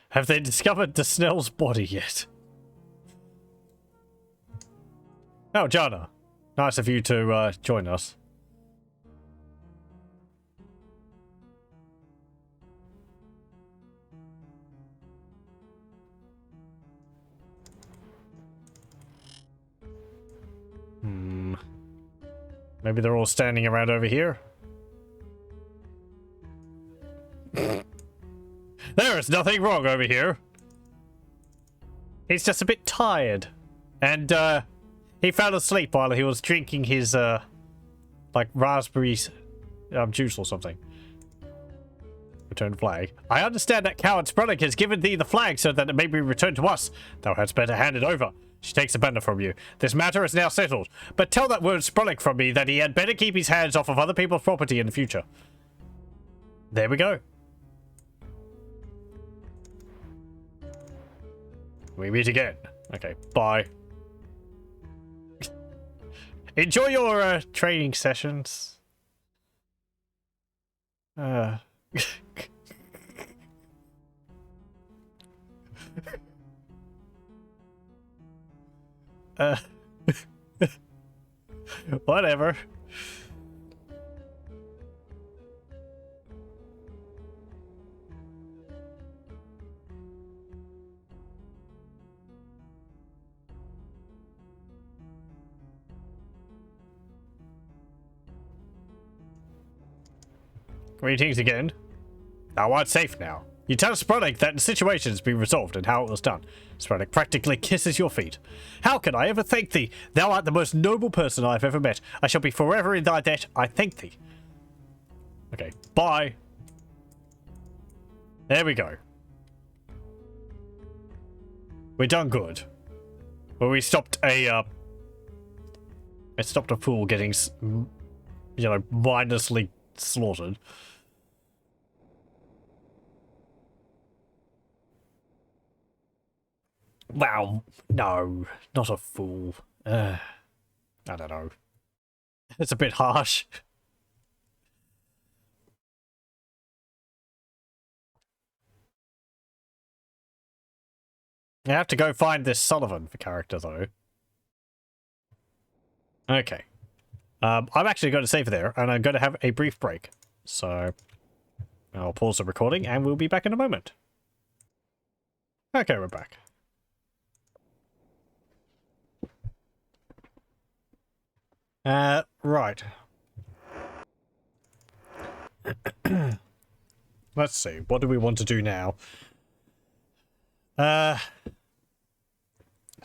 Have they discovered the Snail's body yet? Oh, Jana. Nice of you to join us. Maybe they're all standing around over here. There is nothing wrong over here. He's just a bit tired. And, he fell asleep while he was drinking his, like, raspberry juice or something. Return flag. I understand that coward Sprellick has given thee the flag so that it may be returned to us. Thou hadst better hand it over. She takes the banner from you. This matter is now settled. But tell that word Sprellick from me that he had better keep his hands off of other people's property in the future. There we go. We meet again. Okay, bye. Enjoy your training sessions. Whatever. Greetings again. Thou art safe now. You tell Sprellick that the situation has been resolved and how it was done. Sprellick practically kisses your feet. How can I ever thank thee? Thou art the most noble person I have ever met. I shall be forever in thy debt. I thank thee. Okay, bye. There we go. We done good. Well, we stopped a, fool getting, mindlessly slaughtered. Wow, no, not a fool. I don't know. It's a bit harsh. I have to go find this Sullivan for character, though. Okay. I'm actually going to save there, and I'm going to have a brief break. So, I'll pause the recording, and we'll be back in a moment. Okay, we're back. Right. Let's see, what do we want to do now? There's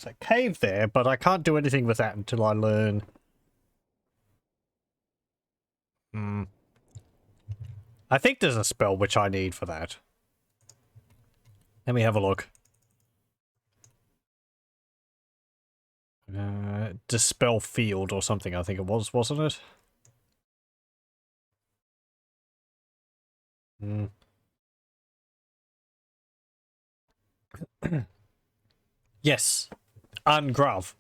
a cave there, but I can't do anything with that until I learn. I think there's a spell which I need for that. Let me have a look. Dispel field or something, I think it was, wasn't it? Yes. Ungrove.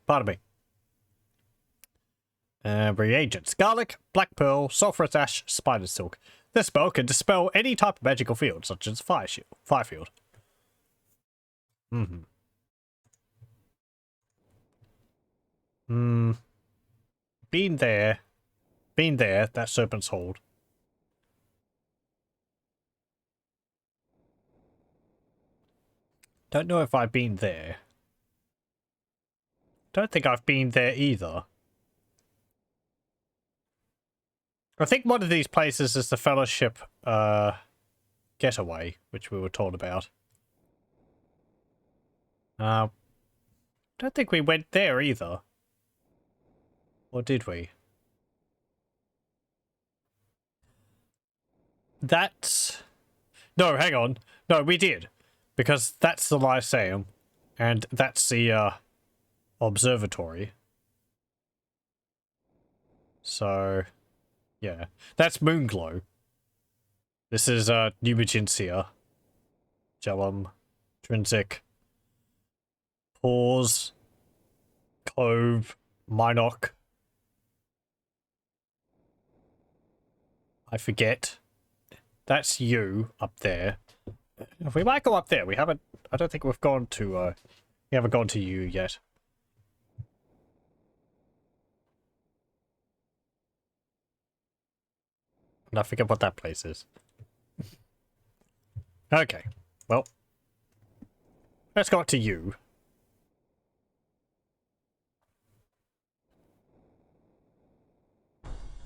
Pardon me. Reagents. Garlic, black pearl, sulphurous ash, spider silk. This spell can dispel any type of magical field, such as fire field. Been there. Been there. That serpent's hold. Don't know if I've been there. Don't think I've been there either. I think one of these places is the Fellowship getaway, which we were told about. Don't think we went there either. Or did we? That's... No, hang on. No, we did. Because that's the Lyceum. And that's the, observatory. So... yeah. That's Moonglow. This is, Numigencia. Jellum. Trinsic. Pause. Cove. Minoc. I forget. That's you up there. We might go up there. We haven't... I don't think we've gone to... we haven't gone to you yet. And I forget what that place is. Okay. Well. Let's go up to you.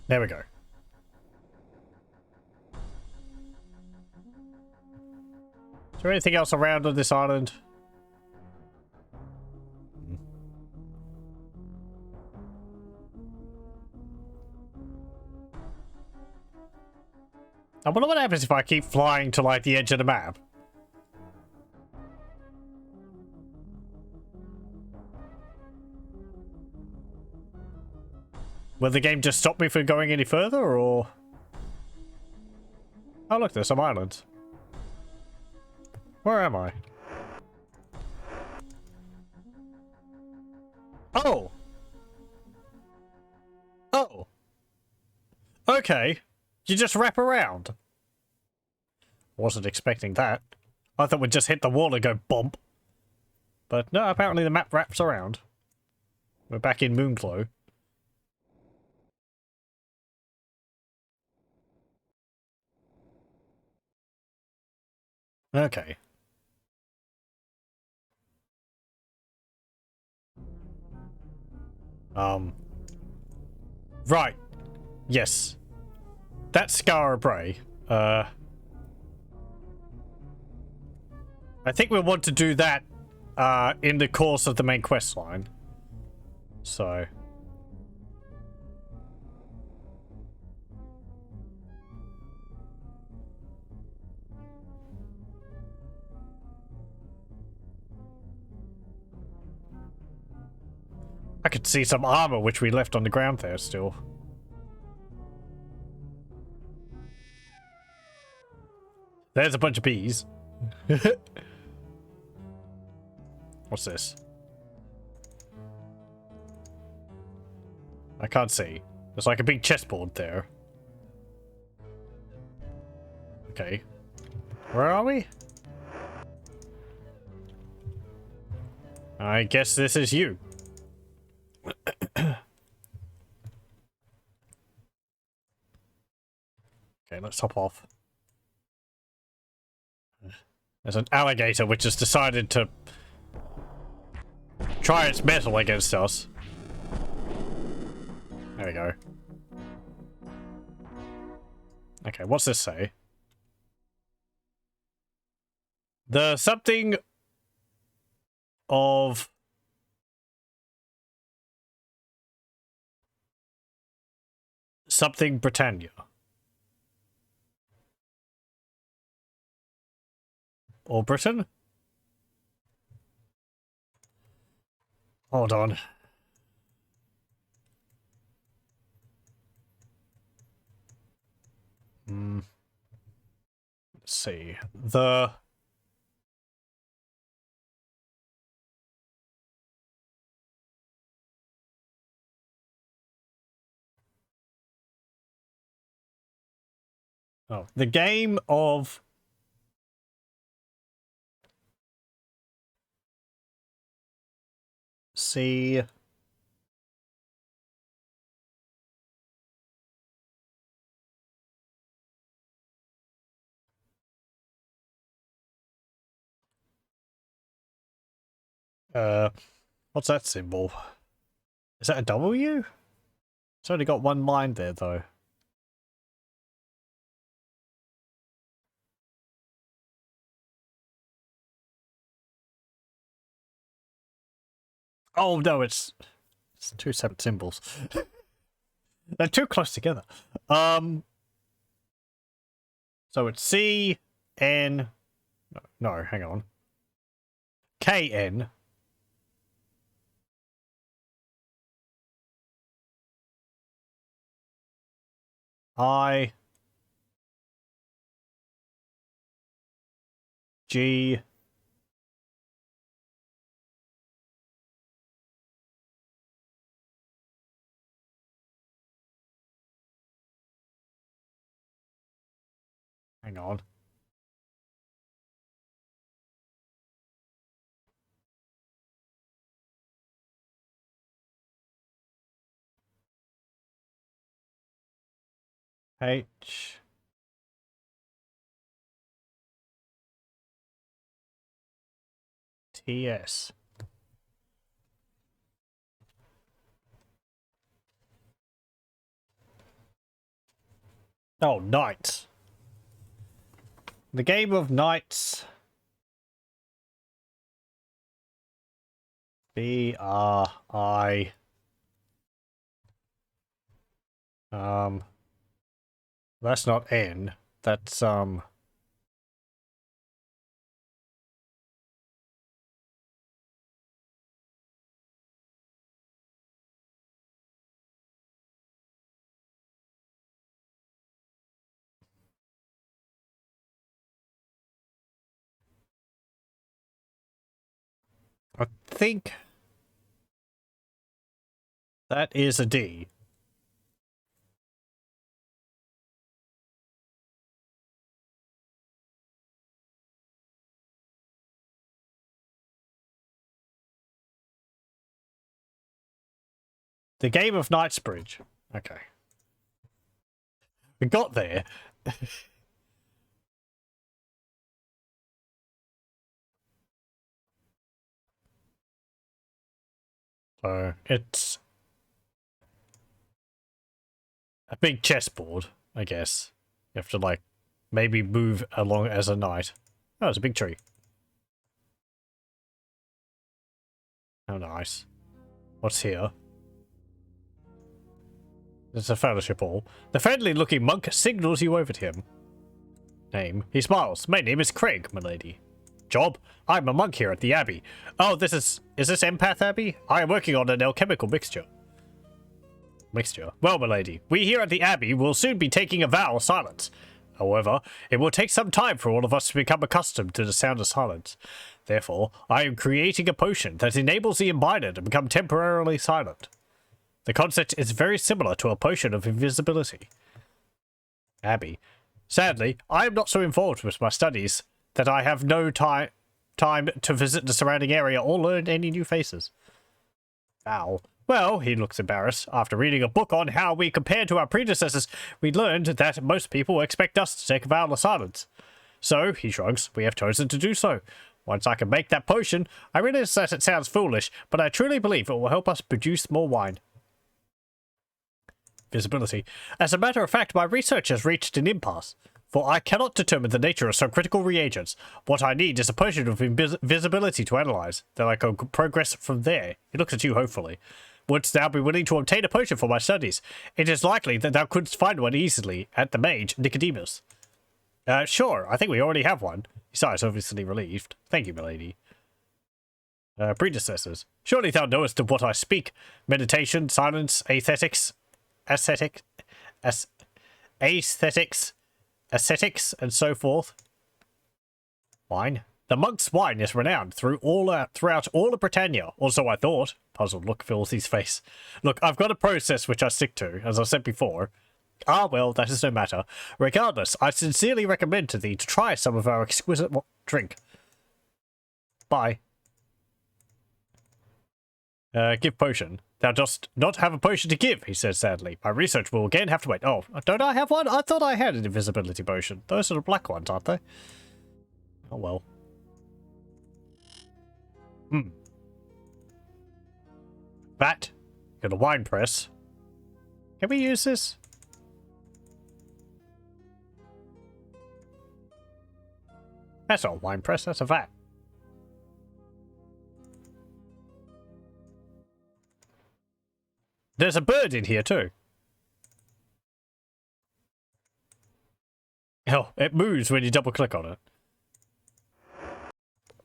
There we go. Is there anything else around on this island? I wonder what happens if I keep flying to, like, the edge of the map. Will the game just stop me from going any further, or... Oh, look, there's some islands. Where am I? Oh! Oh! Okay. You just wrap around. Wasn't expecting that. I thought we'd just hit the wall and go bump. But no, apparently the map wraps around. We're back in Moonclow. Okay. Right. Yes. That's Scar Bray. I think we'll want to do that, in the course of the main quest line. So... I could see some armor which we left on the ground there still. There's a bunch of bees. What's this? I can't see. There's like a big chessboard there. Okay. Where are we? I guess this is you. Okay, let's hop off. There's an alligator which has decided to try its metal against us. There we go. Okay, what's this say? The something of... something Britannia. Or Britain? Hold on. Let's see. The... Oh, the game of... See... what's that symbol? Is that a W? It's only got one line there, though. Oh, no, it's two separate symbols. They're too close together. So it's C, N... No, hang on. K, N... I... G... Hang on. H. T-S. Oh, knights. The game of knights. B-R-I. That's not N. That's, I think that is a D. The game of Knightsbridge. Okay. We got there. So, it's a big chessboard, I guess. You have to, like, maybe move along as a knight. Oh, it's a big tree. How nice. What's here? It's a fellowship hall. The friendly-looking monk signals you over to him. Name. He smiles. My name is Craig, milady. Job? I'm a monk here at the Abbey. Oh, is this Empath Abbey? I am working on an alchemical mixture. Mixture? Well, milady, we here at the Abbey will soon be taking a vow of silence. However, it will take some time for all of us to become accustomed to the sound of silence. Therefore, I am creating a potion that enables the imbiber to become temporarily silent. The concept is very similar to a potion of invisibility. Abbey. Sadly, I am not so involved with my studies that I have no time to visit the surrounding area or learn any new faces. Ow. Well, he looks embarrassed. After reading a book on how we compare to our predecessors, we learned that most people expect us to take a vow of silence. So, he shrugs, we have chosen to do so. Once I can make that potion, I realize that it sounds foolish, but I truly believe it will help us produce more wine. Visibility. As a matter of fact, my research has reached an impasse, for I cannot determine the nature of some critical reagents. What I need is a potion of visibility to analyze. Then I can progress from there. He looks at you hopefully. Wouldst thou be willing to obtain a potion for my studies? It is likely that thou couldst find one easily at the mage, Nicodemus. Sure, I think we already have one. Besides, obviously relieved. Thank you, milady. Predecessors. Surely thou knowest of what I speak. Meditation, silence, ascetics, and so forth. Wine. The monk's wine is renowned throughout all of Britannia, or so I thought. Puzzled look fills his face. Look, I've got a process which I stick to, as I said before. Ah, well, that is no matter. Regardless, I sincerely recommend to thee to try some of our exquisite drink. Bye. Give potion. Thou dost not have a potion to give, he said sadly. My research will again have to wait. Oh, don't I have one? I thought I had an invisibility potion. Those are the black ones, aren't they? Oh, well. That. Got a wine press. Can we use this? That's not a wine press, that's a vat. There's a bird in here too. Oh, it moves when you double click on it.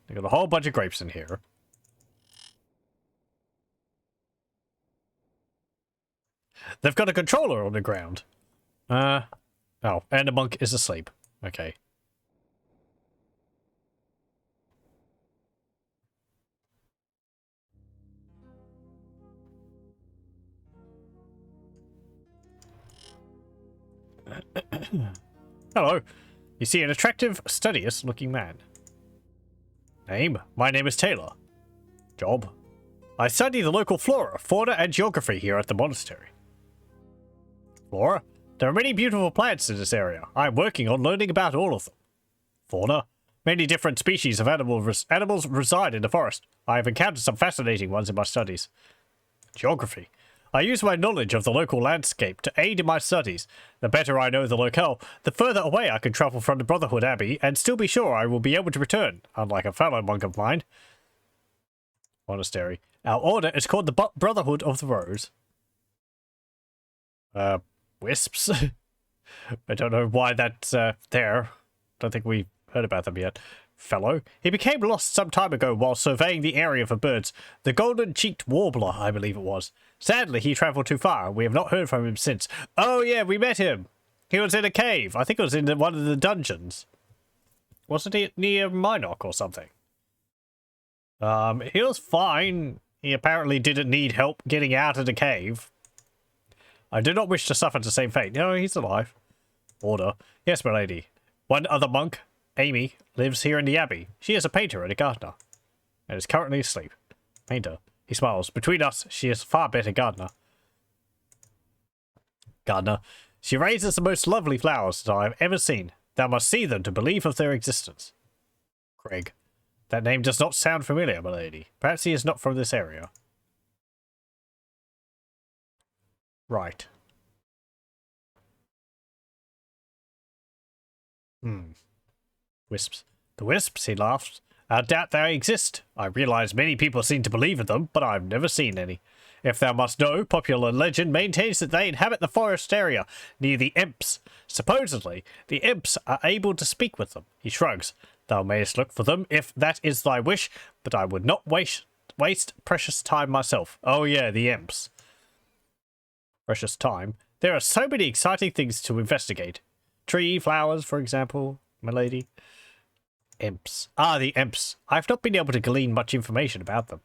They got a whole bunch of grapes in here. They've got a controller on the ground. Oh, and the monk is asleep. Okay. Hello. You see an attractive, studious-looking man. Name? My name is Taylor. Job? I study the local flora, fauna, and geography here at the monastery. Flora? There are many beautiful plants in this area. I am working on learning about all of them. Fauna? Many different species of animals reside in the forest. I have encountered some fascinating ones in my studies. Geography? I use my knowledge of the local landscape to aid in my studies. The better I know the locale, the further away I can travel from the Brotherhood Abbey and still be sure I will be able to return, unlike a fellow monk of mine. Monastery. Our order is called the Brotherhood of the Rose. Wisps? I don't know why that's there. Don't think we heard about them yet. Fellow? He became lost some time ago while surveying the area for birds. The golden-cheeked warbler, I believe it was. Sadly, he travelled too far. We have not heard from him since. Oh, yeah, we met him. He was in a cave. I think it was in one of the dungeons. Wasn't he near Minok or something? He was fine. He apparently didn't need help getting out of the cave. I do not wish to suffer the same fate. No, he's alive. Order. Yes, my lady. One other monk, Amy, lives here in the abbey. She is a painter and a gardener, and is currently asleep. Painter. He smiles. Between us, she is a far better gardener. Gardener. She raises the most lovely flowers that I have ever seen. Thou must see them to believe of their existence. Craig. That name does not sound familiar, my lady. Perhaps he is not from this area. Right. Wisps. The wisps, he laughed. I doubt they exist. I realize many people seem to believe in them, but I've never seen any. If thou must know, popular legend maintains that they inhabit the forest area, near the imps. Supposedly, the imps are able to speak with them. He shrugs. Thou mayest look for them, if that is thy wish, but I would not waste precious time myself. Oh yeah, the imps. Precious time. There are so many exciting things to investigate. Tree, flowers, for example, my lady. Imps. Ah, the imps. I've not been able to glean much information about them.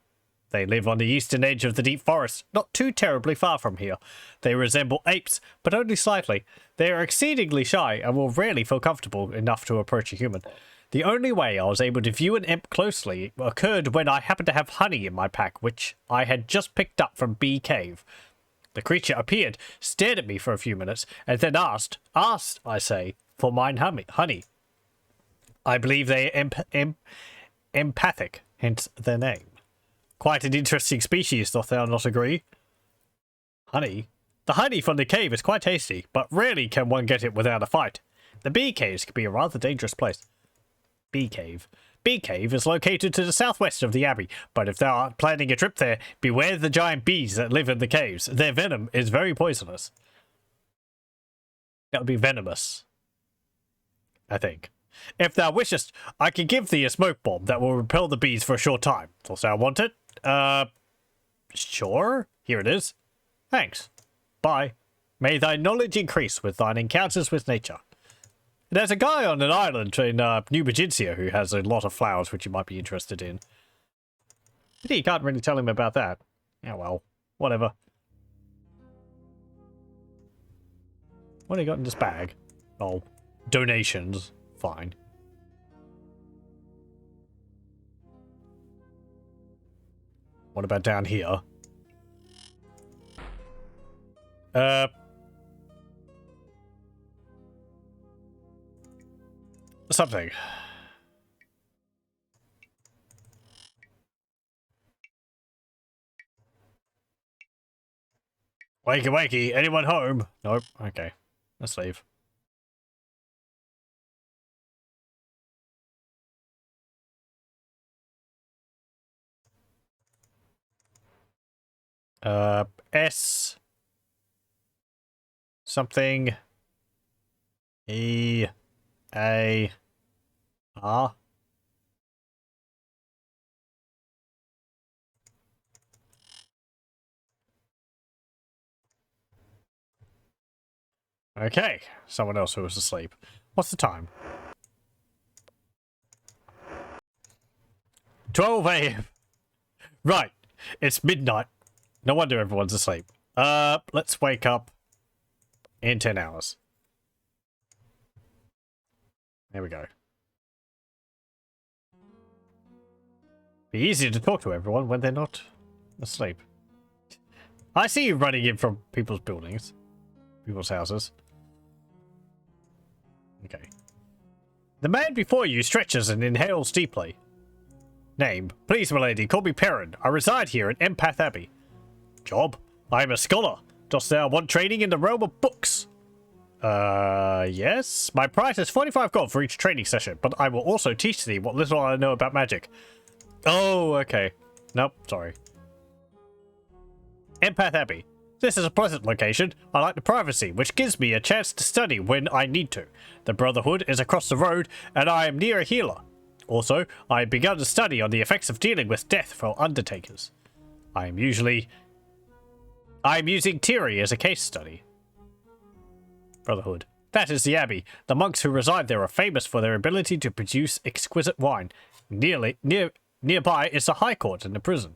They live on the eastern edge of the deep forest, not too terribly far from here. They resemble apes, but only slightly. They are exceedingly shy and will rarely feel comfortable enough to approach a human. The only way I was able to view an imp closely occurred when I happened to have honey in my pack, which I had just picked up from Bee Cave. The creature appeared, stared at me for a few minutes, and then asked, I say, for mine honey. I believe they are empathic, hence their name. Quite an interesting species, doth thou not agree? Honey? The honey from the cave is quite tasty, but rarely can one get it without a fight. The bee caves can be a rather dangerous place. Bee Cave. Bee Cave is located to the southwest of the abbey, but if thou art planning a trip there, beware the giant bees that live in the caves. Their venom is very poisonous. That would be venomous, I think. If thou wishest, I can give thee a smoke bomb that will repel the bees for a short time. Dost thou want it? Sure. Here it is. Thanks. Bye. May thy knowledge increase with thine encounters with nature. There's a guy on an island in New Britannia who has a lot of flowers which you might be interested in. But you can't really tell him about that. Yeah, well, whatever. What do you got in this bag? Oh, donations. Fine. What about down here? Something. Wakey wakey, anyone home? Nope. Okay. Let's leave. S something E A R. Okay, someone else who was asleep. What's the time? 12 a.m. Right, it's midnight. No wonder everyone's asleep. Let's wake up in 10 hours. There we go. Be easier to talk to everyone when they're not asleep. I see you running in from people's buildings. People's houses. Okay. The man before you stretches and inhales deeply. Name. Please, milady, call me Perrin. I reside here at Empath Abbey. Job. I am a scholar. Dost thou want training in the realm of books? Yes. My price is 45 gold for each training session, but I will also teach thee what little I know about magic. Oh, okay. Nope, sorry. Empath Abbey. This is a pleasant location. I like the privacy, which gives me a chance to study when I need to. The Brotherhood is across the road, and I am near a healer. Also, I have begun to study on the effects of dealing with death for undertakers. I am using Tiri as a case study. Brotherhood. That is the Abbey. The monks who reside there are famous for their ability to produce exquisite wine. Nearby is the High Court and the prison.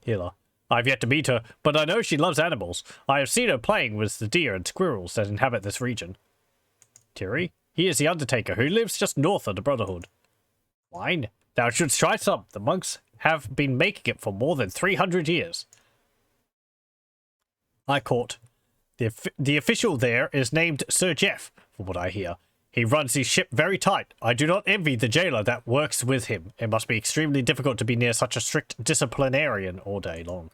Healer. I've yet to meet her, but I know she loves animals. I have seen her playing with the deer and squirrels that inhabit this region. Tiri? He is the undertaker who lives just north of the Brotherhood. Wine? Thou shouldst try some. The monks have been making it for more than 300 years. High Court. The official there is named Sir Jeff, from what I hear. He runs his ship very tight. I do not envy the jailer that works with him. It must be extremely difficult to be near such a strict disciplinarian all day long.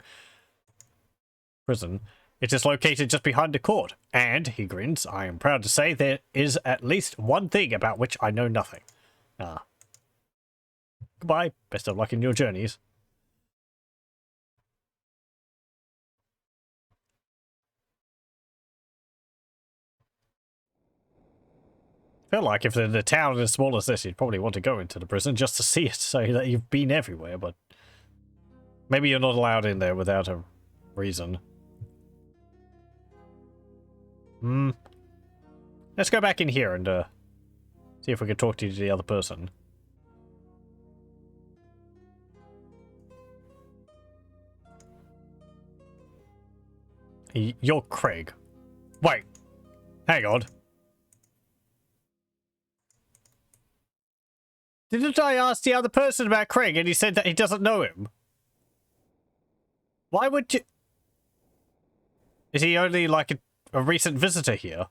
Prison. It is located just behind the court. And, he grins, I am proud to say there is at least one thing about which I know nothing. Ah. Goodbye. Best of luck in your journeys. I feel like if the town is as small as this, you'd probably want to go into the prison just to see it, so that you've been everywhere, but maybe you're not allowed in there without a reason. Let's go back in here and see if we can talk to the other person. You're Craig. Wait. Hang on. Didn't I ask the other person about Craig and he said that he doesn't know him? Why would you... Is he only like a recent visitor here?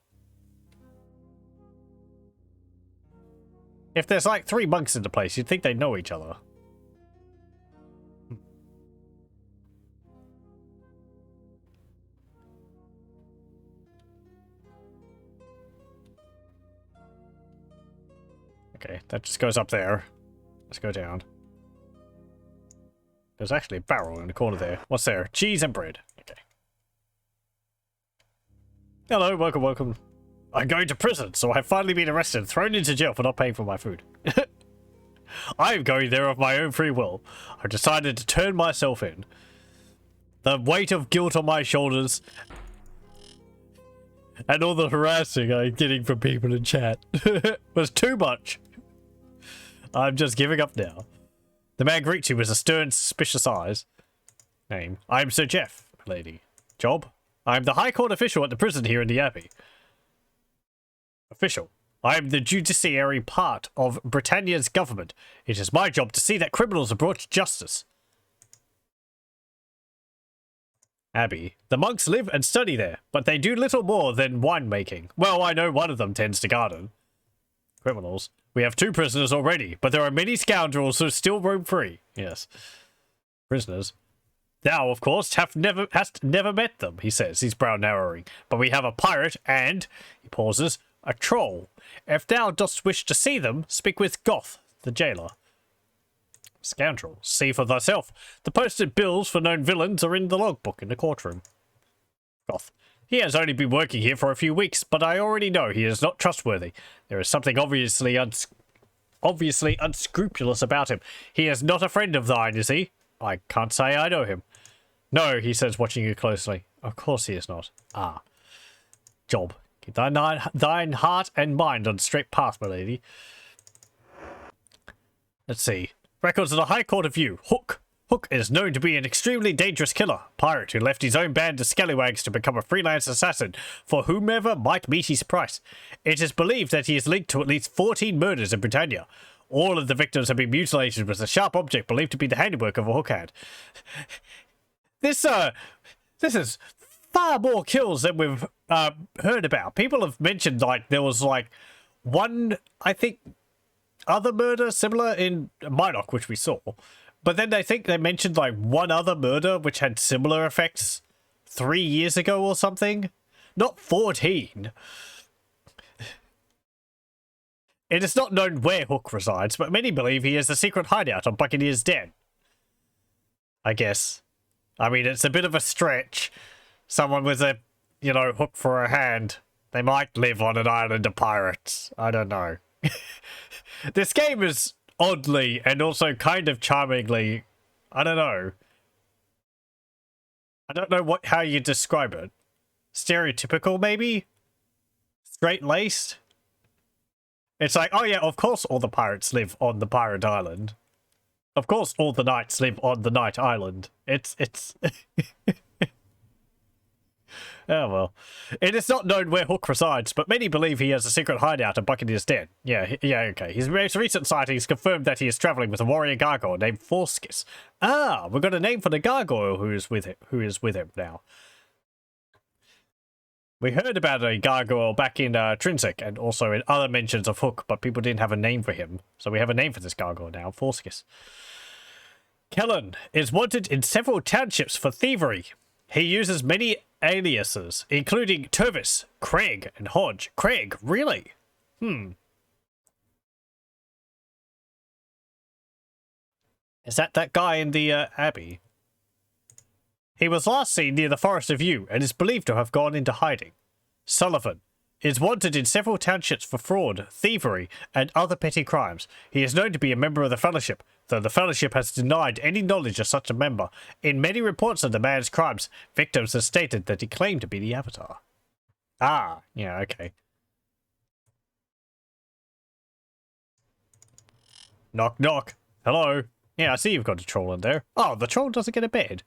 If there's like 3 monks in the place, you'd think they know each other. Okay, that just goes up there. Let's go down. There's actually a barrel in the corner there. What's there? Cheese and bread. Okay. Hello, welcome, welcome. I'm going to prison, so I've finally been arrested and thrown into jail for not paying for my food. I'm going there of my own free will. I've decided to turn myself in. The weight of guilt on my shoulders and all the harassing I'm getting from people in chat was too much. I'm just giving up now. The man greets you with a stern, suspicious eyes. Name. I'm Sir Jeff, lady. Job. I'm the High Court official at the prison here in the Abbey. Official. I'm the judiciary part of Britannia's government. It is my job to see that criminals are brought to justice. Abbey. The monks live and study there, but they do little more than winemaking. Well, I know one of them tends to garden. Criminals. We have 2 prisoners already, but there are many scoundrels who still roam free. Yes. Prisoners. Thou, of course, hast never met them, he says, his brow narrowing. But we have a pirate and, he pauses, a troll. If thou dost wish to see them, speak with Goth, the jailer. Scoundrel, see for thyself. The posted bills for known villains are in the logbook in the courtroom. Goth. He has only been working here for a few weeks, but I already know he is not trustworthy. There is something obviously unscrupulous about him. He is not a friend of thine, is he? I can't say I know him. No, he says, watching you closely. Of course he is not. Ah. Job. Keep thine heart and mind on the straight path, my lady. Let's see. Records of the High Court of you. Hook. Hook is known to be an extremely dangerous killer, pirate who left his own band of scallywags to become a freelance assassin for whomever might meet his price. It is believed that he is linked to at least 14 murders in Britannia. All of the victims have been mutilated with a sharp object believed to be the handiwork of a hook hand. This is far more kills than we've heard about. People have mentioned, like, there was, like, one, I think, other murder similar in Minoc, which we saw. But then I think they mentioned, like, one other murder which had similar effects 3 years ago or something. Not 14. It is not known where Hook resides, but many believe he has a secret hideout on Buccaneer's Den. I guess. I mean, it's a bit of a stretch. Someone with a, you know, hook for a hand. They might live on an island of pirates. I don't know. This game is oddly and also kind of charmingly, I don't know. I don't know how you describe it. Stereotypical, maybe? Straight-laced? It's like, oh yeah, of course all the pirates live on the pirate island. Of course all the knights live on the night island. It's... Oh, well. It is not known where Hook resides, but many believe he has a secret hideout at Buccaneer's Den. Yeah, okay. His most recent sightings confirmed that he is traveling with a warrior gargoyle named Forskis. Ah, we've got a name for the gargoyle who is with him now. We heard about a gargoyle back in Trinsic and also in other mentions of Hook, but people didn't have a name for him. So we have a name for this gargoyle now, Forskis. Kellen is wanted in several townships for thievery. He uses many aliases, including Tervis, Craig, and Hodge. Craig, really? Is that guy in the Abbey? He was last seen near the Forest of Yew and is believed to have gone into hiding. Sullivan is wanted in several townships for fraud, thievery, and other petty crimes. He is known to be a member of the Fellowship, though the Fellowship has denied any knowledge of such a member. In many reports of the man's crimes, victims have stated that he claimed to be the Avatar. Ah, yeah, okay. Knock, knock. Hello. Yeah, I see you've got a troll in there. Oh, the troll doesn't get a bed.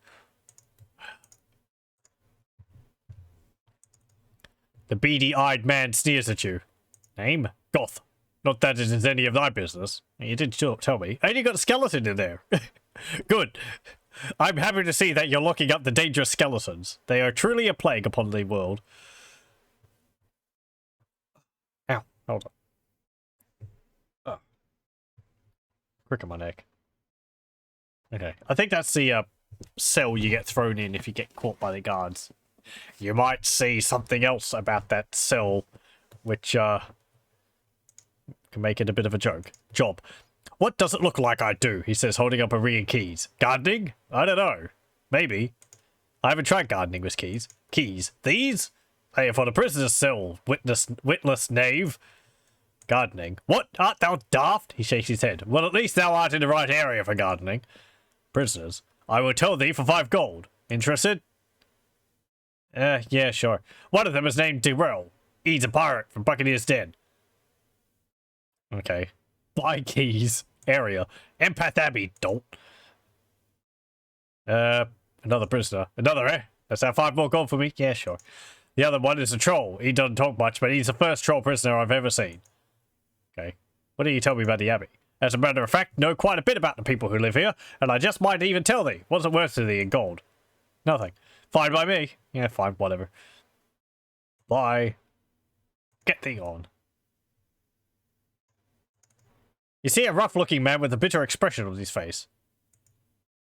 The beady-eyed man sneers at you. Name? Goth. Not that it is any of thy business. You did tell me. And you got a skeleton in there. Good. I'm happy to see that you're locking up the dangerous skeletons. They are truly a plague upon the world. Ow. Hold on. Oh. Crick on my neck. Okay. I think that's the cell you get thrown in if you get caught by the guards. You might see something else about that cell, which can make it a bit of a job. What does it look like I do? He says, holding up a ring of keys. Gardening? I don't know. Maybe. I haven't tried gardening with keys. Keys? These? They are for the prisoner's cell, witless knave. Gardening? What? Art thou daft? He shakes his head. Well, at least thou art in the right area for gardening. Prisoners? I will tell thee for 5 gold. Interested? Yeah, sure. One of them is named Darrell. He's a pirate from Buccaneer's Den. Okay. Buy keys. Area. Empath Abbey, dolt. Another prisoner. Another, eh? That's that 5 more gold for me? Yeah, sure. The other one is a troll. He doesn't talk much, but he's the first troll prisoner I've ever seen. Okay. What do you tell me about the Abbey? As a matter of fact, know quite a bit about the people who live here, and I just might even tell thee. What's it worth to thee in gold? Nothing. Fine by me. Yeah, fine, whatever. Bye. Get thee on. You see a rough-looking man with a bitter expression on his face.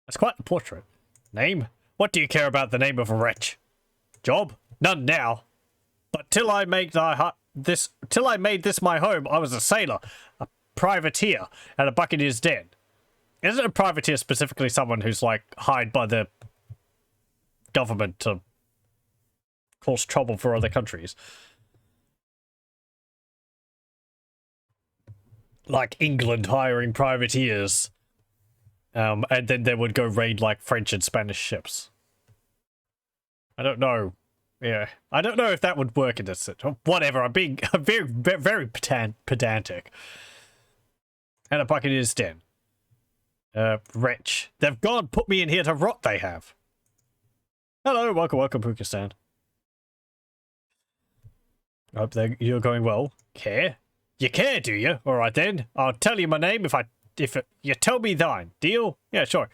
That's quite the portrait. Name? What do you care about the name of a wretch? Job? None now. But till I made this my home, I was a sailor, a privateer, and a buccaneer's den. Isn't a privateer specifically someone who's, like, hired by the government to cause trouble for other countries? Like England hiring privateers. And then they would go raid, like, French and Spanish ships. I don't know. Yeah. I don't know if that would work in this. Whatever. I'm very, very pedantic. And a buccaneer's den. Wretch. They've gone, put me in here to rot, they have. Hello, welcome, Pukistan. Hope you're going well. Care? You care, do you? Alright then. I'll tell you my name if you tell me thine. Deal? Yeah, sure.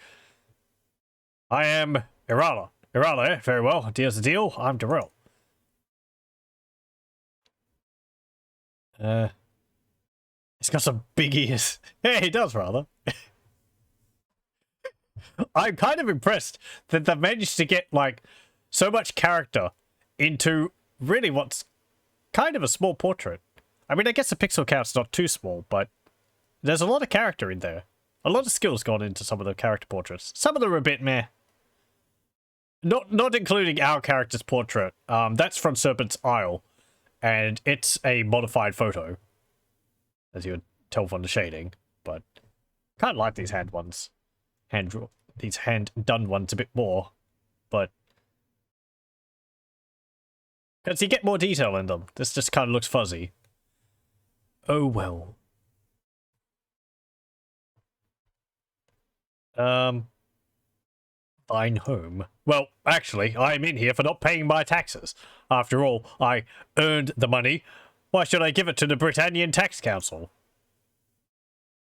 I am Irala. Irala, eh? Very well. Deal's a deal. I'm Darrell. He's got some big ears. Yeah, he does, rather. I'm kind of impressed that they've managed to get, like, so much character into really what's kind of a small portrait. I mean, I guess the pixel count's not too small, but there's a lot of character in there. A lot of skill's gone into some of the character portraits. Some of them are a bit meh. Not including our character's portrait. That's from Serpent's Isle, and it's a modified photo, as you would tell from the shading. But kind of like these hand ones, these hand-done ones a bit more, but because you get more detail in them. This just kind of looks fuzzy. Oh well. Fine home. Well, actually, I'm in here for not paying my taxes. After all, I earned the money. Why should I give it to the Britannian Tax Council?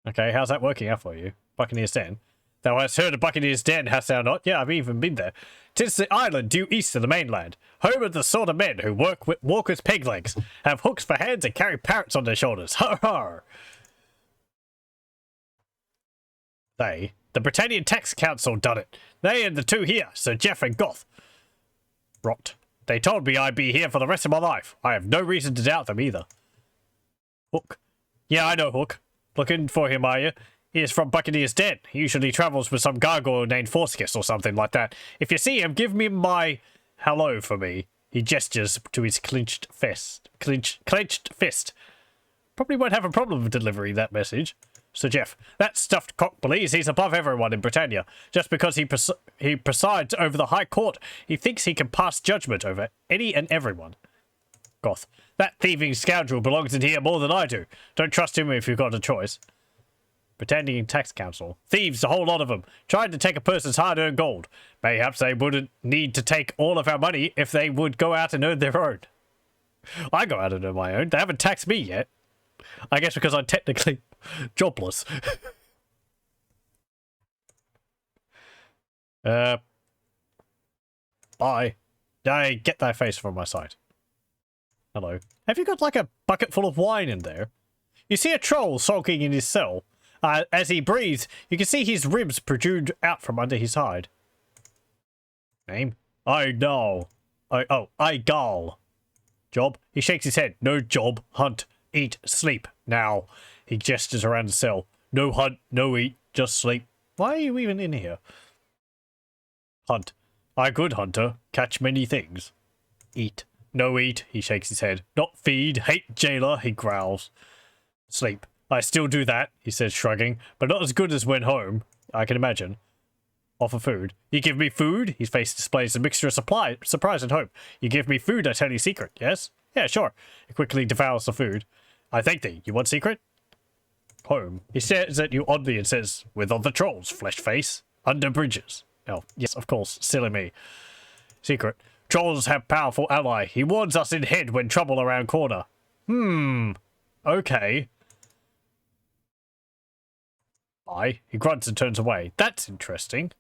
Okay, how's that working out for you? Buccaneer's Den. Thou hast heard of Buccaneer's Den, hast thou not? Yeah, I've even been there. 'Tis the island due east of the mainland, home of the sort of men who walk with peg legs, have hooks for hands, and carry parrots on their shoulders. Har har! The Britannian Tax Council done it. They and the two here, Sir Jeff and Goth. Rot. They told me I'd be here for the rest of my life. I have no reason to doubt them either. Hook. Yeah, I know Hook. Looking for him, are you? He is from Buccaneer's Den. He usually travels with some gargoyle named Forskis or something like that. If you see him, give me my hello for me. He gestures to his clenched fist. Probably won't have a problem delivering that message. Sir Jeff, that stuffed cock believes he's above everyone in Britannia. Just because he presides over the High Court, he thinks he can pass judgment over any and everyone. Goth, that thieving scoundrel belongs in here more than I do. Don't trust him if you've got a choice. Britannian Tax Council. Thieves, a whole lot of them, trying to take a person's hard-earned gold. Perhaps they wouldn't need to take all of our money if they would go out and earn their own. I go out and earn my own. They haven't taxed me yet. I guess because I'm technically jobless. Bye. I get thy face from my sight. Hello. Have you got like a bucket full of wine in there? You see a troll sulking in his cell. As he breathes, you can see his ribs protrude out from under his hide. Name? I know. I gall. Job? He shakes his head. No job. Hunt. Eat. Sleep. Now. He gestures around the cell. No hunt. No eat. Just sleep. Why are you even in here? Hunt. I good hunter. Catch many things. Eat. No eat. He shakes his head. Not feed. Hate jailer. He growls. Sleep. I still do that, he says, shrugging, but not as good as when home, I can imagine. Offer food. You give me food? His face displays a mixture of surprise and hope. You give me food, I tell you secret, yes? Yeah, sure. He quickly devours the food. I thank thee. You want secret? Home. He stares at you oddly and says, with other trolls, flesh face, under bridges. Oh, yes, of course, silly me. Secret. Trolls have powerful ally. He warns us in head when trouble around corner. Okay. He grunts and turns away. That's interesting.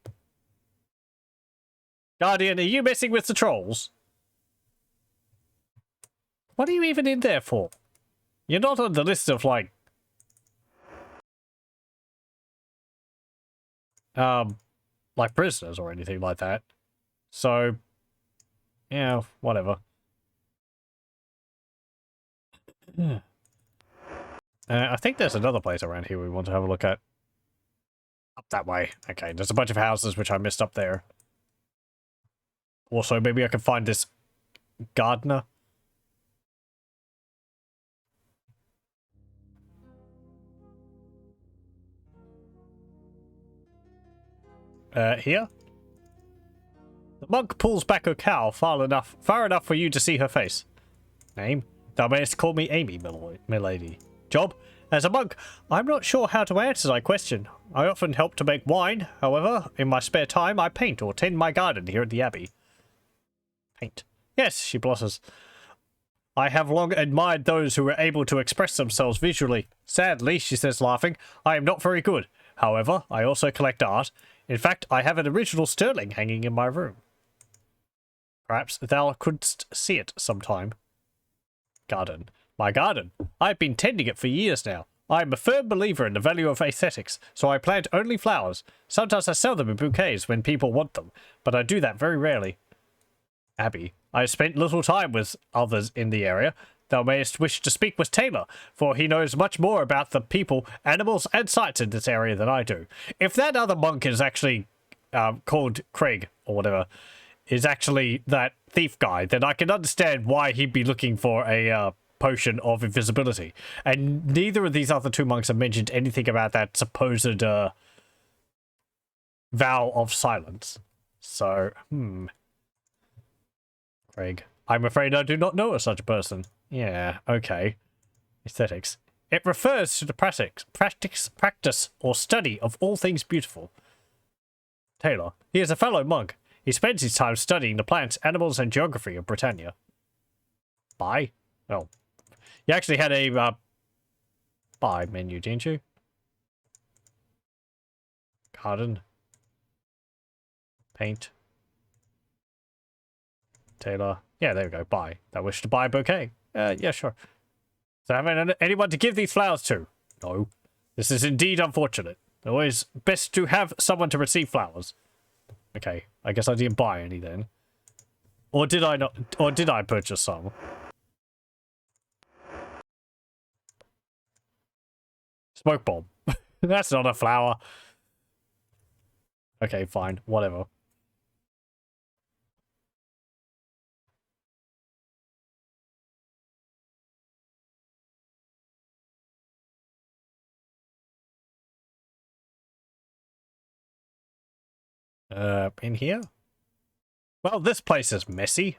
Guardian, are you messing with the trolls? What are you even in there for? You're not on the list of, like prisoners or anything like that. So, yeah, whatever. I think there's another place around here we want to have a look at. Up that way. Okay, there's a bunch of houses which I missed up there. Also, maybe I can find this gardener. Here? The monk pulls back her cowl far enough for you to see her face. Name? Thou mayest call me Amy, milady. Job? As a monk, I'm not sure how to answer that question. I often help to make wine. However, in my spare time, I paint or tend my garden here at the Abbey. Paint. Yes, she blushes. I have long admired those who are able to express themselves visually. Sadly, she says, laughing, I am not very good. However, I also collect art. In fact, I have an original sterling hanging in my room. Perhaps thou couldst see it sometime. Garden. My garden. I've been tending it for years now. I am a firm believer in the value of aesthetics, so I plant only flowers. Sometimes I sell them in bouquets when people want them, but I do that very rarely. Abbey. I have spent little time with others in the area. Thou mayest wish to speak with Taylor, for he knows much more about the people, animals, and sights in this area than I do. If that other monk is actually called Craig, or whatever, is actually that thief guy, then I can understand why he'd be looking for a potion of invisibility. And neither of these other two monks have mentioned anything about that supposed vow of silence. So, Craig. I'm afraid I do not know of such a person. Yeah, okay. Aesthetics. It refers to the practice or study of all things beautiful. Taylor. He is a fellow monk. He spends his time studying the plants, animals, and geography of Britannia. Buy? Oh. You actually had a buy menu, didn't you? Garden. Paint. Taylor. Yeah, there we go. Buy. I wish to buy a bouquet. Yeah, sure. So having anyone to give these flowers to? No. This is indeed unfortunate. Always best to have someone to receive flowers. Okay, I guess I didn't buy any then. Or did I not? Or did I purchase some? Smoke bomb. That's not a flower. Okay, fine. Whatever. In here? Well, this place is messy.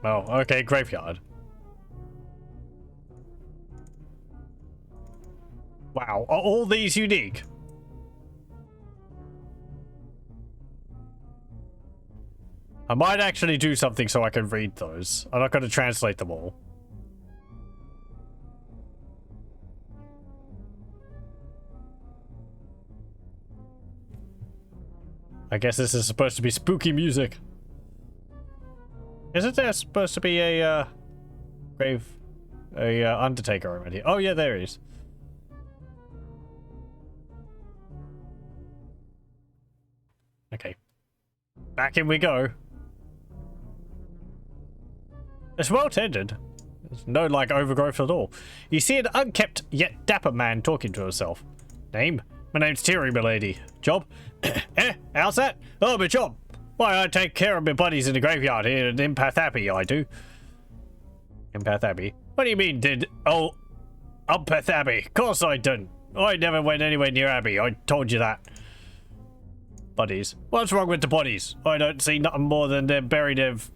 Oh, okay, graveyard. Wow, are all these unique? I might actually do something so I can read those. I'm not going to translate them all. I guess this is supposed to be spooky music. Isn't there supposed to be a undertaker around here? Oh yeah, there he is. Okay. Back in we go. It's well tended. There's no, like, overgrowth at all. You see an unkempt yet dapper man talking to himself. Name? My name's Terry, milady. Job? How's that? Oh, my job. Why, I take care of my buddies in the graveyard here at Empath Abbey, I do. Empath Abbey? What do you mean, did... Oh, Empath Abbey. Of course I didn't. I never went anywhere near Abbey. I told you that. Buddies? What's wrong with the bodies? I don't see nothing more than they're buried of...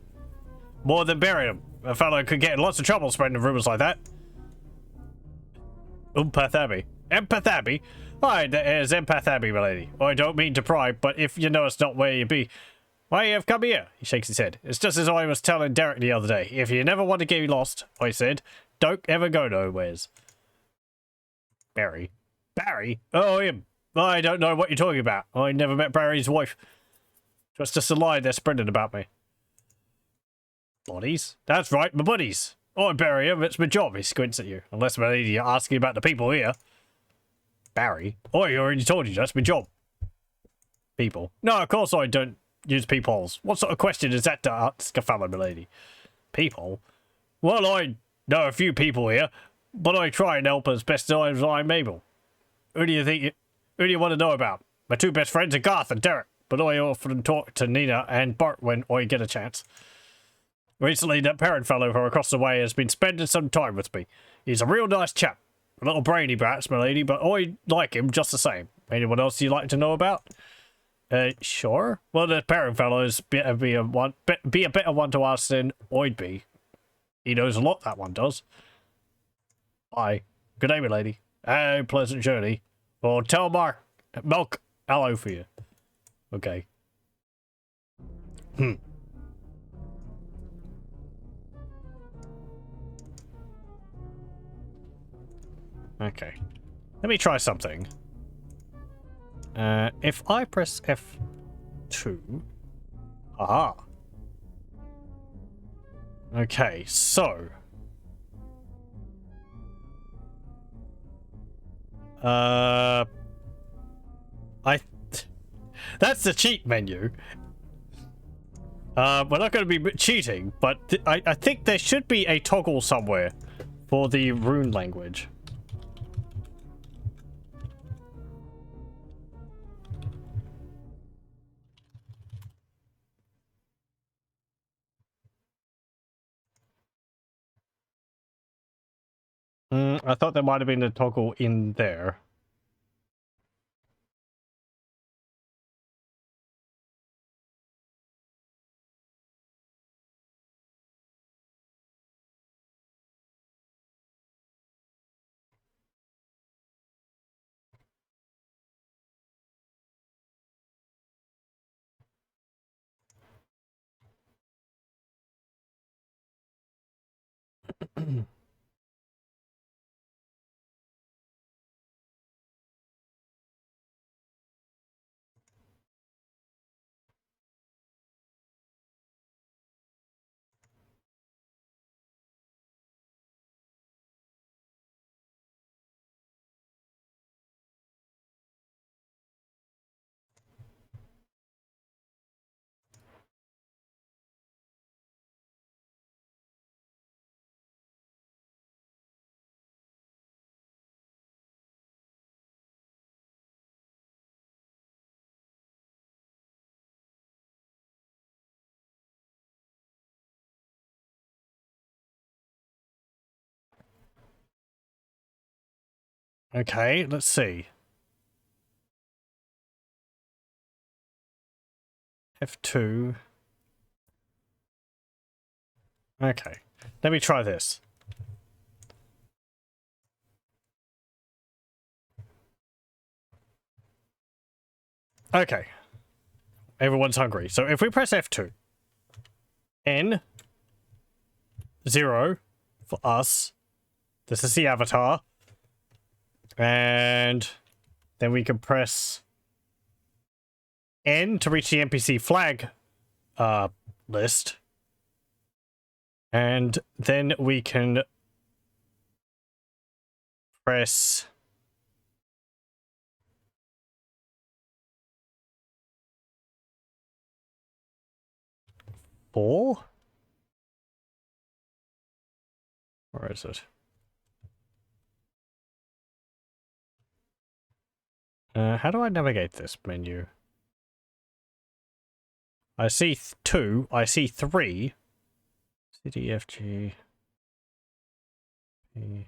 More than bury them. A fellow could get in lots of trouble spreading rumors like that. Empath Abbey. Empath Abbey? Aye, there's Empath Abbey, milady. I don't mean to pry, but if you know it's not where you be, why you have come here? He shakes his head. It's just as I was telling Derek the other day. If you never want to get lost, I said, don't ever go nowheres. Barry. Barry? Oh, him. I don't know what you're talking about. I never met Barry's wife. Just a lie they're spreading about me. Bodies? That's right, my buddies. I bury him, it's my job, he squints at you. Unless my lady you're asking about the people here. Barry? I already told you, that's my job. People? No, of course I don't use peepholes. What sort of question is that to ask a fellow, my lady? People? Well, I know a few people here, but I try and help as best as I'm able. Who do you want to know about? My two best friends are Garth and Derek, but I often talk to Nina and Bart when I get a chance. Recently, that parent fellow from across the way has been spending some time with me. He's a real nice chap. A little brainy brats, my lady, but I like him just the same. Anyone else you'd like to know about? Sure. Well, the pairing fellows be a better one to ask than I'd be. He knows a lot, that one does. Hi. Good day, my lady. Pleasant journey. Well, tell Milk hello for you. Okay. Okay. Let me try something. If I press F2... Aha. Okay, so... That's the cheat menu. We're not going to be cheating, but I think there should be a toggle somewhere for the rune language. I thought there might have been a toggle in there. Okay, let's see. F2. Okay, let me try this. Okay. Everyone's hungry. So if we press F2, N, 0 for us. This is the avatar. And then we can press N to reach the NPC flag list. And then we can press four. Where is it? How do I navigate this menu? I see 2. I see 3. C, D, F, G. P.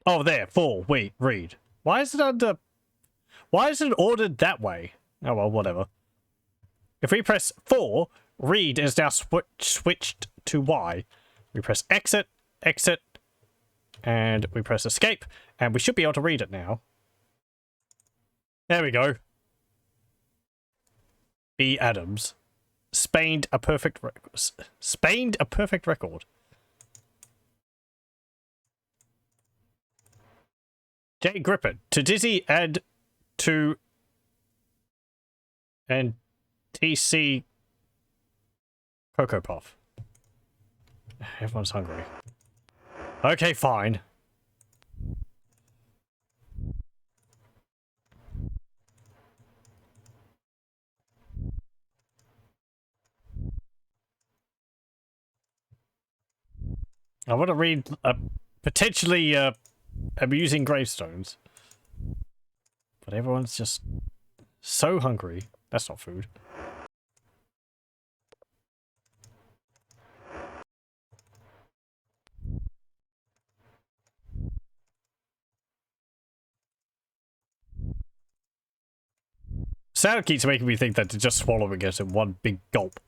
Oh, there. 4. Wait, read. Why is it under... Why is it ordered that way? Oh, well, whatever. If we press 4, read is now switched to Y. We press exit, exit, and we press escape, and we should be able to read it now. There we go. B. Adams. Spained a perfect record. J. Grippin. To Dizzy and to... And TC... Cocoa Puff. Everyone's hungry. Okay, fine. I want to read potentially amusing gravestones. But everyone's just so hungry. That's not food. sound keeps making me think that they're just swallowing it in one big gulp.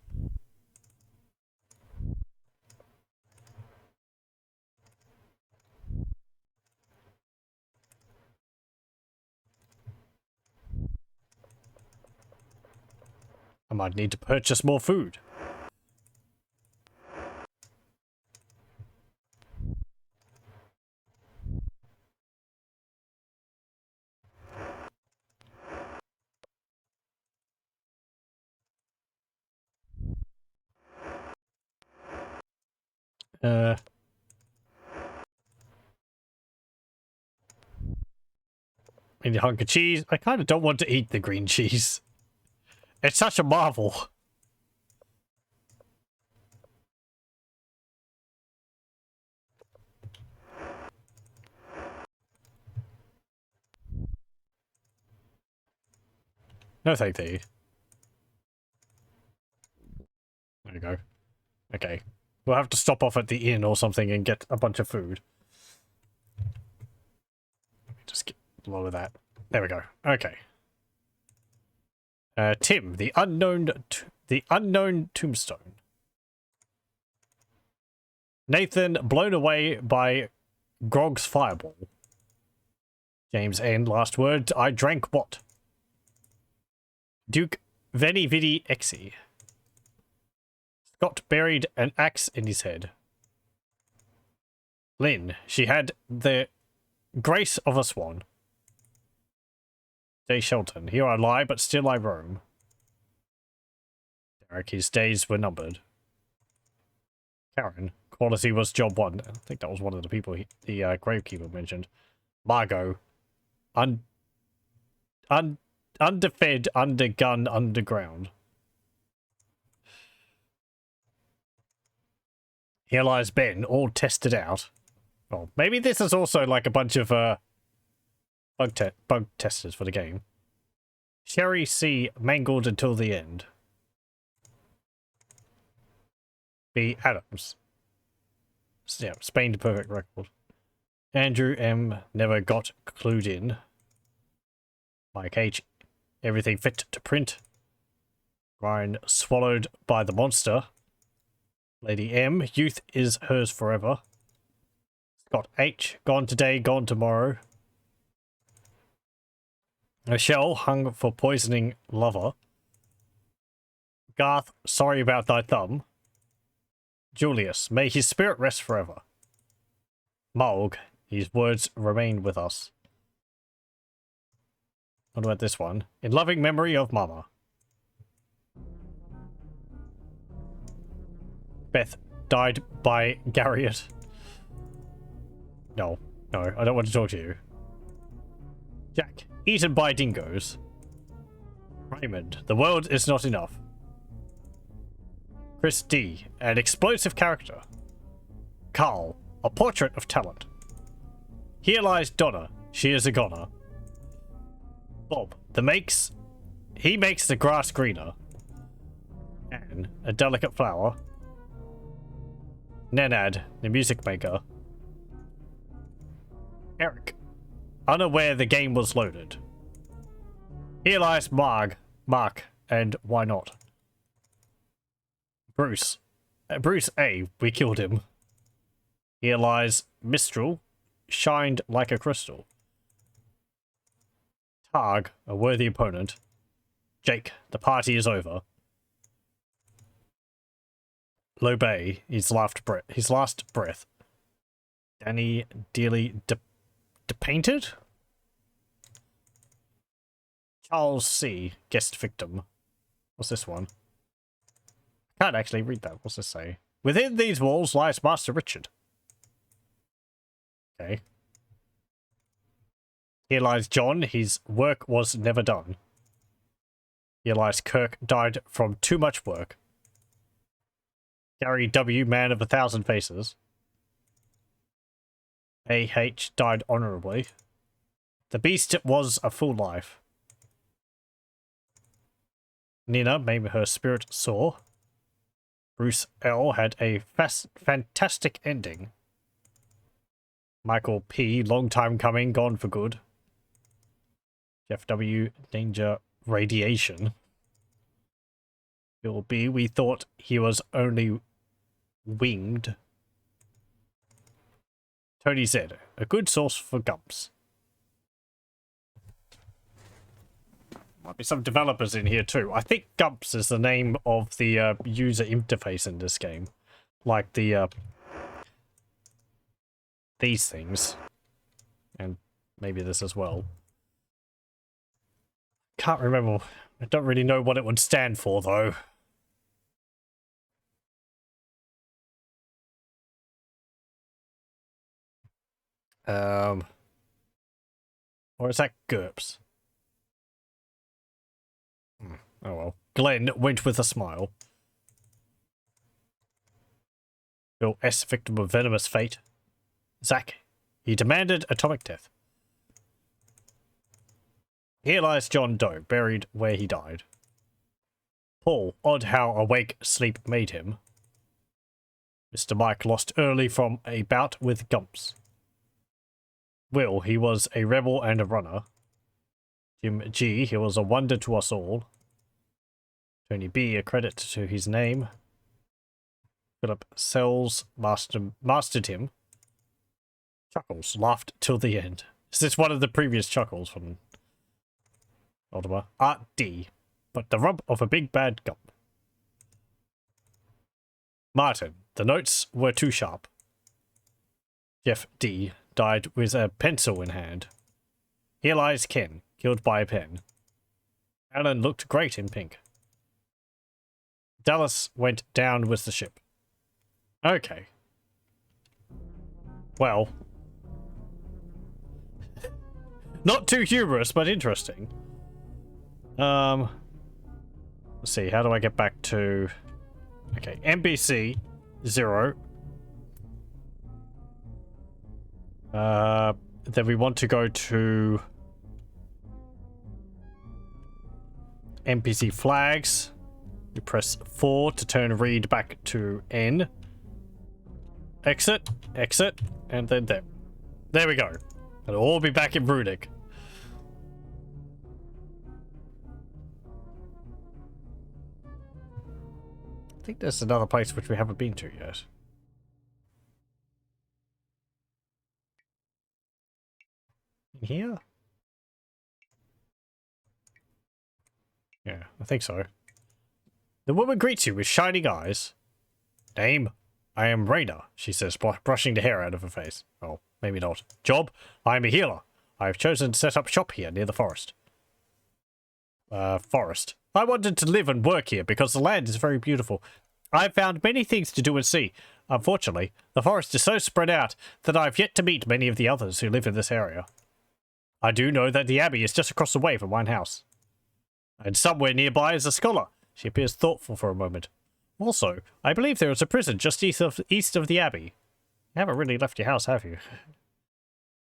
I might need to purchase more food. In the hunk of cheese. I kind of don't want to eat the green cheese. It's such a marvel. No thank thee. There you go. Okay. We'll have to stop off at the inn or something and get a bunch of food. Just get lower that. There we go. Okay. Tim, the unknown tombstone. Nathan, blown away by Grog's fireball. James N, last word. I drank what? Duke Veni Vidi Exi. Scott buried an axe in his head. Lynn, she had the grace of a swan. Jay Shelton, here I lie, but still I roam. Derek, his days were numbered. Karen, quality was job one. I think that was one of the people the gravekeeper mentioned. Margot, underfed, undergun, underground. Here lies Ben, all tested out. Well, maybe this is also like a bunch of bug testers for the game. Sherry C. mangled until the end. B. Adams. Yeah, Spain to perfect record. Andrew M. never got clued in. Mike H. everything fit to print. Ryan swallowed by the monster. Lady M. youth is hers forever. Scott H. gone today, gone tomorrow. Michelle hung for poisoning lover. Garth, sorry about thy thumb. Julius, may his spirit rest forever. Mulg, his words remain with us. What about this one? In loving memory of Mama. Beth died by Garriott. No, I don't want to talk to you. Jack, eaten by dingoes. Raymond, the world is not enough. Chris D, an explosive character. Carl, a portrait of talent. Here lies Donna, she is a goner. Bob, he makes the grass greener. Anne, a delicate flower. Nenad, the music maker. Eric, unaware the game was loaded. Here lies Mark, and why not? Bruce A, we killed him. Here lies Mistral, shined like a crystal. Targ, a worthy opponent. Jake, the party is over. Lobay, his last breath. Danny, dearly depainted? Charles C, guest victim. What's this one? I can't actually read that. What's this say? Within these walls lies Master Richard. Okay. Here lies John. His work was never done. Here lies Kirk. Died from too much work. Gary W. Man of 1,000 faces. A.H. died honorably. The beast was a full life. Nina made her spirit soar. Bruce L. had a fantastic ending. Michael P. long time coming, gone for good. Jeff W. Danger radiation. It will be, we thought he was only winged. Tony said, a good source for gumps. Might be some developers in here too. I think Gumps is the name of the user interface in this game. Like the these things. And maybe this as well. Can't remember. I don't really know what it would stand for though. Or is that GURPS? Oh well. Glenn went with a smile. Bill S. victim of venomous fate. Zack. He demanded atomic death. Here lies John Doe, buried where he died. Paul. Odd how awake sleep made him. Mr. Mike lost early from a bout with Gumps. Will. He was a rebel and a runner. Jim G. He was a wonder to us all. Tony B. A credit to his name. Philip Sells mastered him. Chuckles laughed till the end. Is this one of the previous Chuckles from Ultima? Art D. But the rump of a big bad gump. Martin. The notes were too sharp. Jeff D. Died with a pencil in hand. Here lies Ken, killed by a pen. Alan looked great in pink. Dallas went down with the ship. Okay. Well. Not too humorous, but interesting. Let's see, how do I get back to... Okay, NBC 0. Then we want to go to NPC flags. You press 4 to turn read back to N. Exit, exit, and then there. There we go. It'll all be back in Runic. I think there's another place which we haven't been to yet. In here? Yeah, I think so. The woman greets you with shining eyes. Name? I am Raina, she says, brushing the hair out of her face. Oh, maybe not. Job? I am a healer. I have chosen to set up shop here near the forest. Forest. I wanted to live and work here because the land is very beautiful. I have found many things to do and see. Unfortunately, the forest is so spread out that I have yet to meet many of the others who live in this area. I do know that the abbey is just across the way from mine house. And somewhere nearby is a scholar. She appears thoughtful for a moment. Also, I believe there is a prison just east of the abbey. You haven't really left your house, have you?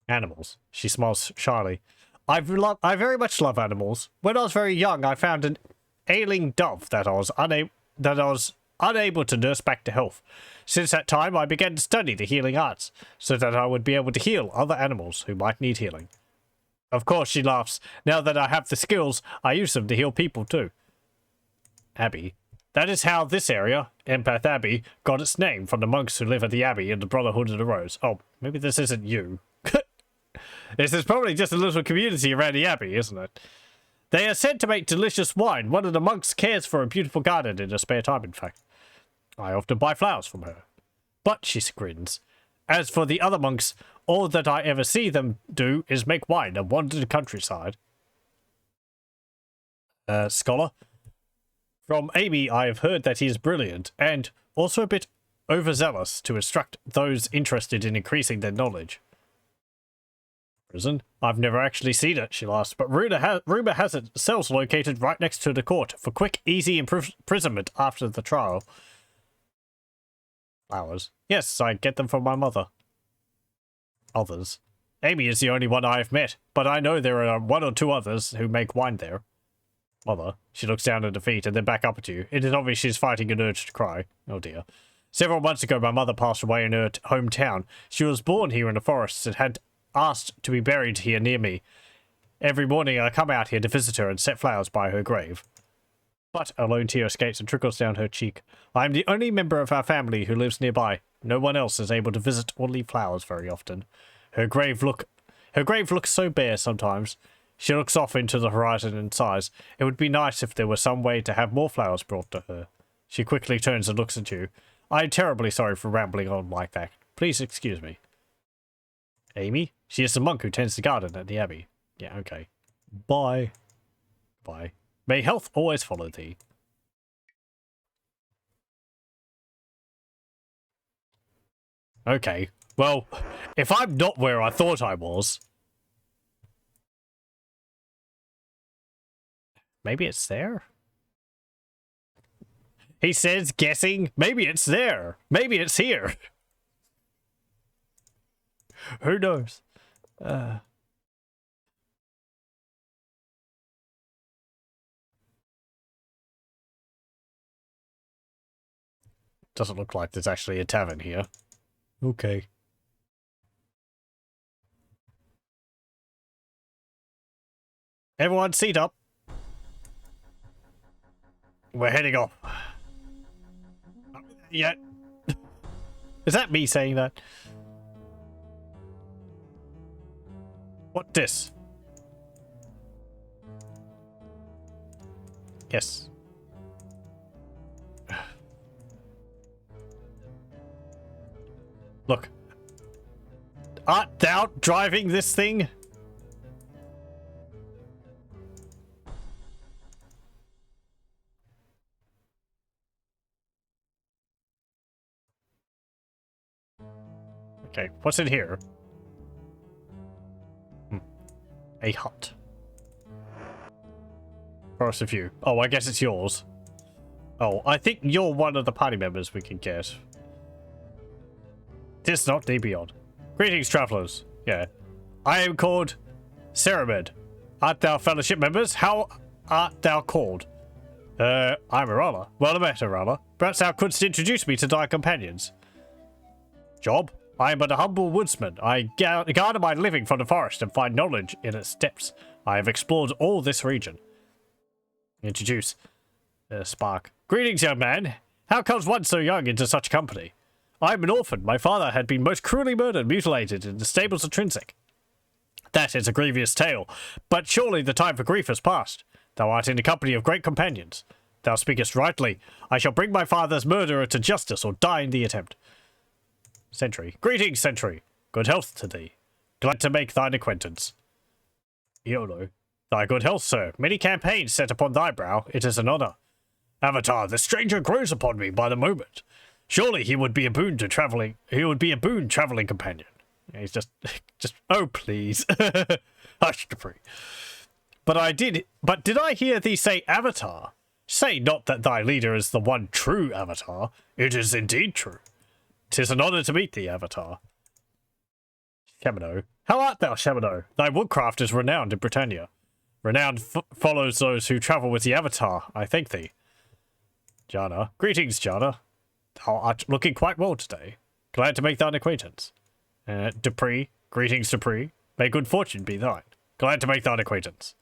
Animals. She smiles shyly. I very much love animals. When I was very young, I found an ailing dove that I was unable to nurse back to health. Since that time, I began to study the healing arts, so that I would be able to heal other animals who might need healing. Of course, she laughs. Now that I have the skills, I use them to heal people too. Abbey. That is how this area, Empath Abbey, got its name from the monks who live at the Abbey in the Brotherhood of the Rose. Oh, maybe this isn't you. This is probably just a little community around the Abbey, isn't it? They are said to make delicious wine. One of the monks cares for a beautiful garden in her spare time, in fact. I often buy flowers from her. But, she grins, as for the other monks, all that I ever see them do is make wine and wander the countryside. Scholar? From Amy, I have heard that he is brilliant, and also a bit overzealous to instruct those interested in increasing their knowledge. Prison? I've never actually seen it, she laughs, but rumor has it cells located right next to the court for quick, easy imprisonment after the trial. Flowers? Yes, I get them from my mother. Others? Amy is the only one I have met, but I know there are 1 or 2 others who make wine there. Mother. She looks down at her feet and then back up at you. It is obvious she's fighting an urge to cry. Oh dear. Several months ago, my mother passed away in her hometown. She was born here in the forests and had asked to be buried here near me. Every morning I come out here to visit her and set flowers by her grave. But a lone tear escapes and trickles down her cheek. I am the only member of our family who lives nearby. No one else is able to visit or leave flowers very often. Her grave looks so bare sometimes. She looks off into the horizon and sighs. It would be nice if there were some way to have more flowers brought to her. She quickly turns and looks at you. I am terribly sorry for rambling on like that. Please excuse me. Amy? She is the monk who tends the garden at the abbey. Yeah, okay. Bye. Bye. May health always follow thee. Okay. Well, if I'm not where I thought I was... Maybe it's there? He says, guessing. Maybe it's there. Maybe it's here. Who knows? Doesn't look like there's actually a tavern here. Okay. Everyone, seat up. We're heading off. Yeah. Is that me saying that? What this? Yes. Look. Art thou driving this thing? Okay, what's in here? A hut. Forest of view. Oh, I guess it's yours. Oh, I think you're one of the party members we can get. Tis not thee beyond. Greetings, travellers. Yeah. I am called Ceramed. Art thou fellowship members? How art thou called? I'm Arala. Well met, Arala. Perhaps thou couldst introduce me to thy companions. Job? I am but a humble woodsman. I garner my living from the forest and find knowledge in its depths. I have explored all this region. Introduce. Spark. Greetings, young man. How comes one so young into such company? I am an orphan. My father had been most cruelly murdered, mutilated in the stables of Trinsic. That is a grievous tale, but surely the time for grief has passed. Thou art in the company of great companions. Thou speakest rightly. I shall bring my father's murderer to justice or die in the attempt. Sentry. Greetings, Sentry. Good health to thee. Glad to make thine acquaintance. Iolo. Thy good health, sir. Many campaigns set upon thy brow. It is an honour. Avatar, the stranger grows upon me by the moment. Surely he would be a boon to travelling. He would be a boon travelling companion. He's just, oh please. Hush, Dupree. But did I hear thee say Avatar? Say not that thy leader is the one true Avatar. It is indeed true. 'Tis an honour to meet thee, Avatar. Shamano. How art thou, Shamano? Thy woodcraft is renowned in Britannia. Renowned follows those who travel with the Avatar. I thank thee. Jana. Greetings, Jana. Thou art looking quite well today. Glad to make thine acquaintance. Dupree. Greetings, Dupree. May good fortune be thine. Glad to make thine acquaintance.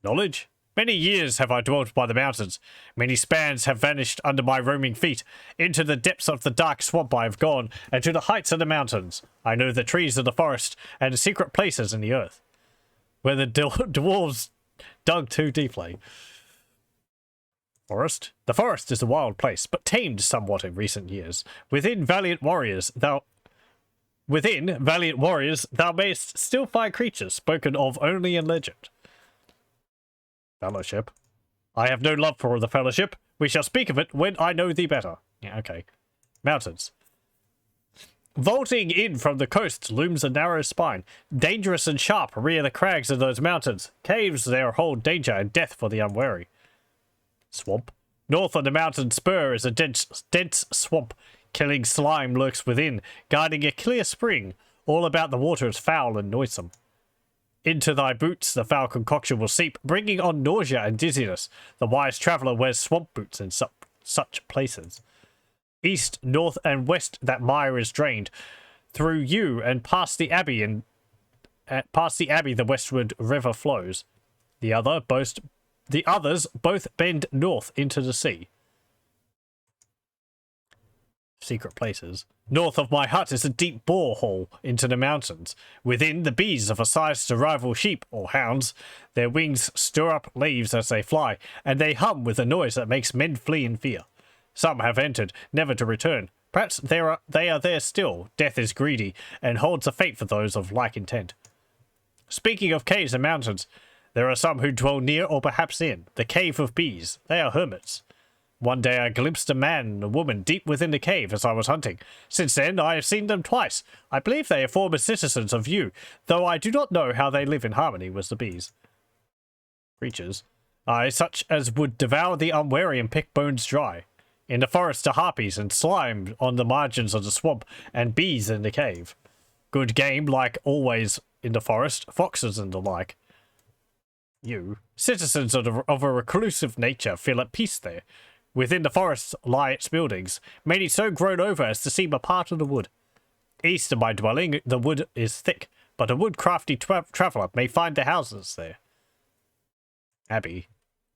Knowledge? Many years have I dwelt by the mountains. Many spans have vanished under my roaming feet. Into the depths of the dark swamp I have gone, and to the heights of the mountains. I know the trees of the forest, and secret places in the earth, where the dwarves dug too deeply. Forest? The forest is a wild place, but tamed somewhat in recent years. Within valiant warriors, thou mayest still find creatures spoken of only in legend. Fellowship. I have no love for the fellowship. We shall speak of it when I know thee better. Yeah, okay. Mountains. Vaulting in from the coast looms a narrow spine. Dangerous and sharp rear the crags of those mountains. Caves there hold danger and death for the unwary. Swamp. North on the mountain spur is a dense swamp. Killing slime lurks within, guarding a clear spring. All about the water is foul and noisome. Into thy boots the foul concoction will seep, bringing on nausea and dizziness. The wise traveller wears swamp boots in such places. East, north, and west that mire is drained. Through you and past the abbey and past the abbey the westward river flows. The others both bend north into the sea. Secret places. North of my hut is a deep borehole into the mountains. Within, the bees of a size to rival sheep or hounds. Their wings stir up leaves as they fly, and they hum with a noise that makes men flee in fear. Some have entered, never to return. Perhaps they are there still. Death is greedy, and holds a fate for those of like intent. Speaking of caves and mountains, there are some who dwell near or perhaps in the cave of bees. They are hermits. One day I glimpsed a man and a woman deep within the cave as I was hunting. Since then I have seen them twice. I believe they are former citizens of you, though I do not know how they live in harmony with the bees. Creatures. Such as would devour the unwary and pick bones dry. In the forest are harpies and slime on the margins of the swamp, and bees in the cave. Good game, like always in the forest, foxes and the like. You, citizens of a reclusive nature, feel at peace there. Within the forest lie its buildings, many so grown over as to seem a part of the wood. East of my dwelling, the wood is thick, but a woodcrafty traveller may find the houses there. Abbey.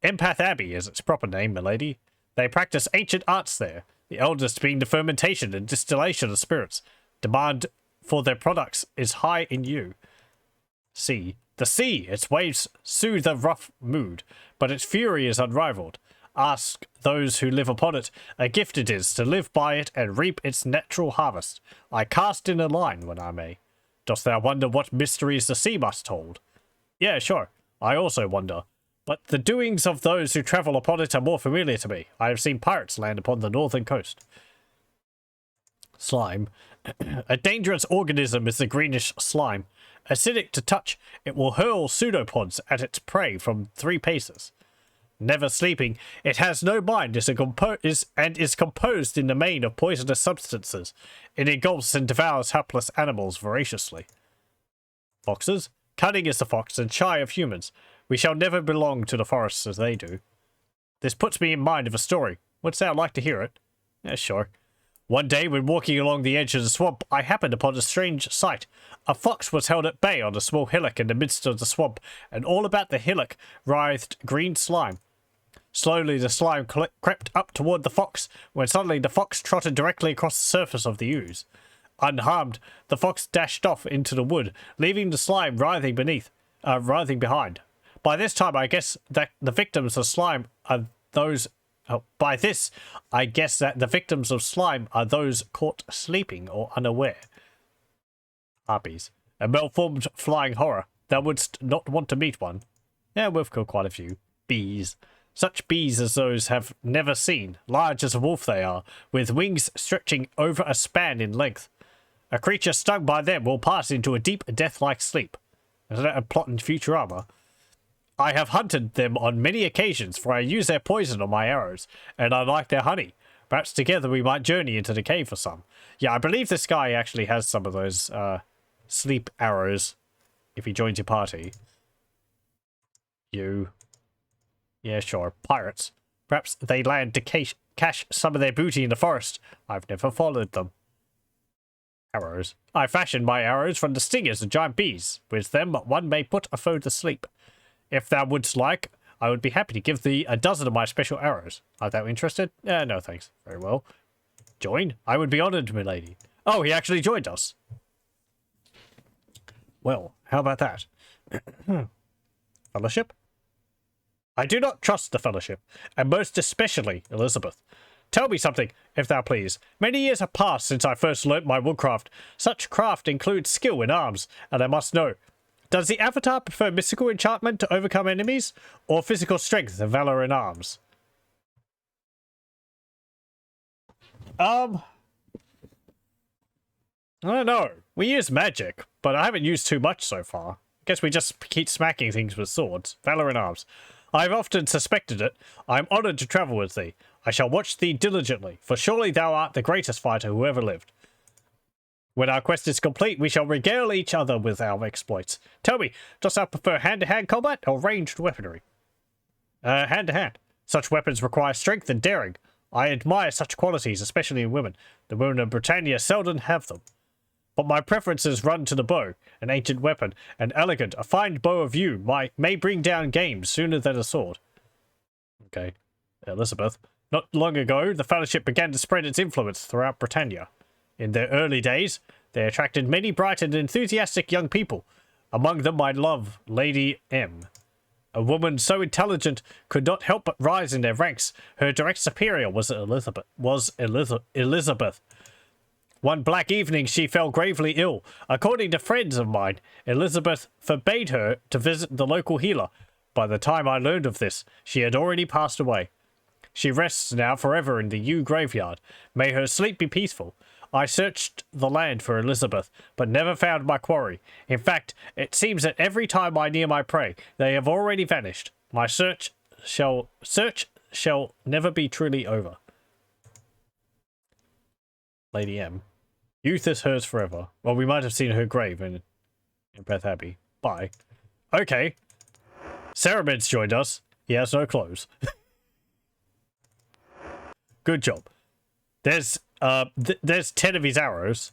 Empath Abbey is its proper name, milady. They practice ancient arts there, the eldest being the fermentation and distillation of spirits. Demand for their products is high in you. Sea. The sea, its waves soothe a rough mood, but its fury is unrivaled. Ask those who live upon it, a gift it is to live by it and reap its natural harvest. I cast in a line when I may. Dost thou wonder what mysteries the sea must hold? Yeah, sure, I also wonder. But the doings of those who travel upon it are more familiar to me. I have seen pirates land upon the northern coast. Slime. A dangerous organism is the greenish slime. Acidic to touch, it will hurl pseudopods at its prey from 3 paces. Never sleeping, it has no mind and is composed in the main of poisonous substances. It engulfs and devours helpless animals voraciously. Foxes? Cunning is the fox and shy of humans. We shall never belong to the forests as they do. This puts me in mind of a story. Wouldst thou like to hear it? Yeah, sure. One day, when walking along the edge of the swamp, I happened upon a strange sight. A fox was held at bay on a small hillock in the midst of the swamp, and all about the hillock writhed green slime. Slowly the slime crept up toward the fox, when suddenly the fox trotted directly across the surface of the ooze. Unharmed, the fox dashed off into the wood, leaving the slime writhing behind. By this time, I guess that the victims of slime are those... by this, I guess that the victims of slime are those caught sleeping or unaware. Harpies. A malformed flying horror. Thou wouldst not want to meet one. Yeah, we've killed quite a few. Bees. Such bees as those have never seen. Large as a wolf they are, with wings stretching over a span in length. A creature stung by them will pass into a deep, death-like sleep. Is that a plot in Futurama? I have hunted them on many occasions, for I use their poison on my arrows, and I like their honey. Perhaps together we might journey into the cave for some. Yeah, I believe this guy actually has some of those sleep arrows, if he joins your party. You... Yeah, sure. Pirates. Perhaps they land to cache some of their booty in the forest. I've never followed them. Arrows. I fashioned my arrows from the stingers of giant bees. With them, one may put a foe to sleep. If thou wouldst like, I would be happy to give thee a dozen of my special arrows. Art thou interested? No, thanks. Very well. Join? I would be honoured, milady. Oh, he actually joined us. Well, how about that? Fellowship? I do not trust the Fellowship, and most especially Elizabeth. Tell me something, if thou please. Many years have passed since I first learnt my woodcraft. Such craft includes skill in arms, and I must know. Does the Avatar prefer mystical enchantment to overcome enemies, or physical strength and valor in arms? I don't know. We use magic, but I haven't used too much so far. I guess we just keep smacking things with swords. Valor in arms. I have often suspected it. I am honoured to travel with thee. I shall watch thee diligently, for surely thou art the greatest fighter who ever lived. When our quest is complete, we shall regale each other with our exploits. Tell me, dost thou prefer hand-to-hand combat or ranged weaponry? Hand-to-hand. Such weapons require strength and daring. I admire such qualities, especially in women. The women of Britannia seldom have them. but my preferences run to the bow, an ancient weapon, and elegant. A fine bow of you may bring down game sooner than a sword. Okay, Elizabeth. Not long ago, the Fellowship began to spread its influence throughout Britannia. In their early days, they attracted many bright and enthusiastic young people. Among them, my love, Lady M. A woman so intelligent could not help but rise in their ranks. Her direct superior was Elizabeth. One black evening, she fell gravely ill. According to friends of mine, Elizabeth forbade her to visit the local healer. By the time I learned of this, she had already passed away. She rests now forever in the Yew graveyard. May her sleep be peaceful. I searched the land for Elizabeth, but never found my quarry. In fact, it seems that every time I near my prey, they have already vanished. My search shall never be truly over. Lady M. Youth is hers forever. Well, we might have seen her grave in Beth Abbey. Bye. Okay. Ceramid's joined us. He has no clothes. Good job. There's 10 of his arrows.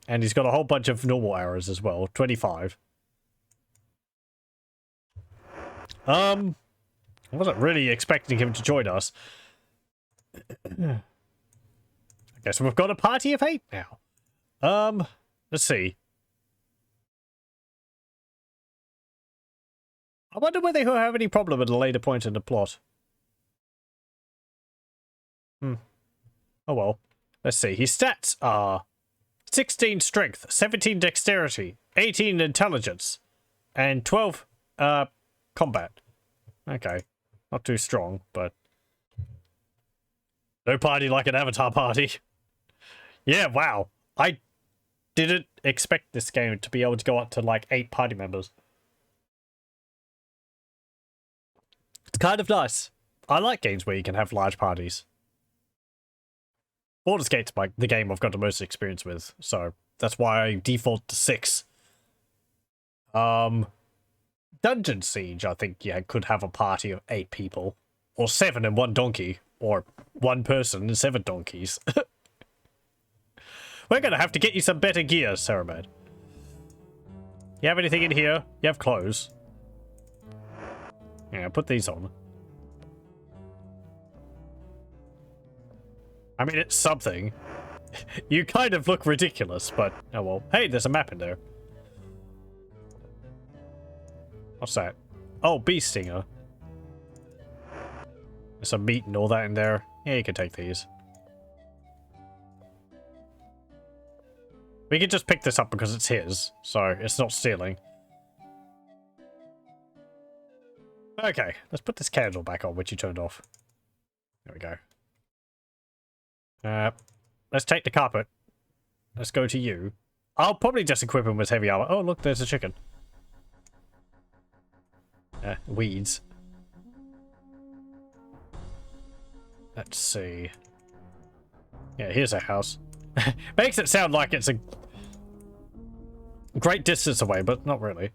And he's got a whole bunch of normal arrows as well. 25. I wasn't really expecting him to join us. Okay, so we've got a party of 8 now. Let's see. I wonder whether he'll have any problem at a later point in the plot. Oh well. Let's see. His stats are 16 strength, 17 dexterity, 18 intelligence, and 12 combat. Okay. Not too strong, but no party like an Avatar party. Yeah, wow. I didn't expect this game to be able to go up to like 8 party members. It's kind of nice. I like games where you can have large parties. Baldur's Gate's the game I've got the most experience with, so that's why I default to 6. Dungeon Siege, I think, yeah, could have a party of 8 people. Or 7 and 1 donkey. Or 1 person and 7 donkeys. We're gonna have to get you some better gear, Ceramid. You have anything in here? You have clothes. Yeah, put these on. I mean, it's something. You kind of look ridiculous, but oh well. Hey, there's a map in there. What's that? Oh, bee stinger. There's some meat and all that in there. Yeah, you can take these. We can just pick this up because it's his, so it's not stealing. Okay, let's put this candle back on, which you turned off. There we go. Let's take the carpet. Let's go to you. I'll probably just equip him with heavy armor. Oh, look, there's a chicken. Weeds. Let's see. Yeah, here's a house. Makes it sound like it's a great distance away, but not really.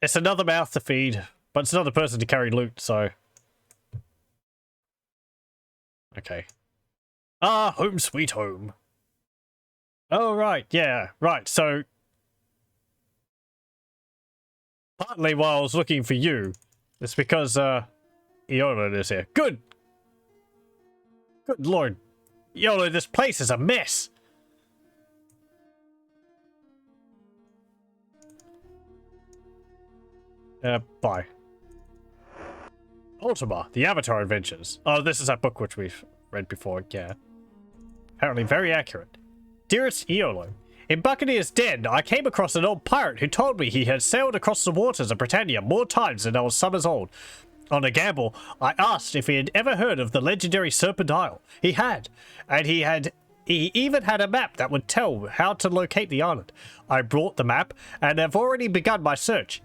It's another mouth to feed, but it's another person to carry loot, so... Okay. Ah, home sweet home. Oh, right, yeah, right, so... Partly while I was looking for you, it's because, Iolo is here. Good! Good lord. Iolo, this place is a mess! Bye. Ultima, the Avatar Adventures. Oh, this is that book which we've read before, yeah. Apparently very accurate. Dearest Iolo, in Buccaneer's Den, I came across an old pirate who told me he had sailed across the waters of Britannia more times than I was summers old. On a gamble, I asked if he had ever heard of the legendary Serpent Isle. He had, and he even had a map that would tell how to locate the island. I brought the map, and have already begun my search.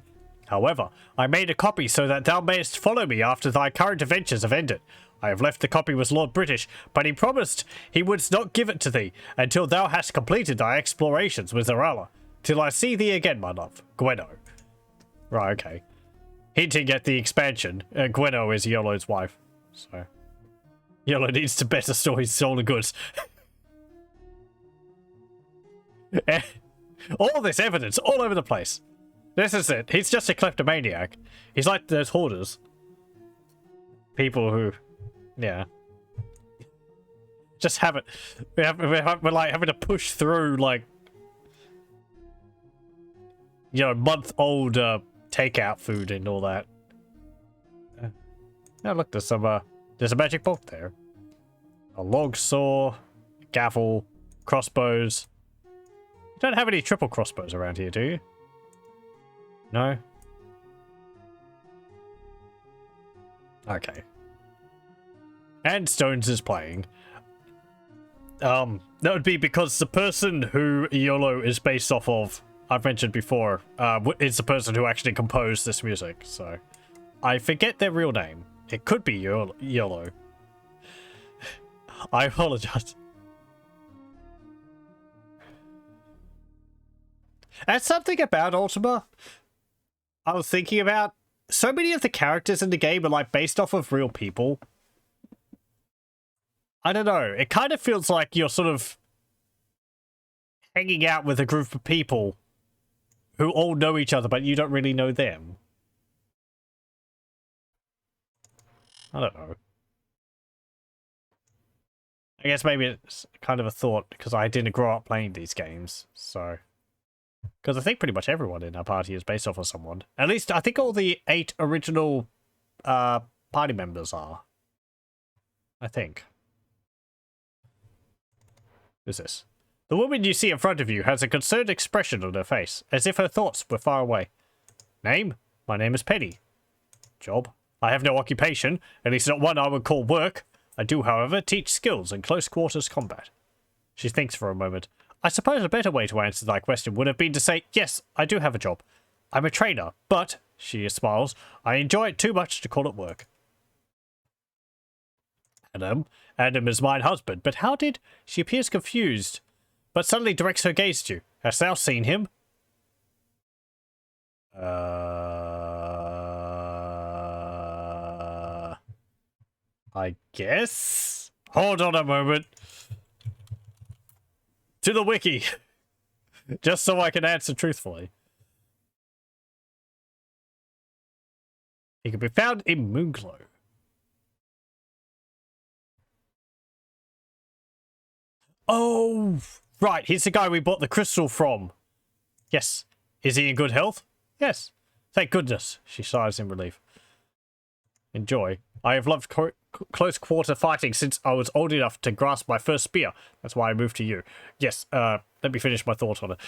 However, I made a copy so that thou mayest follow me after thy current adventures have ended. I have left the copy with Lord British, but he promised he would not give it to thee until thou hast completed thy explorations with Zarala. Till I see thee again, my love. Gweno. Right, okay. Hinting at the expansion, Gweno is Iolo's wife. So, Iolo needs to better store his stolen goods. All this evidence all over the place. This is it. He's just a kleptomaniac. He's like those hoarders. People who, yeah, just have it. We're like having to push through like, you know, month-old takeout food and all that. Now look, there's a magic bolt there. A log saw, gavel, crossbows. You don't have any triple crossbows around here, do you? No? Okay. And Stones is playing. That would be because the person who YOLO is based off of, I've mentioned before, is the person who actually composed this music, so... I forget their real name. It could be YOLO. I apologize. And something about Ultima I was thinking about, so many of the characters in the game are like based off of real people. I don't know, it kind of feels like you're sort of hanging out with a group of people who all know each other, but you don't really know them. I don't know. I guess maybe it's kind of a thought because I didn't grow up playing these games, so... Because I think pretty much everyone in our party is based off of someone. At least I think all the 8 original party members are. I think. Who's this? The woman you see in front of you has a concerned expression on her face, as if her thoughts were far away. Name? My name is Penny. Job? I have no occupation, at least not one I would call work. I do, however, teach skills in close quarters combat. She thinks for a moment. I suppose a better way to answer that question would have been to say, yes, I do have a job. I'm a trainer, but, she smiles, I enjoy it too much to call it work. Adam is my husband, but how did... She appears confused, but suddenly directs her gaze to you. Hast thou seen him? I guess? Hold on a moment. To the wiki. Just so I can answer truthfully. He can be found in Moonglow. Oh, right. He's the guy we bought the crystal from. Yes. Is he in good health? Yes. Thank goodness. She sighs in relief. Enjoy. I have loved close quarter fighting since I was old enough to grasp my first spear. That's why I moved to you. Yes, let me finish my thought on it.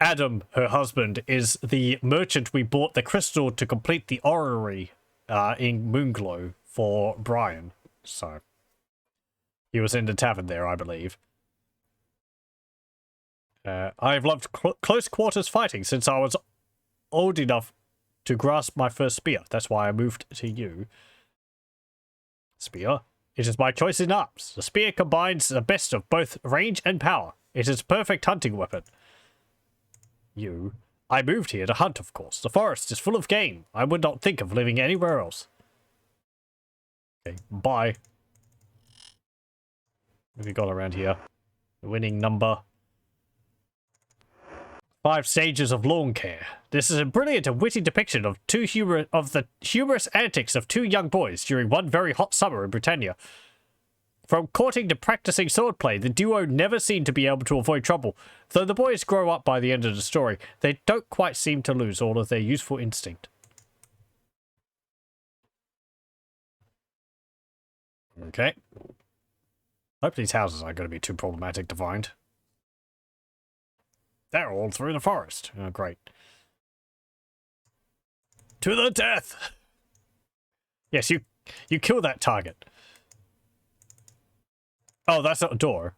Adam, her husband, is the merchant we bought the crystal to complete the orrery in Moonglow for Brian. So, he was in the tavern there, I believe. I have loved close quarters fighting since I was old enough to grasp my first spear. That's why I moved to you. Spear? It is my choice in arms. The spear combines the best of both range and power. It is a perfect hunting weapon. You? I moved here to hunt, of course. The forest is full of game. I would not think of living anywhere else. Okay, bye. What have we got around here? The winning number. 5 stages of lawn care. This is a brilliant and witty depiction of the humorous antics of 2 young boys during one very hot summer in Britannia. From courting to practicing swordplay, the duo never seem to be able to avoid trouble. Though the boys grow up by the end of the story, they don't quite seem to lose all of their youthful instinct. Okay. Hope these houses aren't going to be too problematic to find. They're all through the forest. Oh, great. To the death! Yes, you kill that target. Oh, that's not a door.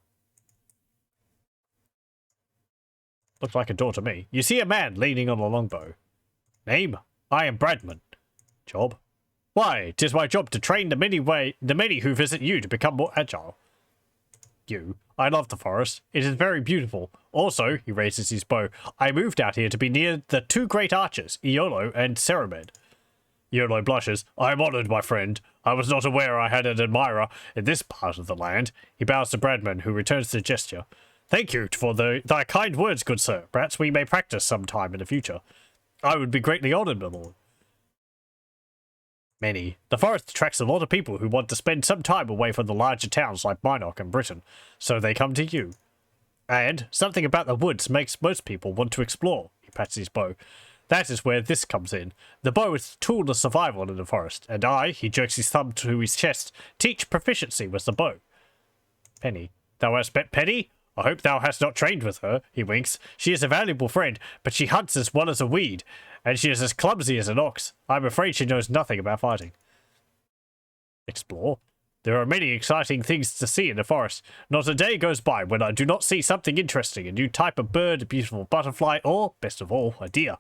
Looks like a door to me. You see a man leaning on a longbow. Name? I am Bradman. Job? Why, 'tis my job to train the many who visit you to become more agile. You? I love the forest. It is very beautiful. Also, he raises his bow, I moved out here to be near the 2 great archers, Iolo and Ceramed. Iolo blushes. I am honoured, my friend. I was not aware I had an admirer in this part of the land. He bows to Bradman, who returns the gesture. Thank you for thy kind words, good sir. Perhaps we may practice sometime in the future. I would be greatly honored, my lord. Many. The forest attracts a lot of people who want to spend some time away from the larger towns like Minok and Britain, so they come to you. And something about the woods makes most people want to explore. He pats his bow. That is where this comes in. The bow is the tool of survival in the forest, and I, he jerks his thumb to his chest, teach proficiency with the bow. Penny. Thou hast met Penny? I hope thou hast not trained with her, he winks. She is a valuable friend, but she hunts as well as a weed, and she is as clumsy as an ox. I'm afraid she knows nothing about fighting. Explore. There are many exciting things to see in the forest. Not a day goes by when I do not see something interesting, a new type of bird, a beautiful butterfly, or, best of all, a deer.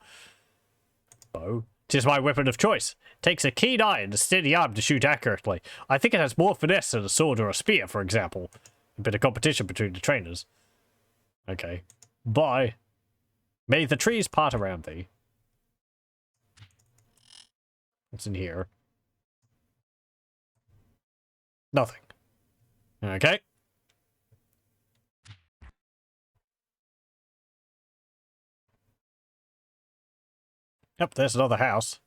Bow. 'Tis my weapon of choice. Takes a keen eye and a steady arm to shoot accurately. I think it has more finesse than a sword or a spear, for example. A bit of competition between the trainers. Okay. Bye. May the trees part around thee. What's in here? Nothing. Okay. Yep, there's another house.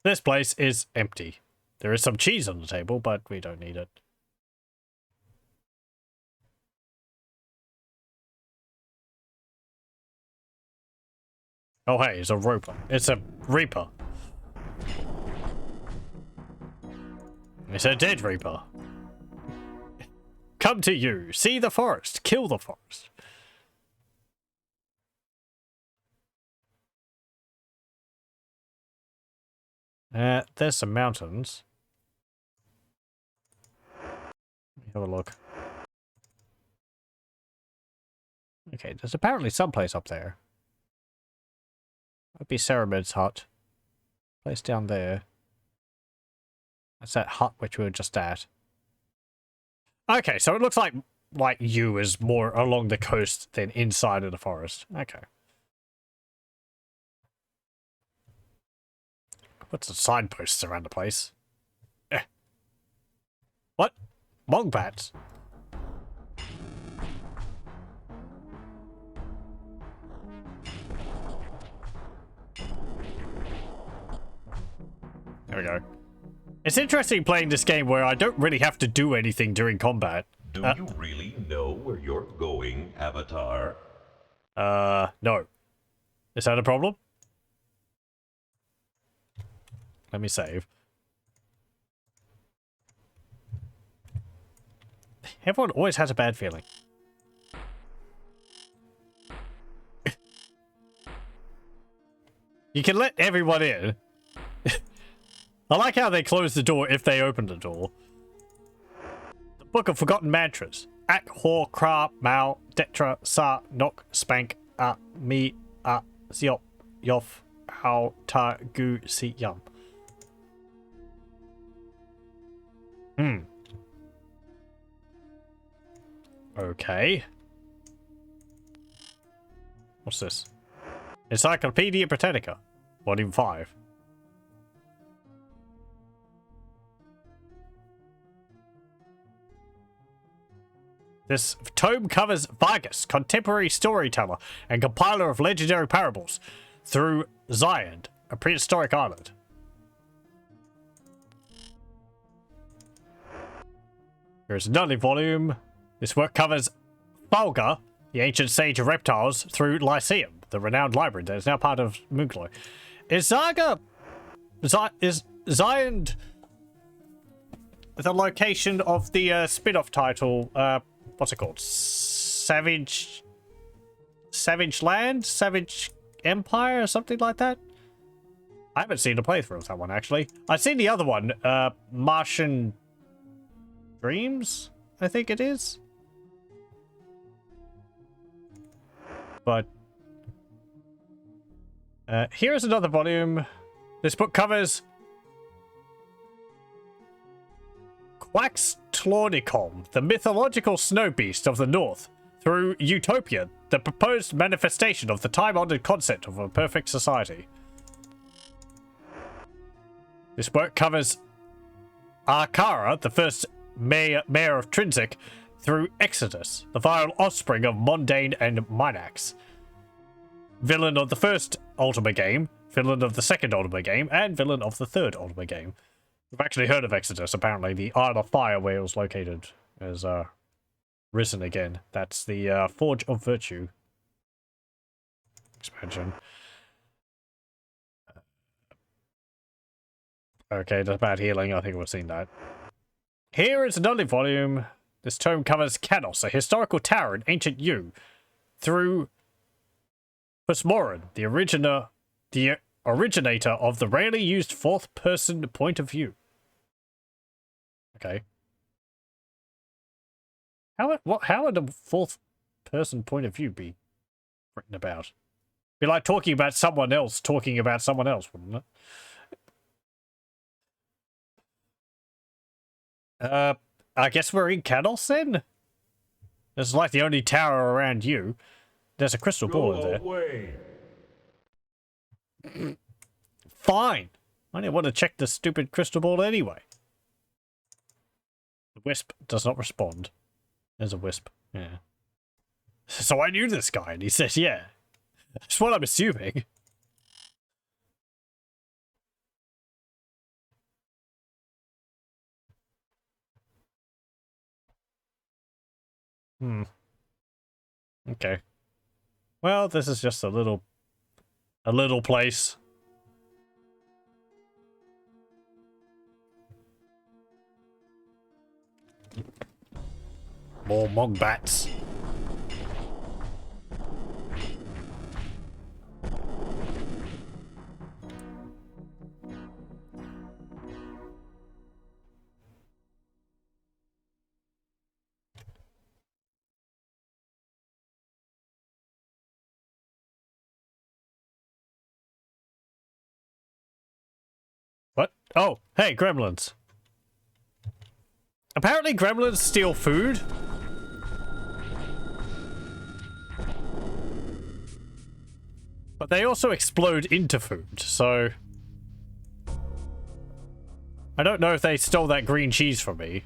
This place is empty. There is some cheese on the table, but we don't need it. Oh hey, it's a roper. It's a reaper. It's a dead reaper. Come to you. See the forest. Kill the forest. There's some mountains. Let me have a look. Okay, there's apparently someplace up there. That'd be Ceramid's hut. Place down there. That's that hut which we were just at. Okay, so it looks like you is more along the coast than inside of the forest. Okay. Put some signposts around the place. Eh. What? Mongbats? There we go. It's interesting playing this game where I don't really have to do anything during combat.
Do you really know where you're going, Avatar?
No. Is that a problem? Let me save. Everyone always has a bad feeling. You can let everyone in. I like how they close the door if they open the door. The Book of Forgotten Mantras. Ak, Hor, Kra, Mao, Detra, Sa, Nok, Spank, Mi, Ziop, Yof, How, Ta, Gu, Si, Yum. Okay. What's this? Encyclopedia Britannica. Volume 5. This tome covers Vargas, contemporary storyteller and compiler of legendary parables, through Zion, a prehistoric island. Here's another volume. This work covers Fulga, the ancient sage of reptiles, through Lyceum, the renowned library that is now part of Moonglow. Is Zion the location of the spin-off title, what's it called? Savage Land? Savage Empire or something like that? I haven't seen a playthrough of that one, actually. I've seen the other one, Martian Dreams, I think it is. But here's another volume. This book covers Quaxtlornicom, the mythological snow beast of the north, through Utopia, the proposed manifestation of the time-honored concept of a perfect society. This work covers Arkara, the first mayor of Trinsic, through Exodus, the vile offspring of Mondane and Minax. Villain of the first Ultima game, villain of the second Ultima game, and villain of the third Ultima game. We've actually heard of Exodus, apparently. The Isle of Fire where it was located has risen again. That's the Forge of Virtue expansion. Okay, that's bad healing. I think we've seen that. Here is another volume. This tome covers Kanos, a historical tower in ancient Yu, through Pusmoran, the originator of the rarely used fourth-person point of view. Okay. How would a fourth-person point of view be written about? Be like talking about someone else, wouldn't it? I guess we're in Kanos then? It's like the only tower around you. There's a crystal ball in there. Fine. I didn't want to check the stupid crystal ball anyway. The wisp does not respond. There's a wisp. Yeah. So I knew this guy, and he says, yeah. That's what I'm assuming. Okay. Well, this is just a little place. More mongbats. What? Oh, hey, gremlins. Apparently gremlins steal food. But they also explode into food, so... I don't know if they stole that green cheese from me.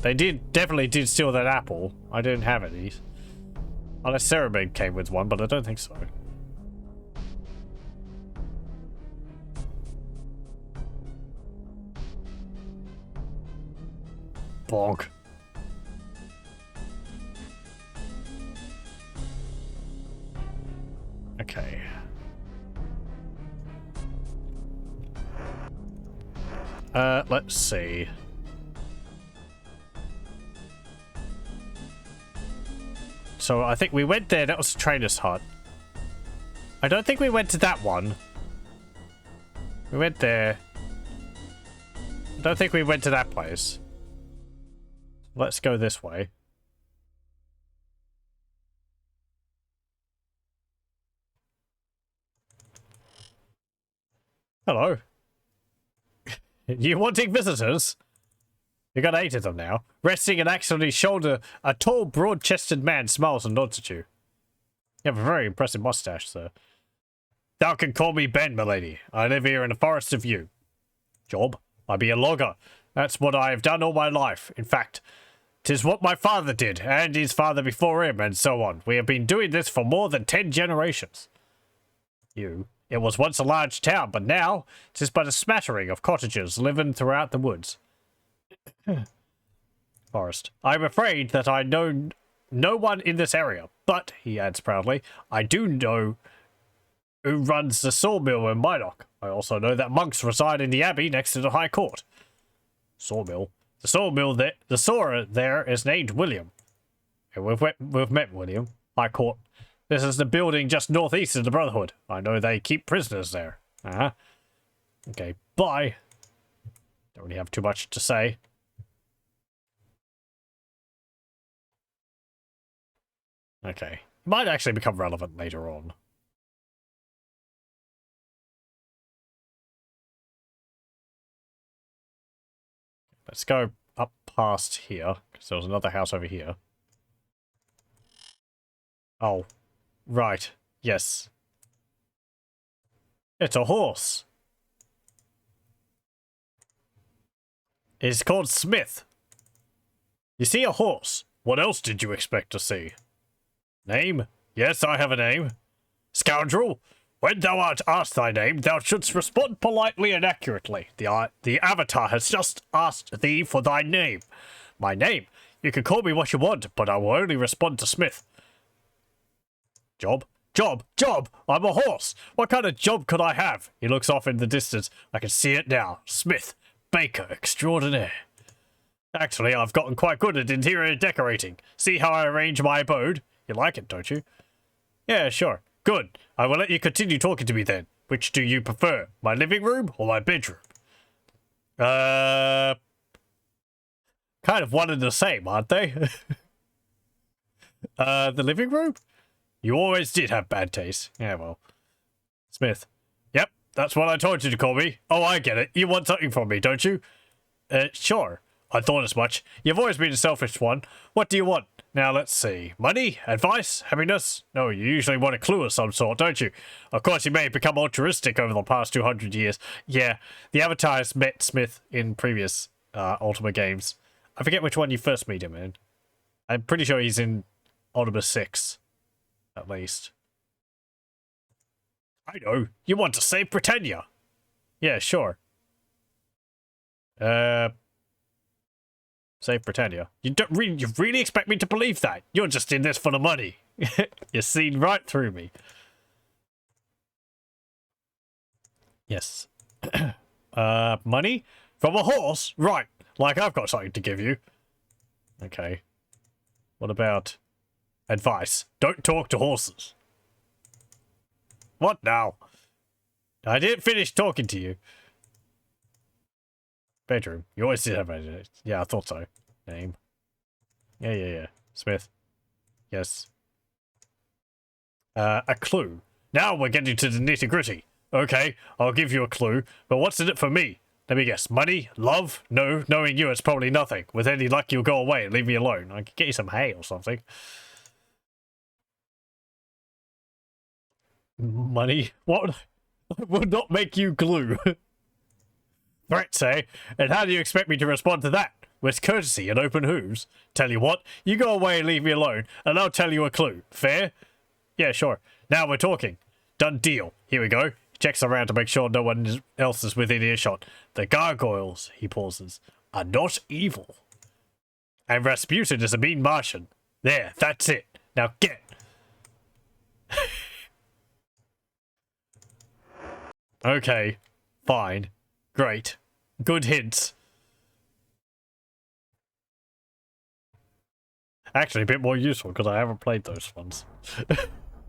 They definitely did steal that apple. I didn't have any. Unless Ceramide came with one, but I don't think so. Bonk. Okay. Let's see. So I think we went there. That was the trainer's hut. I don't think we went to that one. We went there. I don't think we went to that place. Let's go this way. Hello. You wanting visitors? You got 8 of them now. Resting an axe on his shoulder, a tall, broad-chested man smiles and nods at you. You have a very impressive mustache, sir. Thou can call me Ben, milady. I live here in the forest of Yew. Job? I be a logger. That's what I have done all my life. In fact, 'tis what my father did, and his father before him, and so on. We have been doing this for more than 10 generations. Yew. It was once a large town, but now 'tis but a smattering of cottages living throughout the woods. Forest. I'm afraid that I know no one in this area, but, he adds proudly, I do know who runs the sawmill in Minok. I also know that monks reside in the abbey next to the High Court. Sawmill? The sawmill there, the sawer there is named William. And we've met William. High Court. This is the building just northeast of the Brotherhood. I know they keep prisoners there. Okay, bye. Don't really have too much to say. Okay. Might actually become relevant later on. Let's go up past here, because there was another house over here. Oh, right. Yes. It's a horse. It's called Smith. You see a horse. What else did you expect to see? Name? Yes, I have a name. Scoundrel, when thou art asked thy name, thou shouldst respond politely and accurately. The avatar has just asked thee for thy name. My name? You can call me what you want, but I will only respond to Smith. Job? Job! Job! I'm a horse! What kind of job could I have? He looks off in the distance. I can see it now. Smith. Baker extraordinaire. Actually, I've gotten quite good at interior decorating. See how I arrange my abode? You like it, don't you? Yeah, sure. Good. I will let you continue talking to me then. Which do you prefer? My living room or my bedroom? Kind of one and the same, aren't they? The living room? You always did have bad taste. Yeah, well. Smith. Yep, that's what I told you to call me. Oh, I get it. You want something from me, don't you? Sure. I thought as much. You've always been a selfish one. What do you want? Now, let's see. Money? Advice? Happiness? No, you usually want a clue of some sort, don't you? Of course, you may have become altruistic over the past 200 years. Yeah, the avatars met Smith in previous Ultima games. I forget which one you first meet him in. I'm pretty sure he's in Ultima VI, at least. I know. You want to save Britannia? Yeah, sure. Save Britannia. You really expect me to believe that? You're just in this for the money. You've seen right through me. Yes. Money? From a horse? Right. Like I've got something to give you. Okay. What about advice? Don't talk to horses. What now? I didn't finish talking to you. Bedroom. You always did have a... Yeah, I thought so. Name. Yeah. Smith. Yes. A clue. Now we're getting to the nitty-gritty. Okay, I'll give you a clue, but what's in it for me? Let me guess. Money? Love? No, knowing you, it's probably nothing. With any luck, you'll go away and leave me alone. I could get you some hay or something. Money? What? Will not make you glue. Threats, eh? And how do you expect me to respond to that? With courtesy and open hooves? Tell you what, you go away and leave me alone, and I'll tell you a clue. Fair? Yeah, sure. Now we're talking. Done deal. Here we go. He checks around to make sure no one else is within earshot. The gargoyles, he pauses, are not evil. And Rasputin is a mean Martian. There, that's it. Now get. Okay, fine. Great. Good hints. Actually, a bit more useful because I haven't played those ones.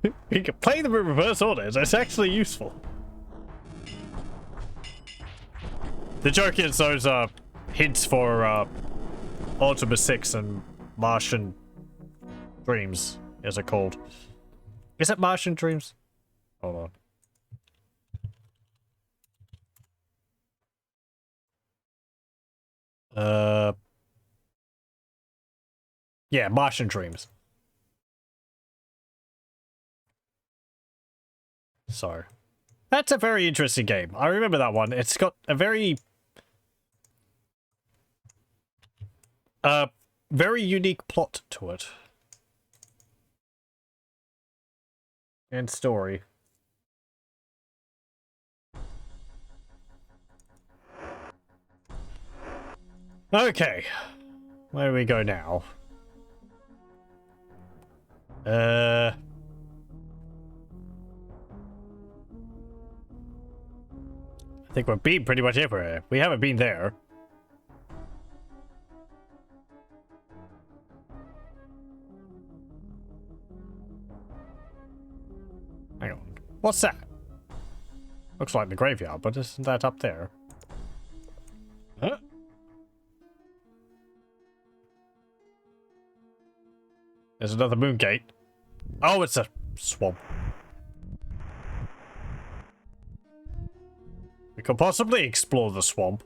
You can play them in reverse order. It's actually useful. The joke is those hints for Ultima VI and Martian Dreams, as they're called. Is it Martian Dreams? Hold on. Yeah, Martian Dreams. So, that's a very interesting game. I remember that one. It's got a very unique plot to it. And story. Okay. Where do we go now? I think we've been pretty much everywhere. We haven't been there. Hang on. What's that? Looks like the graveyard, but isn't that up there? Huh? There's another moon gate. Oh, it's a swamp. We could possibly explore the swamp.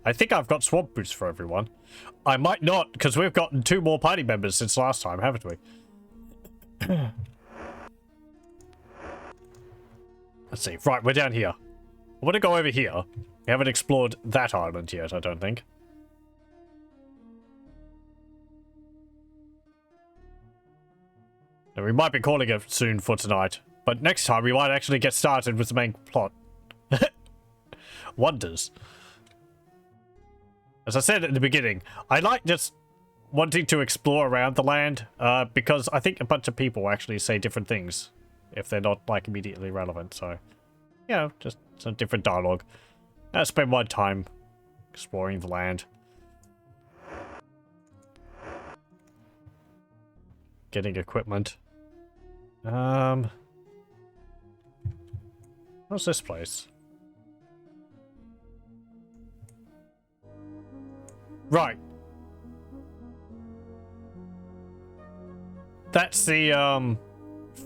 I think I've got swamp boots for everyone. I might not, because we've gotten 2 more party members since last time, haven't we? Let's see. Right, we're down here. I want to go over here. We haven't explored that island yet, I don't think. Now, we might be calling it soon for tonight, but next time we might actually get started with the main plot. Wonders. As I said at the beginning, I like just wanting to explore around the land, because I think a bunch of people actually say different things if they're not, like, immediately relevant, so, you know, just some different dialogue. I spend my time exploring the land. Getting equipment. What's this place? Right. That's the,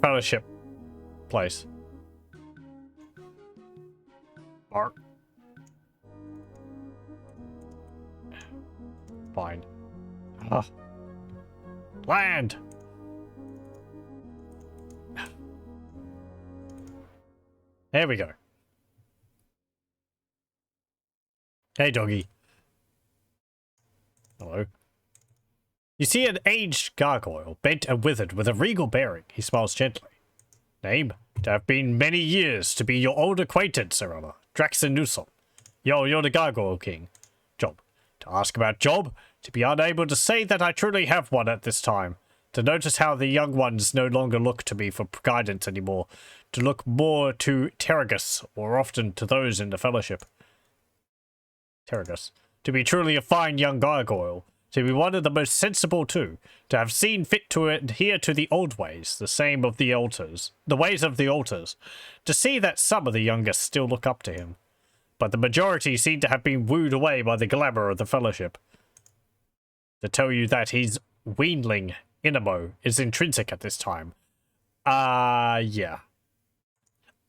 fellowship place. Mark. Fine. Land! There we go. Hey, doggy. Hello. You see an aged gargoyle, bent and withered, with a regal bearing. He smiles gently. Name? To have been many years, to be your old acquaintance, Sir Honor. Draxon Newsom. You're the Gargoyle King. Job. To ask about job? To be unable to say that I truly have one at this time. To notice how the young ones no longer look to me for guidance anymore. To look more to Terragus, or often to those in the Fellowship. Terragus. To be truly a fine young gargoyle. To be one of the most sensible too. To have seen fit to adhere to the old ways, the same of the altars. The ways of the altars. To see that some of the youngest still look up to him. But the majority seem to have been wooed away by the glamour of the Fellowship. To tell you that his weanling, Inamo, is intrinsic at this time. Yeah.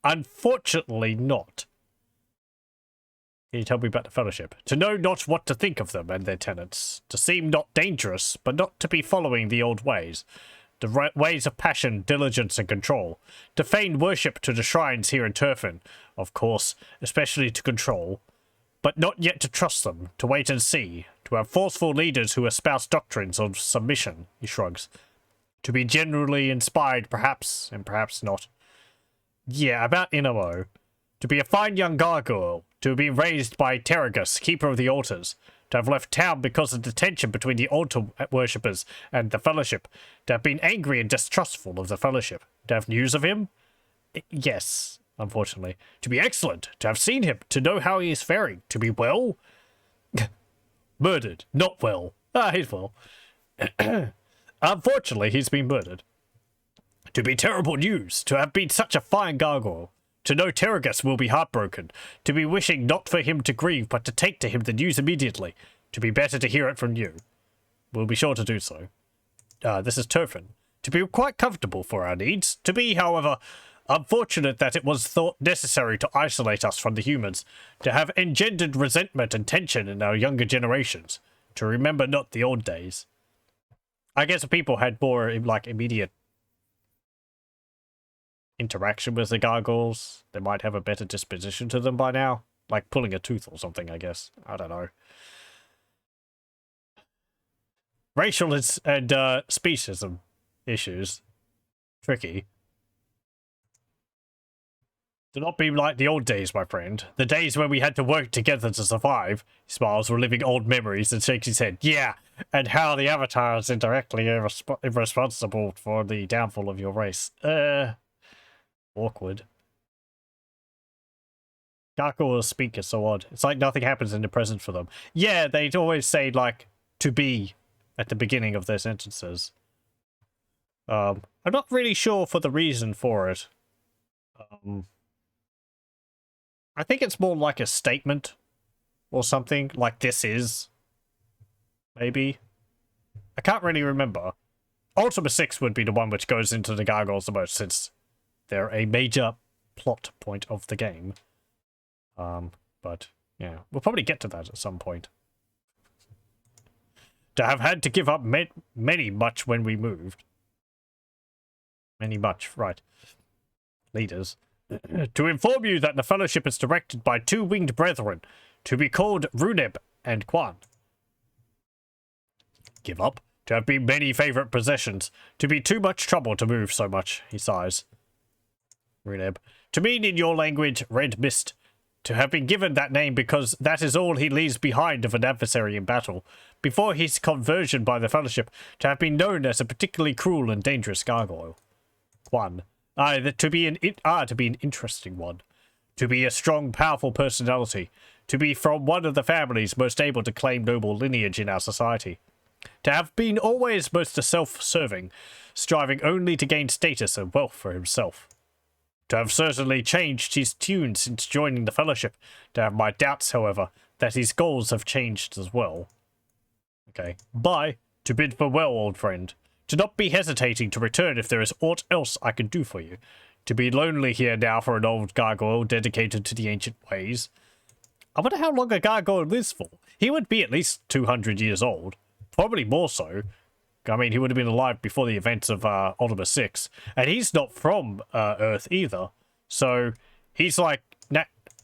Unfortunately not. Can you tell me about the Fellowship? To know not what to think of them and their tenants. To seem not dangerous, but not to be following the old ways. The ways of passion, diligence, and control. To feign worship to the shrines here in Turfin, of course, especially to control. But not yet to trust them, to wait and see. To have forceful leaders who espouse doctrines of submission, he shrugs. To be generally inspired, perhaps, and perhaps not. Yeah, about Inamo. To be a fine young gargoyle. To have been raised by Terragus, keeper of the altars. To have left town because of the tension between the altar worshippers and the Fellowship. To have been angry and distrustful of the Fellowship. To have news of him? Yes, unfortunately. To be excellent. To have seen him. To know how he is faring. To be well? Murdered. Not well. He's well. Unfortunately, he's been murdered. To be terrible news. To have been such a fine gargoyle. To know Terragus will be heartbroken. To be wishing not for him to grieve, but to take to him the news immediately. To be better to hear it from you. We'll be sure to do so. This is Turfin. To be quite comfortable for our needs. To be, however, unfortunate that it was thought necessary to isolate us from the humans. To have engendered resentment and tension in our younger generations. To remember not the old days. I guess the people had more, like, immediate interaction with the gargoyles. They might have a better disposition to them by now. Like pulling a tooth or something, I guess. I don't know. Racial and speciesism issues. Tricky. Do not be like the old days, my friend. The days when we had to work together to survive. He smiles, reliving old memories, and shakes his head. Yeah, and how the avatars indirectly irresponsible for the downfall of your race. Awkward. Gargoyles speak is so odd. It's like nothing happens in the present for them. Yeah, they'd always say, like, to be at the beginning of their sentences. I'm not really sure for the reason for it. I think it's more like a statement or something, like this is. Maybe. I can't really remember. Ultima VI would be the one which goes into the gargoyles the most, since they're a major plot point of the game. But, yeah, we'll probably get to that at some point. To have had to give up many much when we moved. Many much, right. Leaders. To inform you that the Fellowship is directed by two winged brethren, to be called Runeb and Quan. Give up. To have been many favorite possessions. To be too much trouble to move so much, he sighs. Runeb. To mean in your language, red mist. To have been given that name because that is all he leaves behind of an adversary in battle. Before his conversion by the Fellowship, to have been known as a particularly cruel and dangerous gargoyle. Quan. To be an interesting one. To be a strong, powerful personality. To be from one of the families most able to claim noble lineage in our society. To have been always most self-serving, striving only to gain status and wealth for himself. To have certainly changed his tune since joining the Fellowship. To have my doubts, however, that his goals have changed as well. Okay. Bye. To bid farewell, old friend. To not be hesitating to return if there is aught else I can do for you. To be lonely here now for an old gargoyle dedicated to the ancient ways. I wonder how long a gargoyle lives for. He would be at least 200 years old. Probably more so. I mean, he would have been alive before the events of Ultima VI. And he's not from Earth either. So, he's like...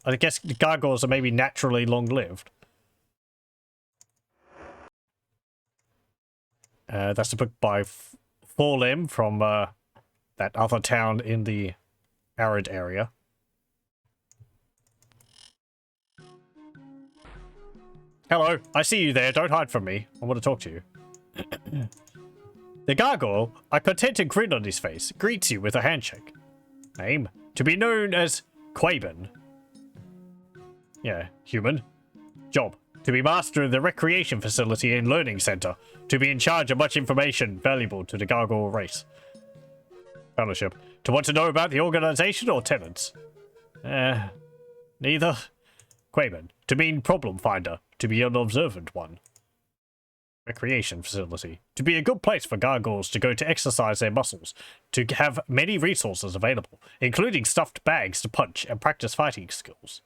I guess gargoyles are maybe naturally long-lived. That's a book by Forlim from that other town in the arid area. Hello, I see you there. Don't hide from me. I want to talk to you. The gargoyle, a contented grin on his face, greets you with a handshake. Name, to be known as Quaben. Yeah, human. Job, to be master of the recreation facility and learning center. To be in charge of much information valuable to the gargoyle race. Fellowship, to want to know about the organization or tenants? Neither. Quaben, to mean problem finder. To be an observant one. Recreation facility. To be a good place for gargoyles to go to exercise their muscles. To have many resources available, including stuffed bags to punch and practice fighting skills.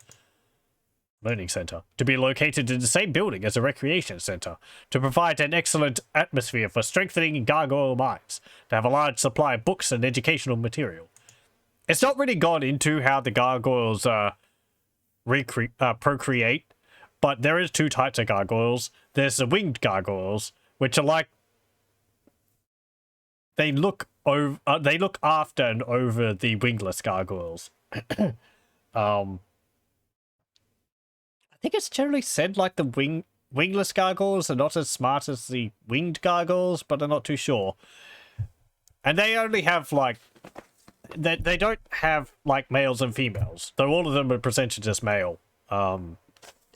Learning center. To be located in the same building as a recreation center. To provide an excellent atmosphere for strengthening gargoyle minds. To have a large supply of books and educational material. It's not really gone into how the gargoyles procreate. But there is two types of gargoyles. There's the winged gargoyles, which are like they look after and over the wingless gargoyles. I think it's generally said like the wingless gargoyles are not as smart as the winged gargoyles, but I'm not too sure. And they only have like they don't have like males and females, though all of them are presented as male.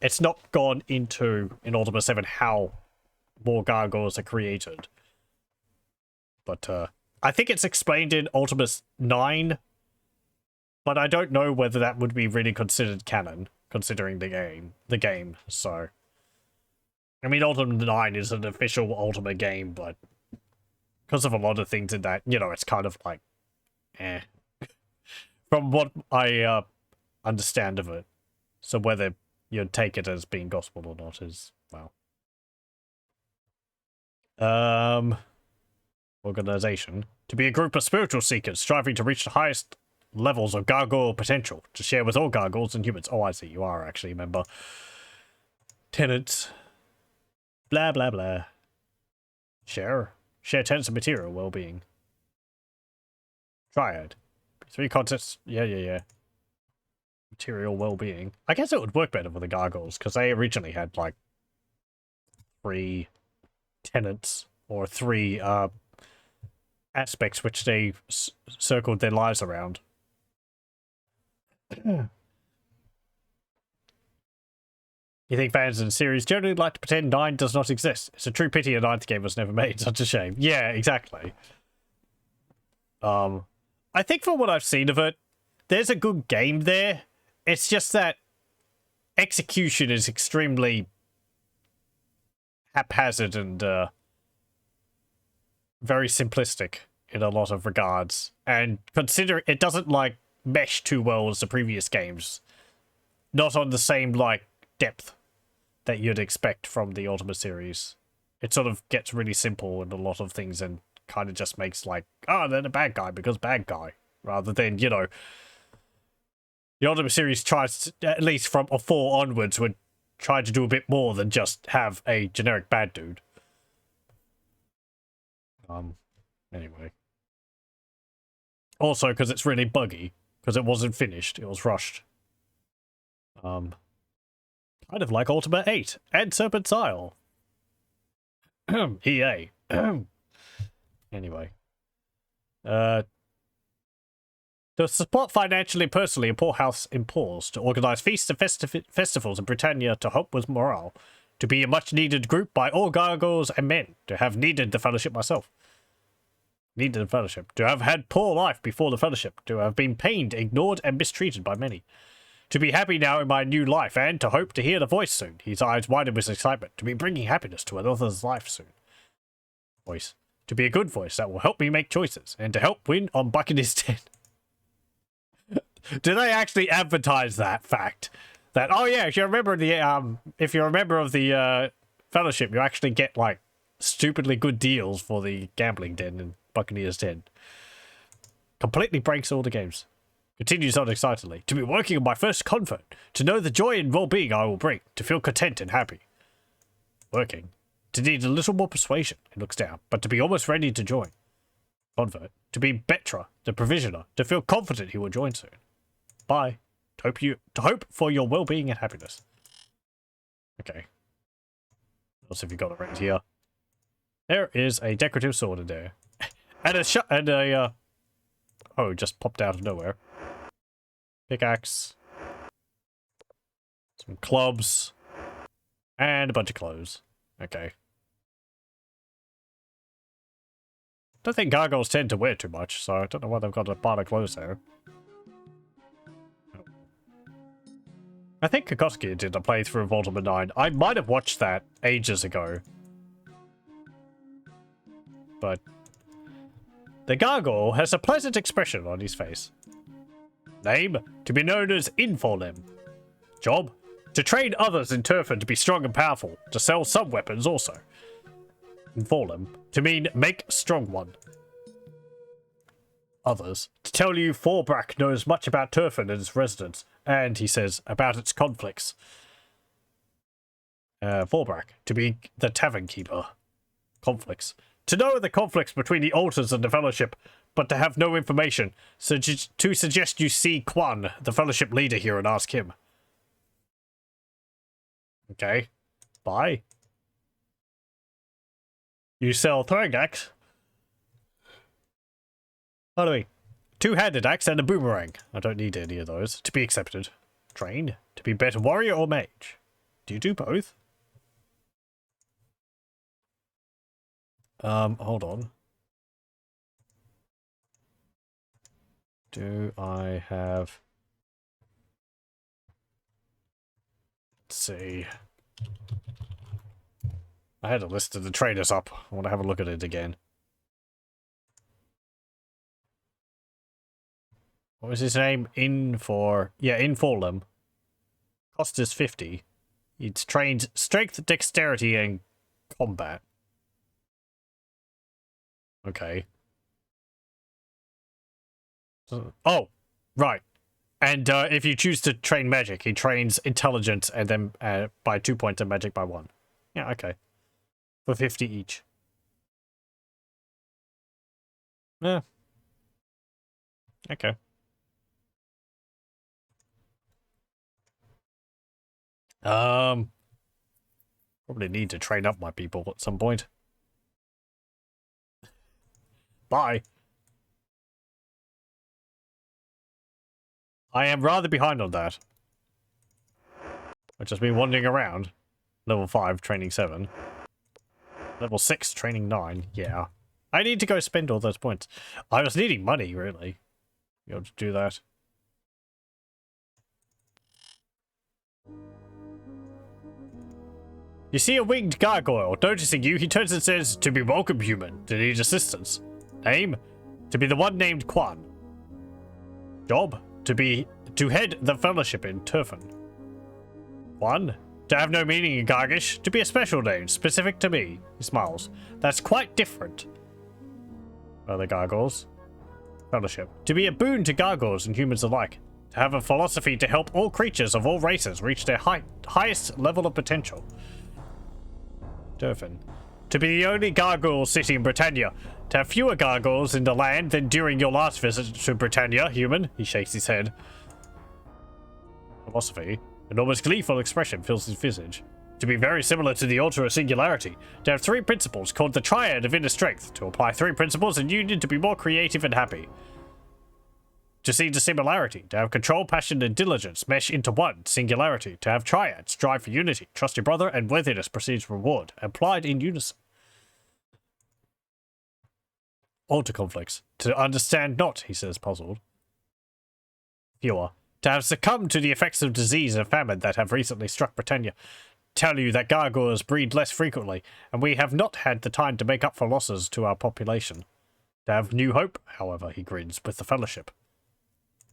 It's not gone into, in Ultima VII, how more gargoyles are created. But, I think it's explained in Ultima IX, but I don't know whether that would be really considered canon, considering the game, so... I mean, Ultima IX is an official Ultima game, but because of a lot of things in that, you know, it's kind of like, eh. From what I, understand of it. So whether you'd take it as being gospel or not is, well. Organization. To be a group of spiritual seekers striving to reach the highest levels of gargoyle potential to share with all gargoyles and humans. Oh, I see. You are actually a member. Tenants. Blah, blah, blah. Share tenants and material well-being. Triad. 3 concepts. Yeah. Material well-being. I guess it would work better for the gargoyles, because they originally had, like, 3 tenets, or 3, aspects which they circled their lives around. You think fans of the series generally like to pretend 9 does not exist? It's a true pity a 9th game was never made. Such a shame. Yeah, exactly. I think from what I've seen of it, there's a good game there. It's just that execution is extremely haphazard and very simplistic in a lot of regards. And consider it doesn't like mesh too well as the previous games. Not on the same like depth that you'd expect from the Ultima series. It sort of gets really simple in a lot of things and kind of just makes like, oh, they're the bad guy because bad guy. Rather than, you know, The Ultima series tries, to, at least from a 4 onwards, would try to do a bit more than just have a generic bad dude. Anyway. Also, because it's really buggy, because it wasn't finished, it was rushed. Kind of like Ultima 8 and Serpent's Isle. EA. Anyway. To support financially and personally a poor house in pause, to organise feasts and festivals in Britannia to help with morale, to be a much-needed group by all gargoyles and men, to have needed the fellowship myself. Needed the fellowship. To have had poor life before the fellowship, to have been pained, ignored, and mistreated by many. To be happy now in my new life, and to hope to hear the voice soon. His eyes widened with excitement. To be bringing happiness to another's life soon. Voice. To be a good voice that will help me make choices, and to help win on Buccaneers 10. Do they actually advertise that fact? That, oh yeah, if you're a member of the fellowship, you actually get like stupidly good deals for the gambling den in Buccaneers 10. Completely breaks all the games. Continues on excitedly. To be working on my first convert. To know the joy and well-being I will bring. To feel content and happy. Working. To need a little more persuasion. He looks down. But to be almost ready to join. Convert. To be Betra, the provisioner. To feel confident he will join soon. Bye. To hope for your well-being and happiness. Okay. What else have you got around here? There is a decorative sword in there. Oh, just popped out of nowhere. Pickaxe. Some clubs. And a bunch of clothes. Okay. Don't think gargoyles tend to wear too much, so I don't know why they've got a part of clothes there. I think Kikoskia did a playthrough of Ultima 9. I might have watched that ages ago. But the gargoyle has a pleasant expression on his face. Name, to be known as Inforlim. Job, to train others in Tavern to be strong and powerful, to sell some weapons also. Inforlim, to mean make strong one. Others, to tell you Forbrak knows much about Tavern and its residents, and, he says, about its conflicts. Forbrak, to be the tavern keeper. Conflicts. To know the conflicts between the altars and the fellowship, but to have no information, so to suggest you see Quan, the fellowship leader here, and ask him. Okay. Bye. You sell throwing axe? By the way, 2-handed axe and a boomerang. I don't need any of those. To be accepted. Train. To be better warrior or mage. Do you do both? Hold on. Do I have... Let's see. I had a list of the traders up. I want to have a look at it again. What was his name? Inforlim. Cost is 50. It's trained strength, dexterity, and combat. Okay. Oh, right. And if you choose to train magic, he trains intelligence and then by 2 points and magic by 1. Yeah, okay. For 50 each. Yeah. Okay. Probably need to train up my people at some point. Bye. I am rather behind on that. I've just been wandering around. Level 5, training 7. Level 6, training 9. Yeah. I need to go spend all those points. I was needing money, really. Be able to do that. You see a winged gargoyle. Noticing you, he turns and says, "To be welcome, human. To need assistance. Name? To be the one named Quan. Job? To head the fellowship in Tavern. Quan? To have no meaning in Gargish. To be a special name, specific to me." He smiles. "That's quite different." Other gargoyles. Fellowship. To be a boon to gargoyles and humans alike. To have a philosophy to help all creatures of all races reach their highest level of potential. Tavern. To be the only gargoyle city in Britannia. To have fewer gargoyles in the land than during your last visit to Britannia, human. He shakes his head. Philosophy. An almost gleeful expression fills his visage. To be very similar to the Ultra Singularity. To have 3 principles called the Triad of Inner Strength. To apply 3 principles in union to be more creative and happy. To see the similarity. To have control, passion, and diligence mesh into one. Singularity. To have triads. Strive for unity. Trust your brother, and worthiness precedes reward. Applied in unison. Alter conflicts. To understand not, he says, puzzled. Fewer. To have succumbed to the effects of disease and famine that have recently struck Britannia. Tell you that gargoyles breed less frequently, and we have not had the time to make up for losses to our population. To have new hope, however, he grins, with the Fellowship.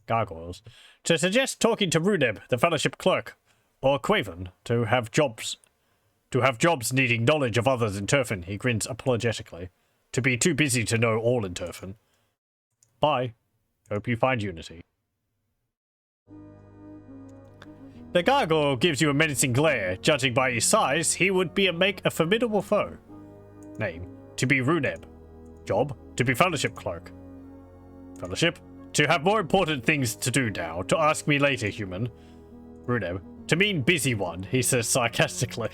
Gargoyles. To suggest talking to Runeb, the Fellowship clerk, or Quaven, to have jobs needing knowledge of others in Turfin, he grins apologetically. To be too busy to know all in Turfin. Bye. Hope you find unity. The gargoyle gives you a menacing glare. Judging by his size, he would make a formidable foe. Name. To be Runeb. Job. To be Fellowship clerk. Fellowship. To have more important things to do now. To ask me later, human. Runeb. To mean busy one, he says sarcastically.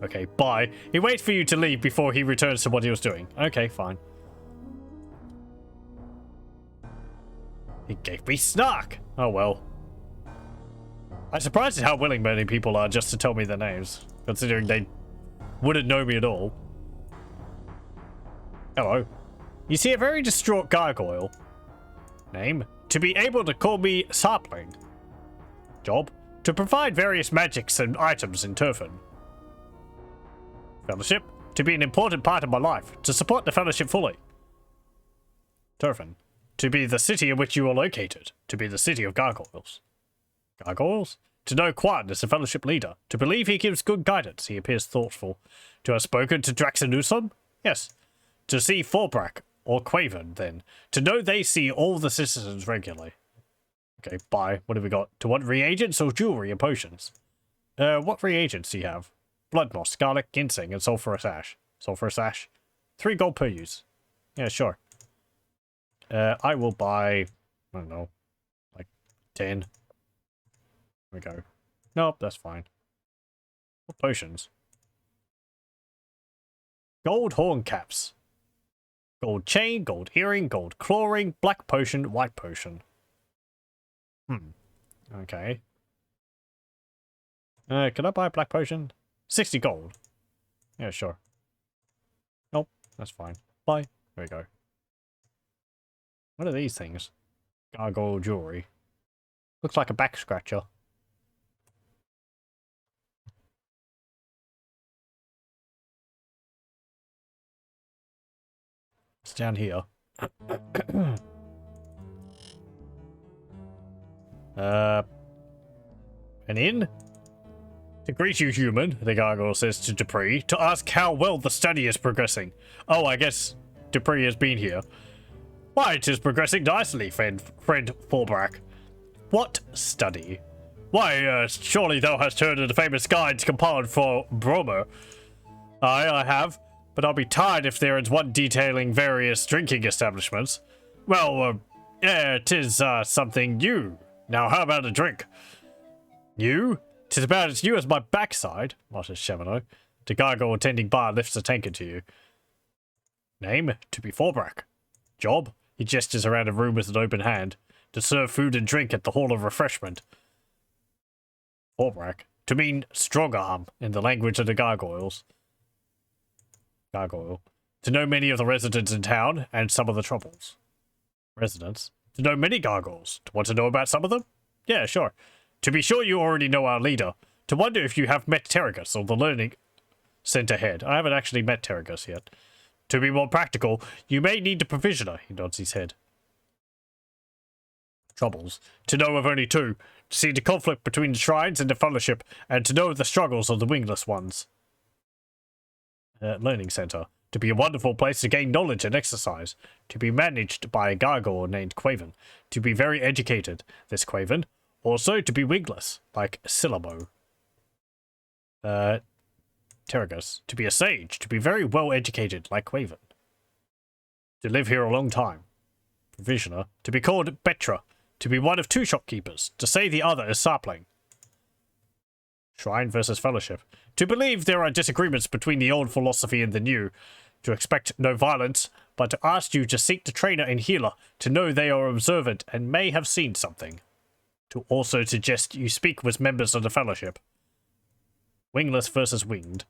Okay, bye. He waits for you to leave before he returns to what he was doing. Okay, fine. He gave me snark. Oh well. I'm surprised at how willing many people are just to tell me their names, considering they wouldn't know me at all. Hello. You see a very distraught gargoyle. Name. To be able to call me Sapling. Job. To provide various magics and items in Turfin. Fellowship. To be an important part of my life. To support the Fellowship fully. Turfin. To be the city in which you are located. To be the city of gargoyles. Gargoyles? To know Quan as a Fellowship leader. To believe he gives good guidance. He appears thoughtful. To have spoken to Draxanusum? Yes. To see Forbrak or Quaven, then. To know they see all the citizens regularly. Okay, bye. What have we got? To want reagents or jewelry and potions? What reagents do you have? Blood moss, garlic, ginseng, and sulfurous ash. Sulfurous ash? 3 gold per use. Yeah, sure. I will buy, I don't know, like 10. There we go. Nope, that's fine. What potions? Gold horn caps. Gold chain, gold earring, gold clawing, black potion, white potion. Okay. Can I buy a black potion? 60 gold. Yeah, sure. Nope, that's fine. Bye. There we go. What are these things? Gargoyle jewelry. Looks like a back scratcher. It's down here. An inn? To greet you, human, the gargoyle says to Dupree, to ask how well the study is progressing. Oh, I guess Dupree has been here. Why, it is progressing nicely, friend Forbrak. What study? Why, surely thou hast heard of the famous guides compiled for Bromo. Aye, I have, but I'll be tired if there is one detailing various drinking establishments. Well, yeah, 'tis, something new. Now, how about a drink? New? 'Tis about as new as my backside, mutters Chemino. The gargoyle attending bar lifts a tankard to you. Name? To be Forbrak. Job? He gestures around the room with an open hand. To serve food and drink at the Hall of Refreshment. Forbrak. To mean stronger hum in the language of the gargoyles. Gargoyle. To know many of the residents in town and some of the troubles. Residents. To know many gargoyles. To want to know about some of them? Yeah, sure. To be sure you already know our leader. To wonder if you have met Terragus or the learning center head. I haven't actually met Terragus yet. To be more practical, you may need a provisioner. He nods his head. Troubles. To know of only 2. To see the conflict between the shrines and the fellowship, and to know the struggles of the wingless ones. Learning center. To be a wonderful place to gain knowledge and exercise. To be managed by a gargoyle named Quaven. To be very educated, this Quaven. Also, to be wingless, like Syllabo. Terragus. To be a sage. To be very well educated, like Quaven. To live here a long time. Provisioner. To be called Betra. To be one of 2 shopkeepers. To say the other is Sapling. Shrine versus Fellowship. To believe there are disagreements between the old philosophy and the new. To expect no violence, but to ask you to seek the trainer and healer. To know they are observant and may have seen something. To also suggest you speak with members of the Fellowship. Wingless versus winged.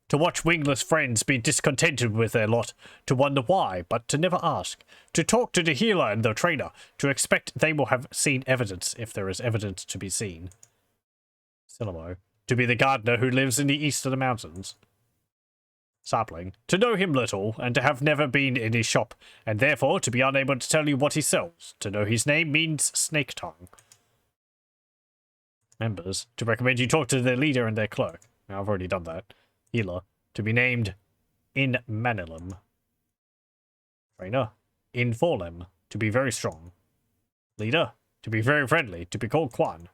To watch wingless friends be discontented with their lot. To wonder why, but to never ask. To talk to the healer and the trainer. To expect they will have seen evidence if there is evidence to be seen. Syllabo. To be the gardener who lives in the east of the mountains. Sapling. To know him little, and to have never been in his shop, and therefore to be unable to tell you what he sells. To know his name means snake tongue. Members. To recommend you talk to their leader and their clerk. Now, I've already done that. Healer. To be named In Manilum. Trainer. In Forlem. To be very strong. Leader. To be very friendly. To be called Quan.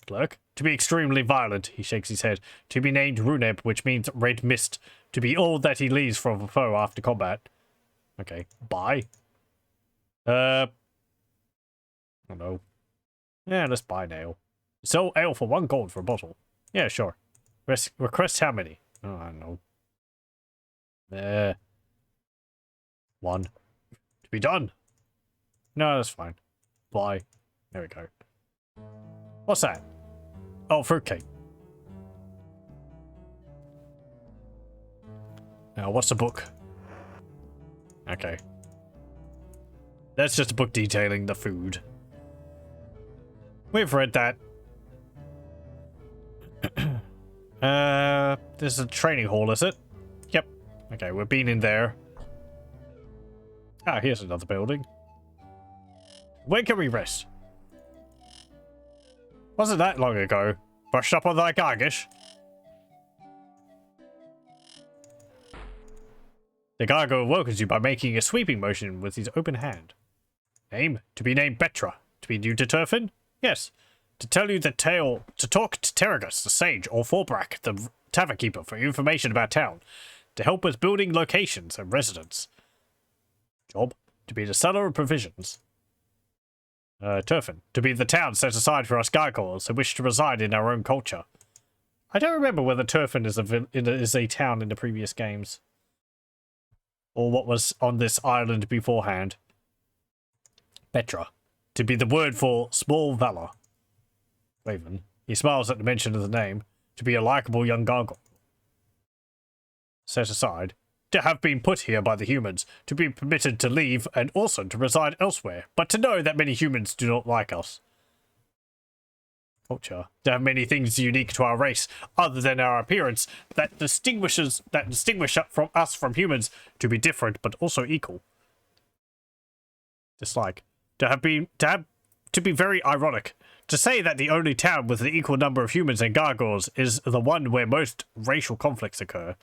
Clerk. To be extremely violent. He shakes his head. To be named Runeb, which means red mist. To be all that he leaves from a foe after combat. Okay. Buy. I don't know. Yeah, let's buy an ale. Sell ale for 1 gold for a bottle. Yeah, sure. Request how many? Oh, I don't know. 1. To be done. No, that's fine. Buy. There we go. What's that? Oh, fruitcake. Now, what's the book? Okay. That's just a book detailing the food. We've read that. This is a training hall, is it? Yep. Okay, we've been in there. Ah, here's another building. Where can we rest? Wasn't that long ago. Brushed up on thy gargish. The gargoyle welcomes you by making a sweeping motion with his open hand. Name? To be named Betra. To be new to Turfin? Yes. To tell you the tale, to talk to Terragus, the sage, or Forbrack, the tavern keeper, for information about town. To help with building locations and residents. Job? To be the seller of provisions. Turfin. To be the town set aside for us gargoyles who wish to reside in our own culture. I don't remember whether Turfin is a town in the previous games. Or what was on this island beforehand. Petra. To be the word for small valor. Raven. He smiles at the mention of the name. To be a likable young gargoyle. Set aside. To have been put here by the humans. To be permitted to leave and also to reside elsewhere. But to know that many humans do not like us. Culture. To have many things unique to our race, other than our appearance, that distinguish from us from humans. To be different, but also equal. Dislike. To be very ironic. To say that the only town with an equal number of humans and gargoyles is the one where most racial conflicts occur.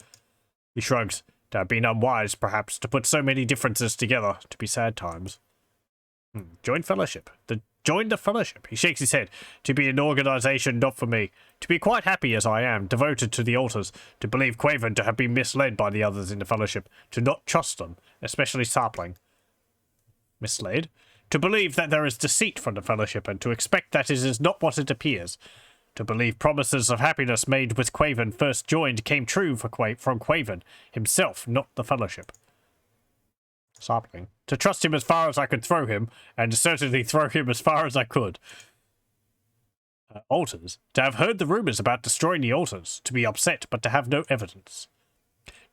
He shrugs. To have been unwise, perhaps, to put so many differences together. To be sad times. Join Fellowship. Join the Fellowship. He shakes his head. To be an organization not for me. To be quite happy as I am, devoted to the altars. To believe Quaven to have been misled by the others in the Fellowship. To not trust them, especially Sapling. Misled? To believe that there is deceit from the Fellowship and to expect that it is not what it appears. To believe promises of happiness made with Quaven first joined came true from Quaven himself, not the Fellowship. Sapling. To trust him as far as I could throw him, and to certainly throw him as far as I could. Altars. To have heard the rumors about destroying the altars. To be upset, but to have no evidence.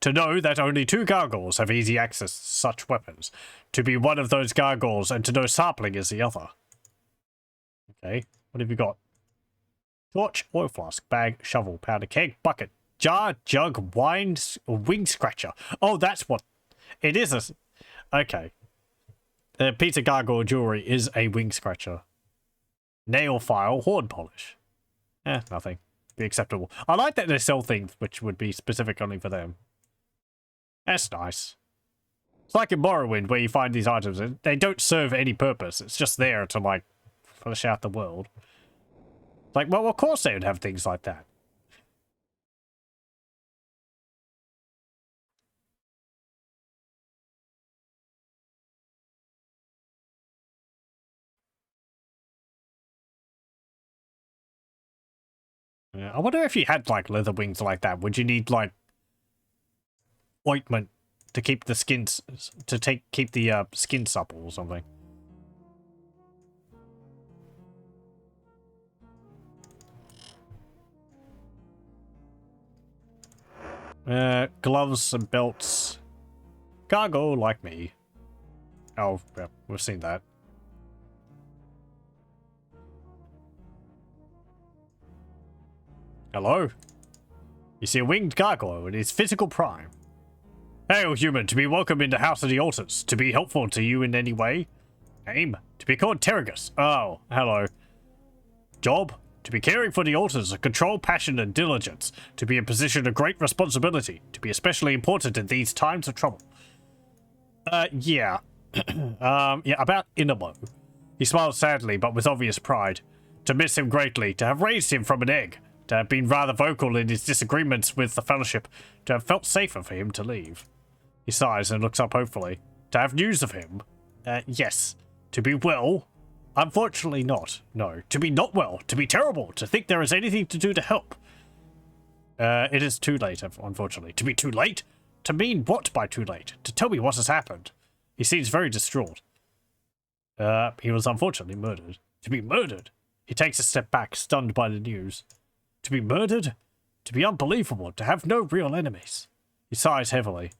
To know that only 2 gargoyles have easy access to such weapons. To be one of those gargoyles, and to know Sapling is the other. Okay, what have you got? Torch, oil flask, bag, shovel, powder keg, bucket, jar, jug, wine, wing scratcher. Oh, that's what... It is a... Okay. Piece of gargoyle jewelry is a wing scratcher. Nail file, horn polish. Nothing. Be acceptable. I like that they sell things which would be specific only for them. That's nice. It's like in Morrowind where you find these items and they don't serve any purpose. It's just there to, like, flesh out the world. It's like, well, of course they would have things like that. Yeah, I wonder if you had, like, leather wings like that, would you need, like, ointment to keep the skins, keep the skin supple or something? Gloves and belts. Cargo like me. Oh, yeah, we've seen that. Hello? You see a winged gargoyle in his physical prime. Hail, human, to be welcome in the House of the Altars. To be helpful to you in any way? Name? To be called Terragus. Oh, hello. Job? To be caring for the altars of control, passion, and diligence. To be in position of great responsibility. To be especially important in these times of trouble. Yeah. Yeah, about Inamo. He smiled sadly, but with obvious pride. To miss him greatly. To have raised him from an egg. To have been rather vocal in his disagreements with the Fellowship. To have felt safer for him to leave. He sighs and looks up hopefully. To have news of him? Yes. To be well? Unfortunately not. No. To be not well. To be terrible. To think there is anything to do to help. It is too late, unfortunately. To be too late? To mean what by too late? To tell me what has happened. He seems very distraught. He was unfortunately murdered. To be murdered? He takes a step back, stunned by the news. To be murdered? To be unbelievable. To have no real enemies. He sighs heavily.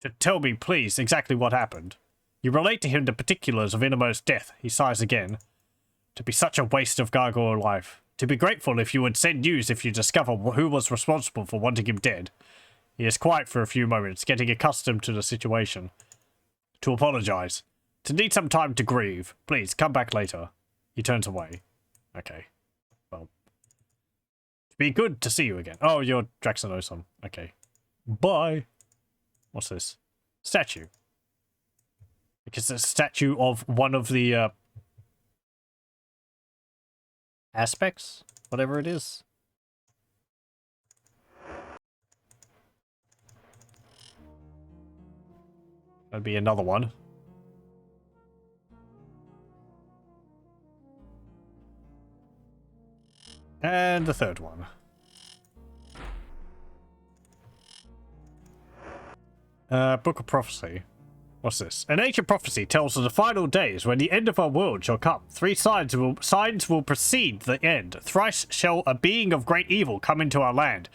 To tell me, please, exactly what happened. You relate to him the particulars of Inamo's death. He sighs again. To be such a waste of gargoyle life. To be grateful if you would send news if you discover who was responsible for wanting him dead. He is quiet for a few moments, getting accustomed to the situation. To apologize. To need some time to grieve. Please, come back later. He turns away. Okay. Well. To be good to see you again. Oh, you're Jackson Osom. Okay. Bye. What's this? Statue. Because it's a statue of one of the aspects, whatever it is. That'd be another one. And the third one. Book of Prophecy. What's this? An ancient prophecy tells of the final days when the end of our world shall come. 3 signs will precede the end. Thrice shall a being of great evil come into our land,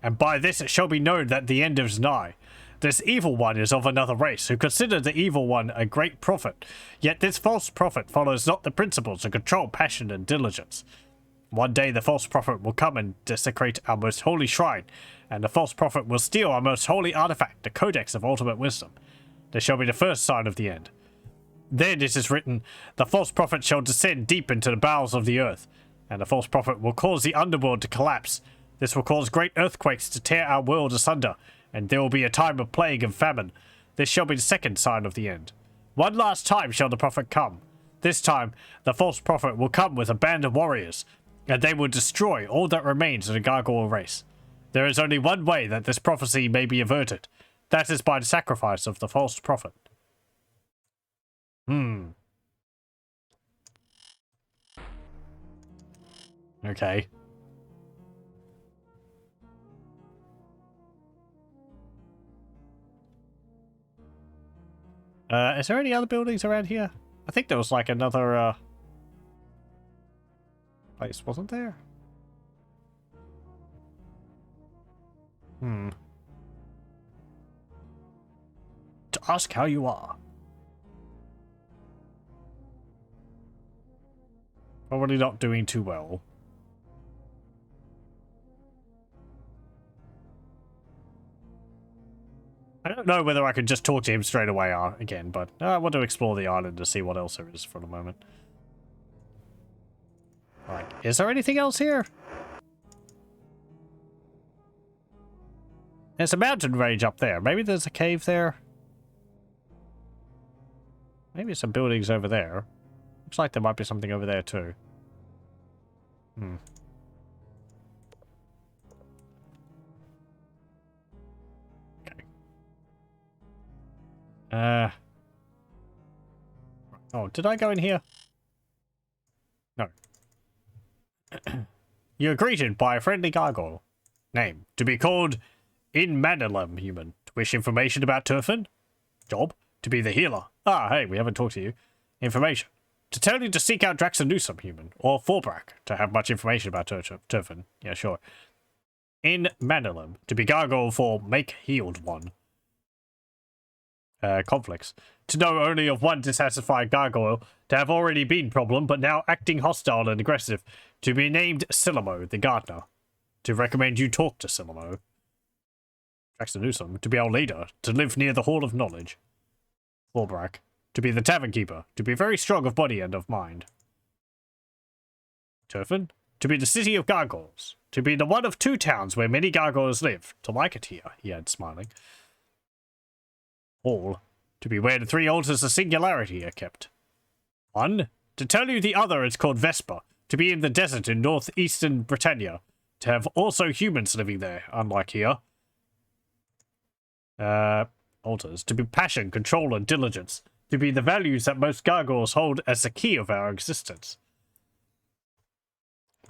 and by this it shall be known that the end is nigh. This evil one is of another race, who consider the evil one a great prophet. Yet this false prophet follows not the principles of control, passion, and diligence. One day the false prophet will come and desecrate our most holy shrine, and the false prophet will steal our most holy artifact, the Codex of Ultimate Wisdom. This shall be the first sign of the end. Then it is written, the false prophet shall descend deep into the bowels of the earth, and the false prophet will cause the underworld to collapse. This will cause great earthquakes to tear our world asunder, and there will be a time of plague and famine. This shall be the second sign of the end. One last time shall the prophet come. This time, the false prophet will come with a band of warriors, and they will destroy all that remains of the gargoyle race. There is only one way that this prophecy may be averted. That is by the sacrifice of the false prophet. Okay. Is there any other buildings around here? I think there was like another, place, wasn't there? To ask how you are. Probably not doing too well. I don't know whether I could just talk to him straight away again, but I want to explore the island to see what else there is for the moment. Like, is there anything else here? There's a mountain range up there. Maybe there's a cave there. Maybe some buildings over there. Looks like there might be something over there too. Hmm. Okay. Oh, did I go in here? No. You are greeted by a friendly gargoyle. Name, to be called In Manilum human. To wish information about Tavern. Job, to be the healer. Ah, hey, we haven't talked to you. Information. To tell you to seek out Draxanusum human. Or Forbrak, to have much information about Tavern. Yeah, sure. In Manilum, to be gargoyle for Make Healed One. Conflicts. To know only of one dissatisfied gargoyle, to have already been problem, but now acting hostile and aggressive. To be named Silamo, the gardener. To recommend you talk to Silamo. Draxanusum, to be our leader, to live near the Hall of Knowledge. Forbrak, to be the tavern keeper, to be very strong of body and of mind. Turfin, to be the city of gargoyles, to be the one of 2 towns where many gargoyles live, to like it here, he adds, smiling. Hall, to be where the 3 altars of singularity are kept. 1, to tell you the other is called Vesper, to be in the desert in northeastern Britannia, to have also humans living there, unlike here. Altars, to be passion, control, and diligence, to be the values that most gargoyles hold as the key of our existence.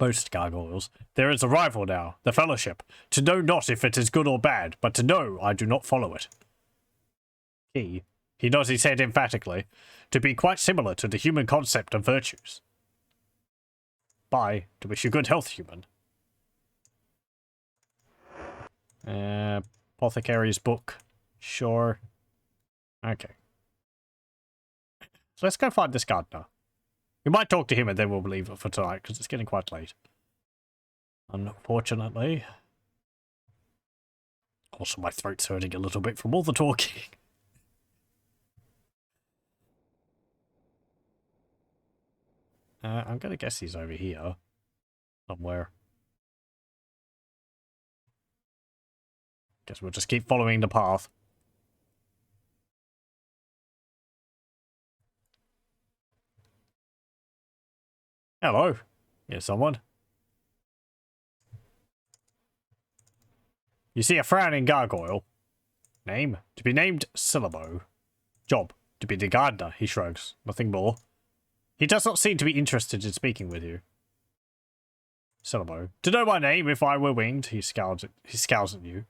Most gargoyles. There is a rival now, the Fellowship, to know not if it is good or bad, but to know I do not follow it. He nods his head emphatically, to be quite similar to the human concept of virtues. Bye, to wish you good health, human. Apothecary's book. Sure. Okay. So let's go find this gardener. We might talk to him and then we'll leave it for tonight, because it's getting quite late. Unfortunately. Also, my throat's hurting a little bit from all the talking. I'm gonna guess he's over here. Somewhere. Guess we'll just keep following the path. Hello. Here's someone. You see a frowning gargoyle. Name, to be named Silamo. Job, to be the gardener, he shrugs. Nothing more. He does not seem to be interested in speaking with you. Silamo, to know my name if I were winged, he scowls at you.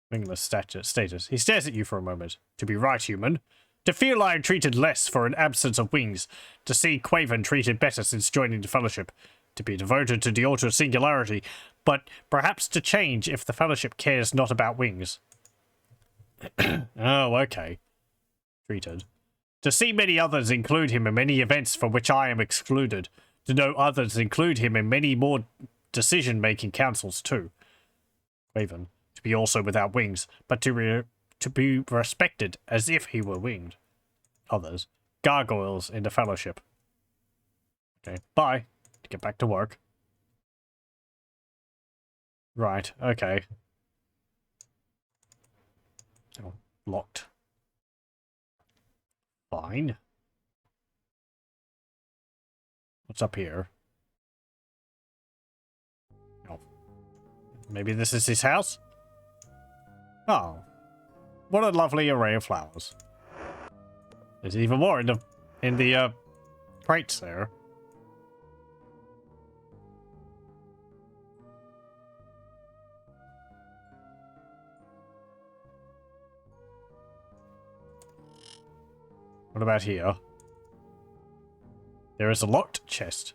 Wingless status. He stares at you for a moment. To be right, human. To feel I am treated less for an absence of wings. To see Quaven treated better since joining the Fellowship. To be devoted to the altar of singularity. But perhaps to change if the Fellowship cares not about wings. Oh, okay. Treated. To see many others include him in many events from which I am excluded. To know others include him in many more decision-making councils too. Quaven. To be also without wings, but to be respected as if he were winged. Others. Gargoyles in the Fellowship. Okay, bye. To get back to work. Right, okay. Oh, locked. Fine. What's up here? Oh. Maybe this is his house? Oh. What a lovely array of flowers. There's even more in the crates there. What about here? There is a locked chest.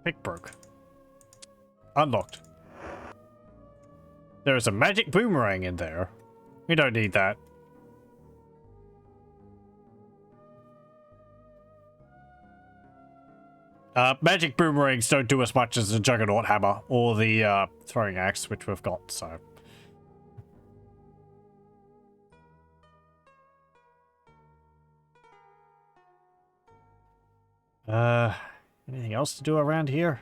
Pick broke. Unlocked. There is a magic boomerang in there. We don't need that. Magic boomerangs don't do as much as the Juggernaut Hammer or the throwing axe, which we've got, so. Anything else to do around here?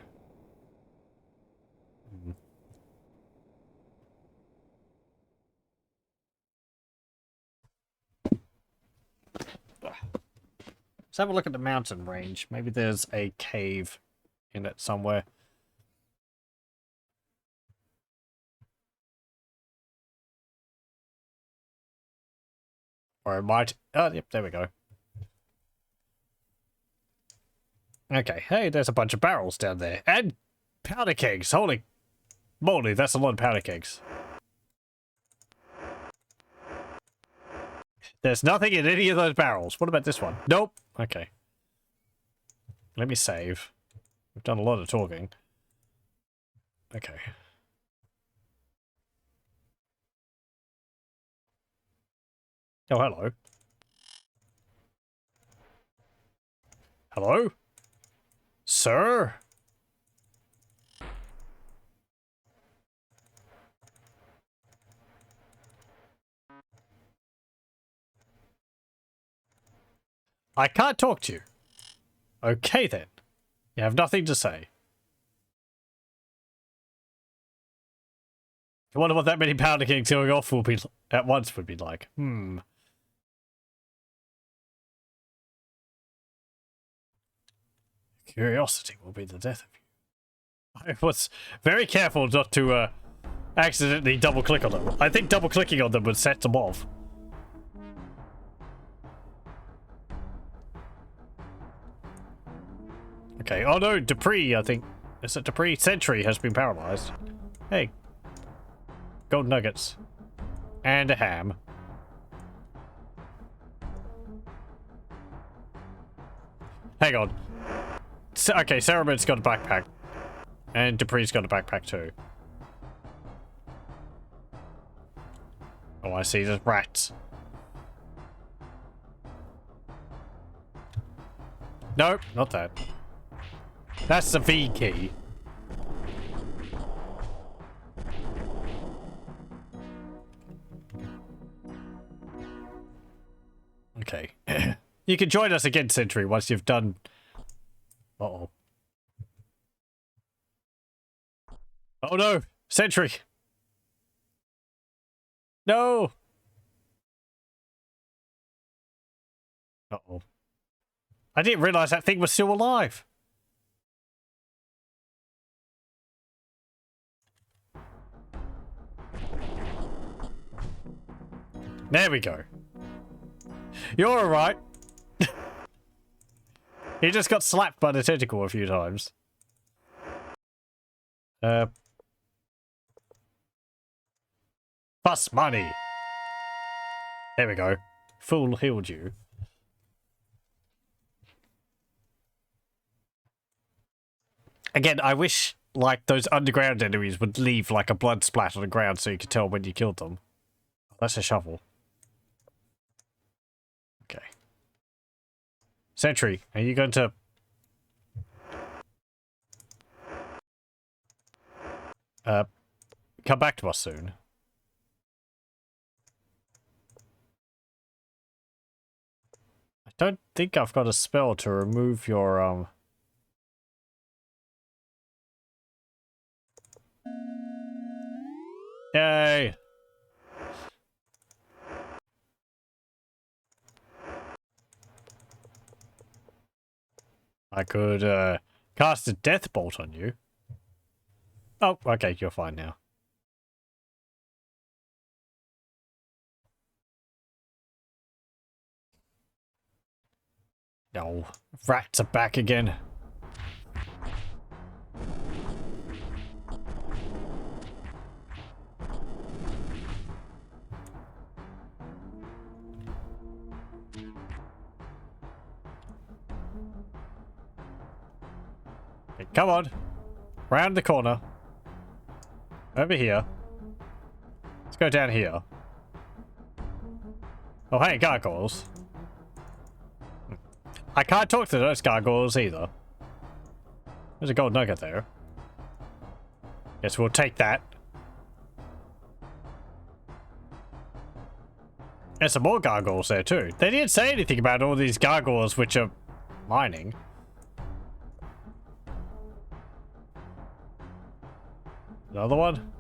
Let's have a look at the mountain range. Maybe there's a cave in it somewhere. Or it might... Oh, yep, there we go. Okay, hey, there's a bunch of barrels down there. And powder kegs. Holy moly, that's a lot of powder kegs. There's nothing in any of those barrels. What about this one? Nope. Okay. Let me save. We've done a lot of talking. Okay. Oh, hello. Hello? Sir? I can't talk to you. Okay then. You have nothing to say. I wonder what that many powder kegs going off will be at once would be like. Curiosity will be the death of you. I was very careful not to accidentally double click on them. I think double clicking on them would set them off. Okay, oh no, Dupree, I think. Is it Dupree? Sentry has been paralyzed. Hey. Gold nuggets. And a ham. Hang on. Okay, Ceremon's got a backpack. And Dupree's got a backpack too. Oh, I see, there's rats. Nope, not that. That's the V key. Okay. You can join us again, Sentry, once you've done... Uh-oh. Oh no! Sentry! No! Uh-oh. I didn't realize that thing was still alive. There we go. You're alright. He just got slapped by the tentacle a few times. Plus money. There we go. Full healed you. Again, I wish, like, those underground enemies would leave, like, a blood splat on the ground so you could tell when you killed them. That's a shovel. Okay. Sentry, are you going to... come back to us soon? I don't think I've got a spell to remove your, Yay! I could, cast a death bolt on you. Oh, okay, you're fine now. No, rats are back again. Okay, come on. Round the corner. Over here. Let's go down here. Oh, hey, gargoyles. I can't talk to those gargoyles either. There's a gold nugget there. Guess we'll take that. There's some more gargoyles there too. They didn't say anything about all these gargoyles which are mining. Another one?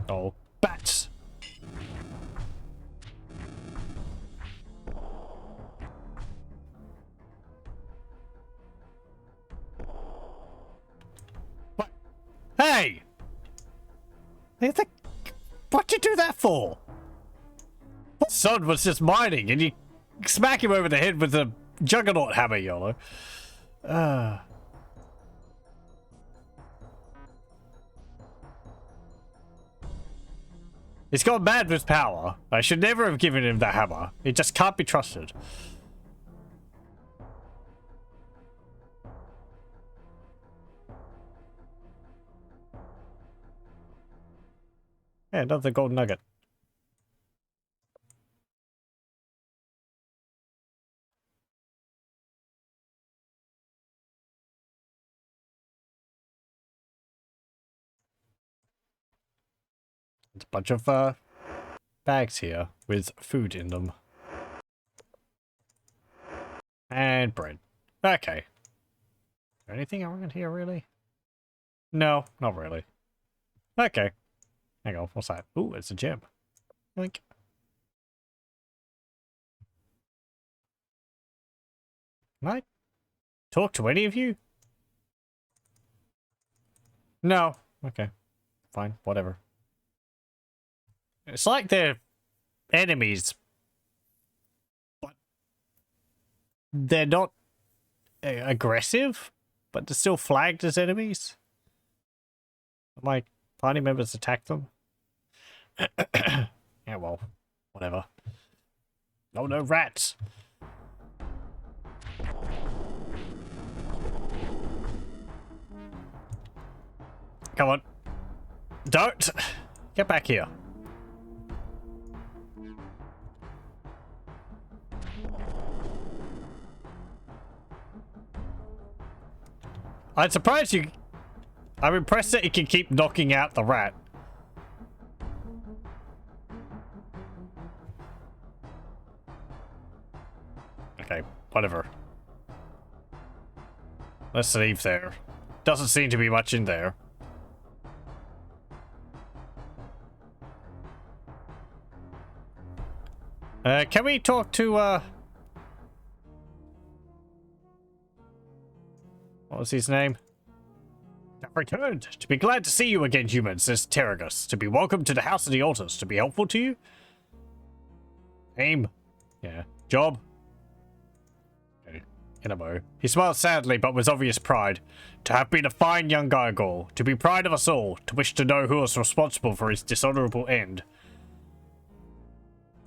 Oh, bats! I think, what'd you do that for? My son was just mining, and you smack him over the head with a Juggernaut Hammer, YOLO. He's gone mad with power. I should never have given him the hammer. He just can't be trusted. Yeah, another gold nugget. There's a bunch of bags here with food in them. And bread. Okay. Is there anything around here, really? No, not really. Okay. Hang on, what's that? Ooh, it's a gem. Yoink. Can I talk to any of you? No. Okay. Fine, whatever. It's like they're enemies, but they're not aggressive, but they're still flagged as enemies. My party members attack them. Yeah, well, whatever. Oh no, rats! Come on. Don't! Get back here. I'm surprised you... I'm impressed that you can keep knocking out the rat. Okay, whatever. Let's leave there. Doesn't seem to be much in there. Can we talk to, what was his name? I've returned. To be glad to see you again, humans, says Terragus. To be welcome to the House of the Altars. To be helpful to you? Aim. Yeah. Job? Okay. Inamo. He smiled sadly, but with obvious pride. To have been a fine young gargoyle. To be proud of us all. To wish to know who was responsible for his dishonorable end.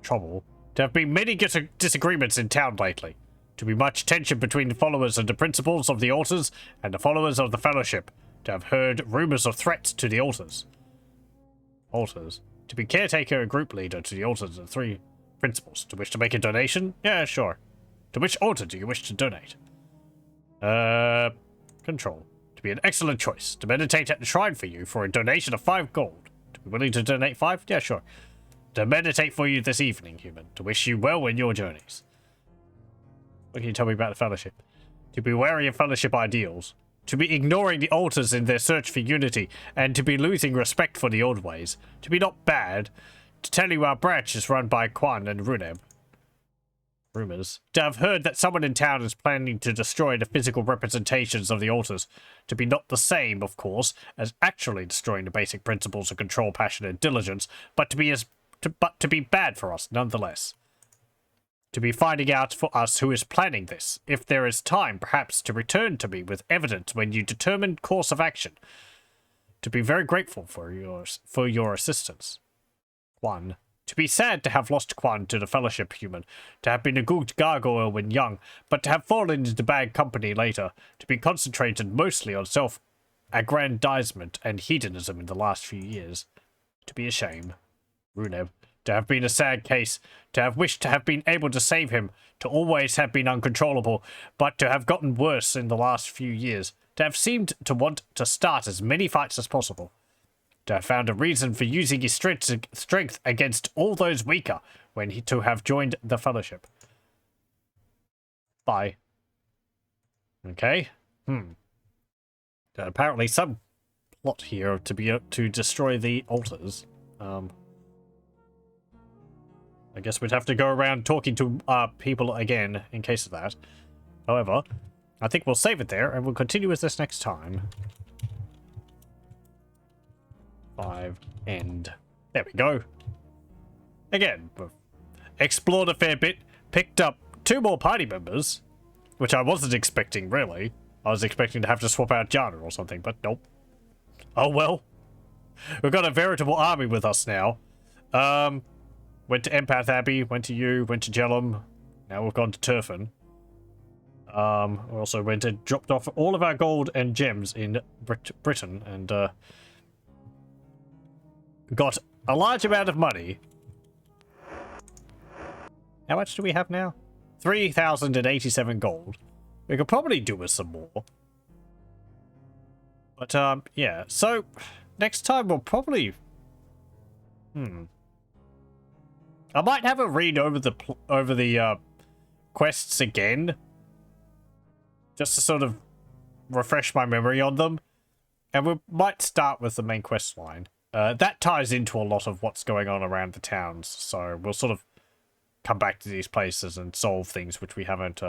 Trouble. To have been many disagreements in town lately. To be much tension between the followers of the principles of the altars and the followers of the fellowship. To have heard rumors of threats to the altars. Altars. To be caretaker and group leader to the altars of the three principles. To wish to make a donation? Yeah, sure. To which altar do you wish to donate? Control. To be an excellent choice. To meditate at the shrine for you for a donation of 5 gold. To be willing to donate 5? Yeah, sure. To meditate for you this evening, human. To wish you well in your journeys. What can you tell me about the fellowship? To be wary of fellowship ideals. To be ignoring the altars in their search for unity, and to be losing respect for the old ways. To be not bad. To tell you our branch is run by Quan and Runeb. Rumors. To have heard that someone in town is planning to destroy the physical representations of the altars. To be not the same, of course, as actually destroying the basic principles of control, passion, and diligence, but to be bad for us nonetheless. To be finding out for us who is planning this. If there is time, perhaps, to return to me with evidence when you determine course of action. To be very grateful for your assistance. Quan. To be sad to have lost Quan to the fellowship, human. To have been a good gargoyle when young, but to have fallen into bad company later. To be concentrated mostly on self-aggrandizement and hedonism in the last few years. To be a shame. Runeb. To have been a sad case, to have wished to have been able to save him, to always have been uncontrollable, but to have gotten worse in the last few years, to have seemed to want to start as many fights as possible, to have found a reason for using his strength against all those weaker, to have joined the fellowship. Bye. Okay. Apparently some plot here to destroy the altars. I guess we'd have to go around talking to people again in case of that. However, I think we'll save it there and we'll continue with this next time. 5, end. There we go. Again, we've explored a fair bit, picked up 2 more party members, which I wasn't expecting, really. I was expecting to have to swap out Jana or something, but nope. Oh well. We've got a veritable army with us now. Went to Empath Abbey, went to you, went to Jellum. Now we've gone to Turfin. We also went and dropped off all of our gold and gems in Britain and got a large amount of money. How much do we have now? 3,087 gold. We could probably do with some more. But, yeah. So, next time we'll probably... I might have a read over the quests again. Just to sort of refresh my memory on them. And we might start with the main quest line. That ties into a lot of what's going on around the towns. So, we'll sort of come back to these places and solve things which we haven't,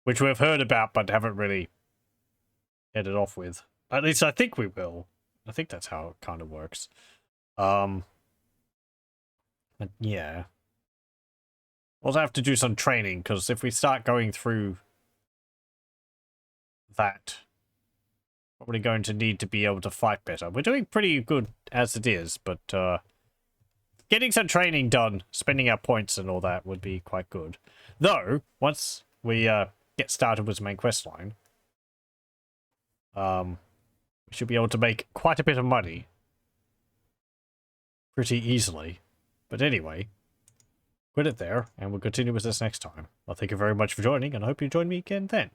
which we've heard about but haven't really headed off with. At least I think we will. I think that's how it kind of works. But yeah. We'll have to do some training, because if we start going through that, probably going to need to be able to fight better. We're doing pretty good as it is, but getting some training done, spending our points and all that would be quite good. Though, once we get started with the main quest line, we should be able to make quite a bit of money pretty easily. But anyway, quit it there, and we'll continue with this next time. Well, thank you very much for joining, and I hope you join me again then.